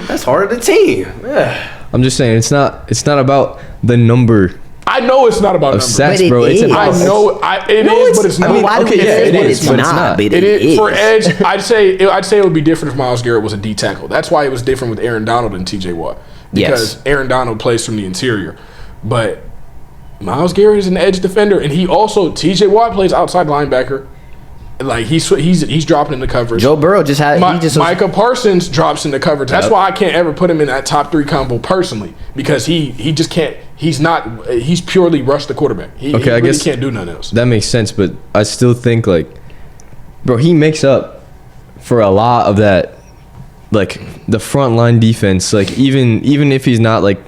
That's hard to team. Yeah. I'm just saying it's not about the number I know it's not about of numbers. sacks, But bro. it It's is. about I know it is, but it's not. it is, but it's not. It is for edge. I'd say it would be different if Myles Garrett was a D tackle. That's why it was different with Aaron Donald and TJ Watt, because Aaron Donald plays from the interior, but Myles Garrett is an edge defender, and he also TJ Watt plays outside linebacker. Like he's dropping in the coverage. Joe Burrow just had Micah Parsons drops in the coverage. That's why I can't ever put him in that top 3 combo personally, because he just can't. He's purely rush the quarterback. He really guess can't do nothing else. That makes sense, but I still think like, bro, he makes up for a lot of that, like the front line defense. Like even if he's not like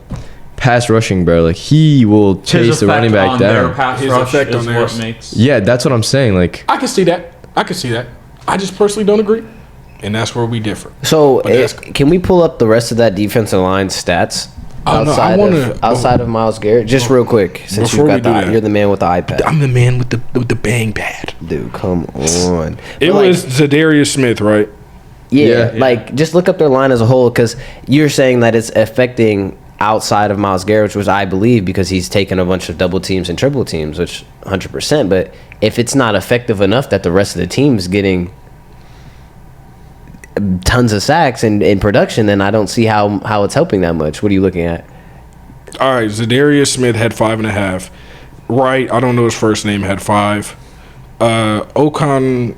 pass rushing, bro. Like he will chase the running back down. His effect on theirs. Yeah, that's what I'm saying. Like I can see that. I just personally don't agree, and that's where we differ. So, can we pull up the rest of that defensive line stats outside of Myles Garrett? Just real quick, since you're the man with the iPad. I'm the man with the bang pad. Dude, come on. It was Zadarius Smith, right? Yeah, like just look up their line as a whole, because you're saying that it's affecting outside of Myles Garrett, which I believe because he's taken a bunch of double teams and triple teams, which 100%. But if it's not effective enough that the rest of the team is getting tons of sacks in production, then I don't see how it's helping that much. What are you looking at? All right, Zadarius Smith had 5.5. Right, I don't know his first name, had 5. Okonkwo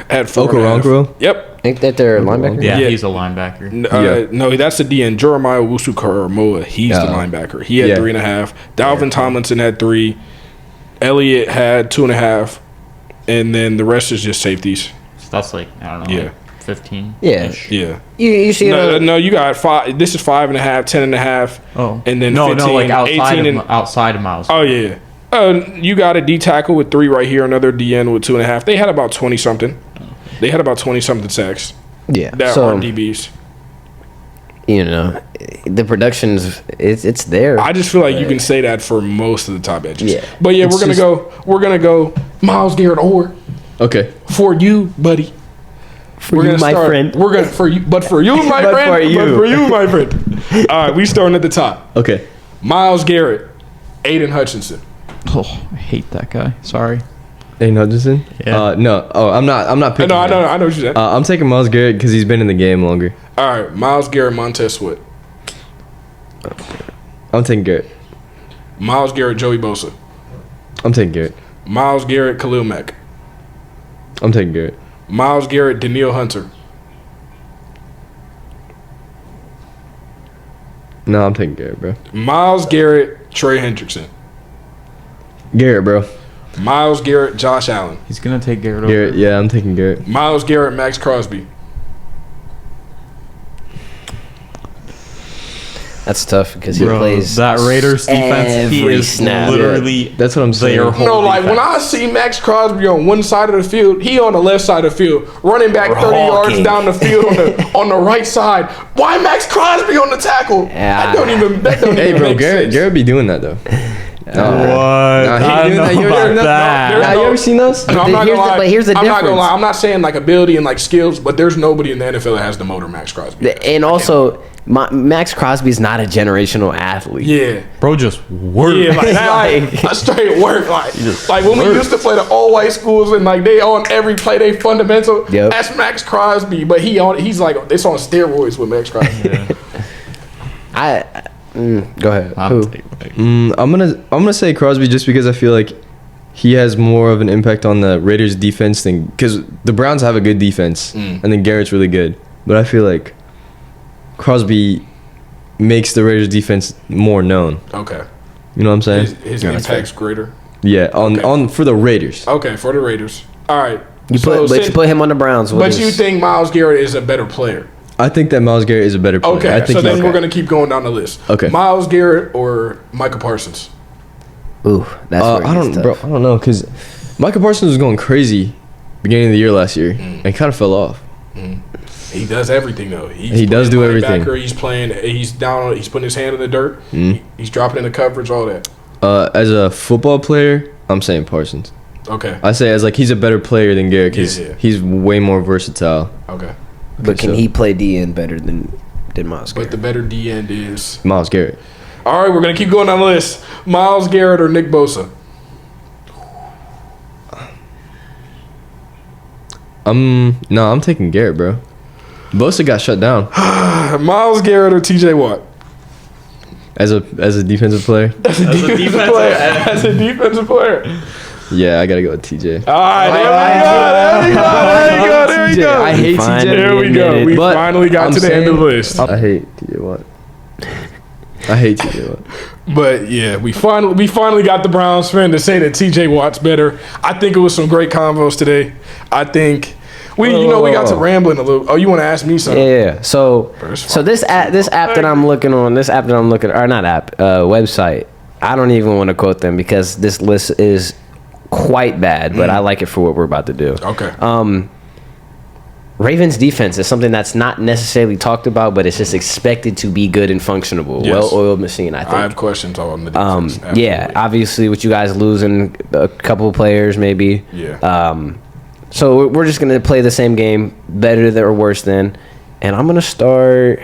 at 4.5. Yep. Think that they're linebacker? Yeah, he's a linebacker. No, that's the DN. Jeremiah Wusu-Karamoa, he's the linebacker. He had 3.5. Dalvin Tomlinson had 3. Elliott had 2.5. And then the rest is just safeties. So that's like, I don't know, like 15. Yeah. You see no, you got 5. This is 5.5, 10.5. Oh. And then 15, like outside of Myles. Oh, yeah. You got a D tackle with 3 right here, another DN with 2.5. They had about 20-something. They had about 20-something sacks. Yeah. That are DBs. You know, the production's it's there. I just feel like you can say that for most of the top edges. Yeah. But yeah, we're gonna go Myles Garrett or for you, buddy. For you, my friend. We're gonna for you, but for you, my friend. But for you, my friend. All right, we starting at the top. Okay. Myles Garrett, Aiden Hutchinson. Oh, I hate that guy. Sorry. Aiden Hutchinson? Yeah. No. Oh, I'm not picking. No, I know what you said. I'm taking Myles Garrett because he's been in the game longer. All right, Myles Garrett, Montez Sweat. I'm taking Garrett. Myles Garrett, Joey Bosa. I'm taking Garrett. Myles Garrett, Khalil Mack. I'm taking Garrett. Myles Garrett, Daniil Hunter. No, I'm taking Garrett, bro. Myles Garrett, Trey Hendrickson. Garrett, bro. Myles Garrett, Josh Allen. He's gonna take Garrett Garrett, over. yeah, I'm taking Garrett. Myles Garrett, Max Crosby. That's tough because he plays that Raiders defense. He is snap. literally. That's what I'm saying. No, like when I see Max Crosby on one side of the field, he on the left side of the field, running back 30 yards down the field on the right side. Why Max Crosby on the tackle? That don't even Hey, bro, make sense. Garrett be doing that though. What? I don't know about that. You ever seen those? No, I'm not gonna lie. But here's the difference. I'm not gonna lie. I'm not saying like ability and like skills, but there's nobody in the NFL that has the motor Max Crosby. And also, Max Crosby is not a generational athlete. Yeah, Bro, just work. yeah, like a straight work. Like when we used to play the all white schools and like they on every play they fundamental. Yep. That's Max Crosby, but he's like it's on steroids with Max Crosby. Go ahead. Who? I'm gonna say Crosby just because I feel like he has more of an impact on the Raiders defense thing because the Browns have a good defense and then Garrett's really good, but I feel like Crosby makes the Raiders defense more known. Okay, you know what I'm saying? His impact's greater. Yeah, on for the Raiders. Okay, for the Raiders. All right. You put him on the Browns. But you think Myles Garrett is a better player? I think that Myles Garrett is a better player. Okay, I think so then we're going to keep going down the list. Okay. Myles Garrett or Micah Parsons? Ooh, that's I don't know because Micah Parsons was going crazy beginning of the year last year and kind of fell off. He does everything though. He does do everything. He's playing. He's down. He's putting his hand in the dirt. He's dropping in the coverage. All that. As a football player, I'm saying Parsons. Okay. I say as like he's a better player than Garrett because he's way more versatile. Okay. But can he play DN better than Myles Garrett? But the better D end is Myles Garrett. All right, we're gonna keep going down the list. Myles Garrett or Nick Bosa? No, I'm taking Garrett, bro. Bosa got shut down. Myles Garrett or TJ Watt? As a defensive player. As a defensive player. Yeah, I gotta go with TJ. All right, there we go. I hate TJ. There we go. We finally got to the end of the list. I hate TJ Watt. But yeah, we finally got the Browns fan to say that TJ Watt's better. I think it was some great convos today. I think We got to rambling a little. Oh, you want to ask me something? Yeah. So this app that I'm looking on, or not app, website. I don't even want to quote them because this list is quite bad, but I like it for what we're about to do. Okay. Ravens defense is something that's not necessarily talked about, but it's just expected to be good and functional. Yes. Well-oiled machine, I think. I have questions on the defense. Yeah, obviously with you guys losing a couple of players maybe. Yeah. So we're just going to play the same game, better than or worse than. And I'm going to start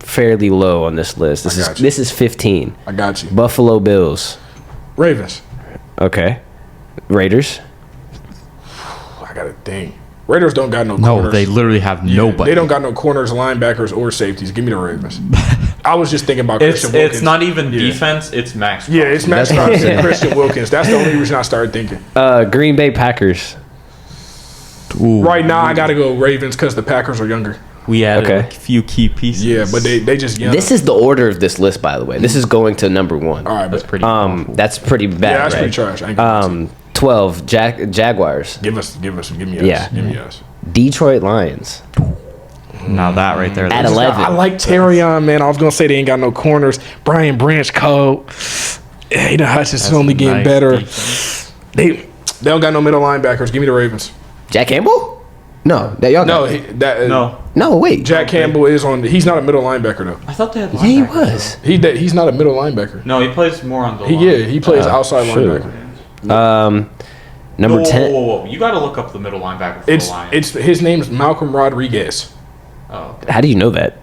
fairly low on this list. This is 15. I got you. Buffalo Bills. Ravens. Okay. Raiders. I got to think. Raiders don't got no No, corners. they literally have nobody. They don't got no corners, linebackers, or safeties. Give me the Ravens. I was just thinking about Christian Wilkins. It's not even defense. It's Max. Yeah, it's Max Crosby and Christian Wilkins. That's the only reason I started thinking. Green Bay Packers. Ooh, Right now, I got to go Ravens because the Packers are younger. we added Okay. a few key pieces. Yeah, but they just young. This is the order of this list, by the way. This is going to number 1. All right, That's but pretty. awful. That's pretty bad. yeah, that's right? pretty trash. I ain't gonna 12 Jaguars. give me us. Give me us. Yeah. Give me us. Detroit Lions. Now that right there. At that's- 11. I like Terrion, man. I was gonna say they ain't got no corners. Brian Branch cold. Aiden Hutchinson only getting nice better. defense. They don't got no middle linebackers. Give me the Ravens. Jack Campbell? No, that y'all No, No, No, wait. Jack Campbell is on. He's not a middle linebacker though. I thought they had. Yeah, he linebackers, was. He's not a middle linebacker. though. No, he plays more on the line. He plays outside linebacker. Number Whoa, 10. whoa. You got to look up the middle linebacker for the Lions. It's his name's Malcolm Rodriguez. Oh, How do you know that?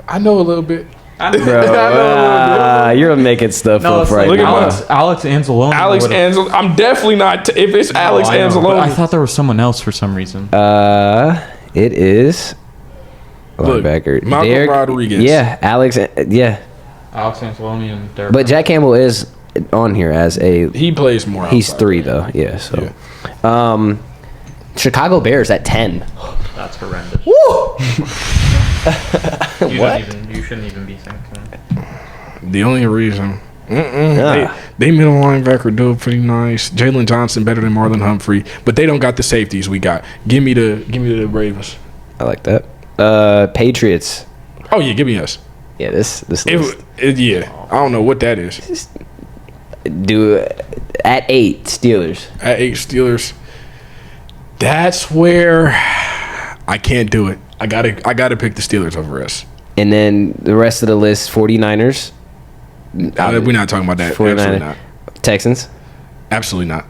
I know a little bit. Bro, you're making stuff no, up it's right like Look now. at Alex Anzalone. Alex Anzalone. I'm definitely not. If it's Alex I Anzalone, thought there was someone else for some reason. It is Look, linebacker. Malcolm Rodriguez. Yeah, Alex. Yeah, Alex Anzalone and Derek. but Jack Campbell is on here as a. he plays more. He's outside. 3 though. Yeah. So, Chicago Bears at 10. That's horrendous. You shouldn't even be thinking. The only reason. Ah. They middle linebacker do pretty nice. Jalen Johnson better than Marlon Humphrey, but they don't got the safeties we got. Give me the Ravens. I like that. Patriots. Oh yeah, give me us. Yeah, this list. Yeah, I don't know what that is. Do at 8 Steelers. At 8 Steelers. That's where I can't do it. I gotta pick the Steelers over us. And then the rest of the list, 49ers. We're not talking about that. 49ers. Absolutely not. Texans. Absolutely not.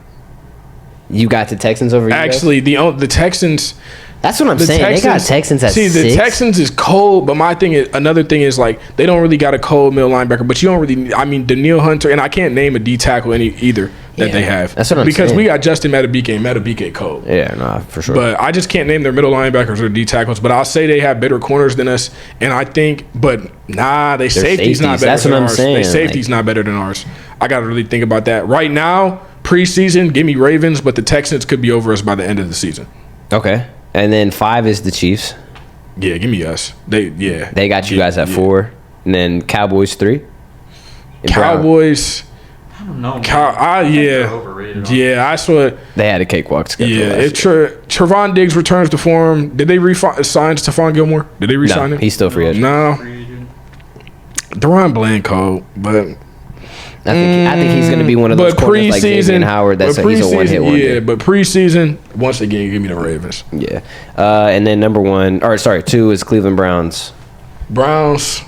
You got the Texans over you guys? Actually, the Texans. That's what I'm saying. They got Texans at 6. The Texans is cold, but another thing is like they don't really got a cold middle linebacker, but you don't really. I mean, Daniil Hunter, and I can't name a D tackle either that they have. That's what I'm because saying. we got Justin Madubuike and Madubuike cold. Yeah, no, for sure. But I just can't name their middle linebackers or D tackles. But I'll say they have better corners than us, and I think, but they safety's not better That's than what I'm ours. saying. They safety's not better than ours. I got to really think about that right now. Preseason, give me Ravens, but the Texans could be over us by the end of the season. Okay. And then 5 is the Chiefs. Yeah, give me us. They got you guys at 4. And then Cowboys 3. And Cowboys. I don't know. Yeah. Overrated. Yeah, I saw it. they had a cakewalk schedule. Yeah, last if year. Trevon Diggs returns to form, did they sign Stephon Gilmore? Did they re-sign No, him? he's still free agent. No. Deron Blanco, but I think he's going to be one of those corners like Xavier Howard. He's a one-hit wonder. Yeah, but preseason, once again, give me the Ravens. Yeah. And then 2 is Cleveland Browns. Browns.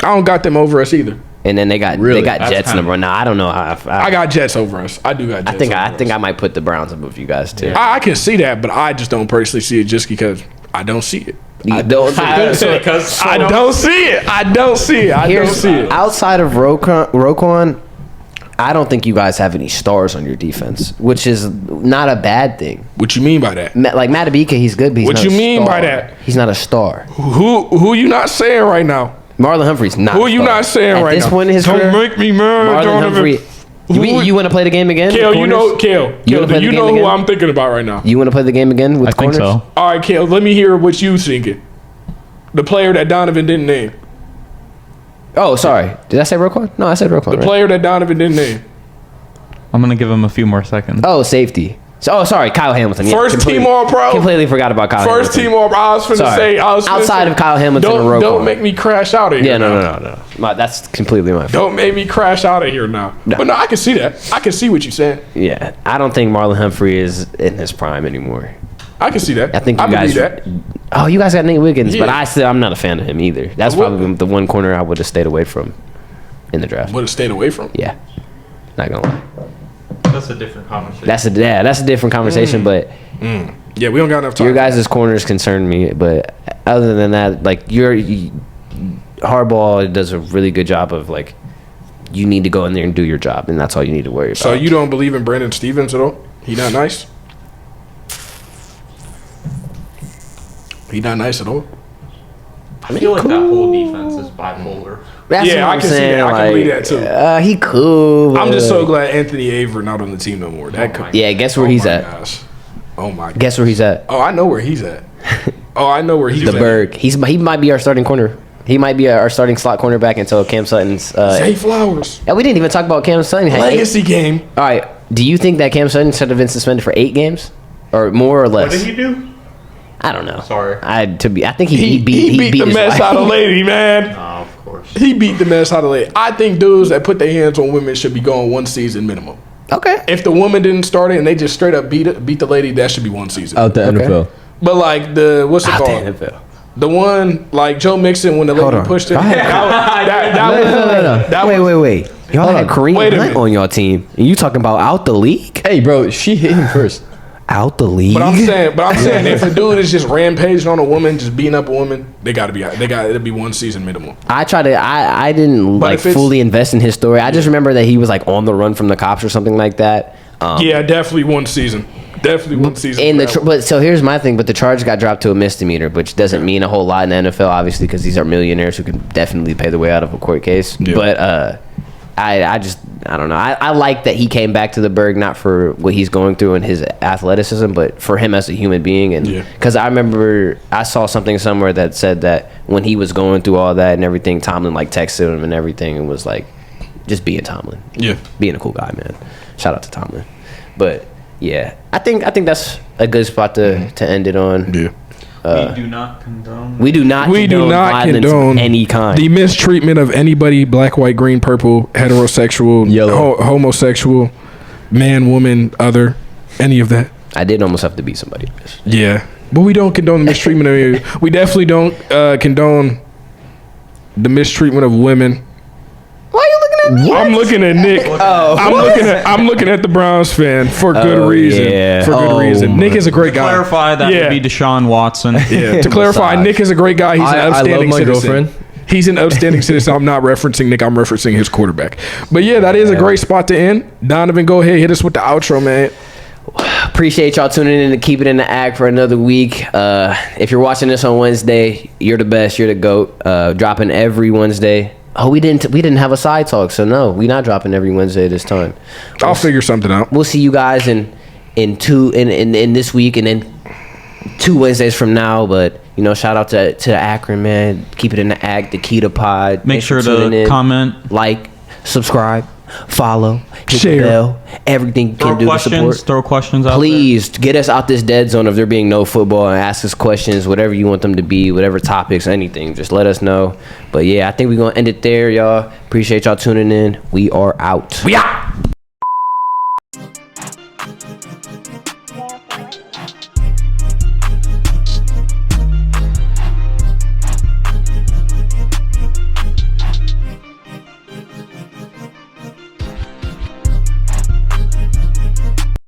I don't got them over us either. And then they got That's Jets kind of- number 1. Now I don't know how. I got Jets over us. I do got Jets. I think I might put the Browns above you guys too. I can see that, but I just don't personally see it just because I don't see it. You don't think so? Because I don't see it. I don't see it. Outside of Roquan, I don't think you guys have any stars on your defense, which is not a bad thing. What you mean by that? Like Madubuike, he's good, but he's What not you a mean by star. that? He's not a star. Who you not saying right now? Marlon Humphrey's not. Who a you star. not saying At right now? this point in his Don't career, make me mad, Marlon Donovan. Humphrey. You want to play the game again? Cale, with you corners? know, Cale, You wanna play do the you game know who again? I'm thinking about right now? You want to play the game again with I think corners? so. All right, Cale, let me hear what you thinking. The player that Donovan didn't name. Oh, sorry. Did I say Roquan? No, I said Roquan. The right? player that Donovan didn't name. I'm gonna give him a few more seconds. Oh, safety. So, sorry, Kyle Hamilton. Yeah, First team All-Pro. Completely forgot about Kyle First Hamilton. team All-Pro. I was finna say. Outside of Kyle Hamilton and Roquan. Don't make me crash out of here. Yeah, no. That's completely my fault. Don't make me crash out of here now. No. But no, I can see that. I can see what you're saying. Yeah, I don't think Marlon Humphrey is in his prime anymore. I can see that. I think you believe guys. that. Oh, you guys got Nate Wiggins, Yeah. but I'm not a fan of him either. That's probably the one corner I would have stayed away from in the draft. Would have stayed away from. Yeah, not gonna lie. That's a different conversation. That's a different conversation. But Yeah, we don't got enough time. your guys' corners concern me. But other than that, like Harbaugh does a really good job of like, you need to go in there and do your job, and that's all you need to worry about. So you don't believe in Brandon Stevens at all? He not nice? He not nice at all? I feel like that whole defense is bipolar. That's Yeah, what I I'm can see saying. that. I can believe that too. He cool. I'm just but- so glad Anthony Aver not on the team no more. Yeah, guess where he's at. Gosh. Oh my. Guess where he's at. Oh, I know where he's at. Oh, I know where he's The at. Berg. He might be our starting corner. He might be our starting slot cornerback until Cam Sutton's. Zay Flowers. And we didn't even talk about Cam Sutton. Legacy game. All right. Do you think that Cam Sutton should have been suspended for 8 games, or more or less? What did he do? I don't know. Sorry. I think He beat the his mess wife. out of lady, man. Oh, of course. He beat the mess out of lady. I think dudes that put their hands on women should be going 1 season minimum. Okay. If the woman didn't start it and they just straight up beat the lady, that should be 1 season. Out the Okay. NFL. But like what's it Out called? the NFL. The one like Joe Mixon when the lady on. pushed it. Go ahead. That was Wait. Y'all had Kareem Wait a Hunt minute. on y'all team, and you talking about out the league? Hey, bro, she hit him first. Out the league? But I'm saying if a dude is just rampaging on a woman, just beating up a woman, it'll be 1 season minimum. I didn't But like if it's- fully invest in his story. I just remember that he was like on the run from the cops or something like that. Yeah, definitely 1 season. Definitely 1 season. And for that one. but so here's my thing. But the charge got dropped to a misdemeanor, which doesn't mean a whole lot in the NFL, obviously, because these are millionaires who can definitely pay their way out of a court case. Yeah. But I don't know. I like that he came back to the Berg, not for what he's going through and his athleticism, but for him as a human being. And Yeah. because I remember I saw something somewhere that said that when he was going through all that and everything, Tomlin like texted him and everything and was like, just being Tomlin. Yeah. Being a cool guy, man. Shout out to Tomlin. But yeah, I think that's a good spot to end it on. Yeah. we do not condone. We do not violence of any kind. the mistreatment of anybody, black, white, green, purple, heterosexual, Yellow. homosexual, man, woman, other, any of that. I did almost have to beat somebody. Yeah. But we don't condone the mistreatment of you. We definitely don't condone the mistreatment of women. Why are you looking at me? I'm looking at Nick. I'm looking at the Browns fan for good reason. yeah. For good reason. Nick is a great guy. Clarify that Yeah. would be Deshaun Watson. Yeah. To clarify, Massage. Nick is a great guy. He's an I love outstanding my citizen. girlfriend. He's an outstanding citizen. I'm not referencing Nick. I'm referencing his quarterback. But yeah, that is a great spot to end. Donovan, go ahead. Hit us with the outro, man. Appreciate y'all tuning in to Keep It in the Act for another week. If you're watching this on Wednesday, you're the best. You're the GOAT. Dropping every Wednesday. Oh, we didn't have a side talk, so no, we're not dropping every Wednesday this time. I'll figure something out. We'll see you guys in this week and then 2 Wednesdays from now. But shout out to Akron, man. Keep It in the Act, the Kita Pod. Make Thanks for sure tuning to in. comment. like, subscribe, follow, hit Share. the bell, everything you can do to support. Throw questions out Please get us out this dead zone of there being no football and ask us questions, whatever you want them to be, whatever topics, anything. Just let us know. But yeah, I think we're going to end it there, y'all. Appreciate y'all tuning in. We are out. We out.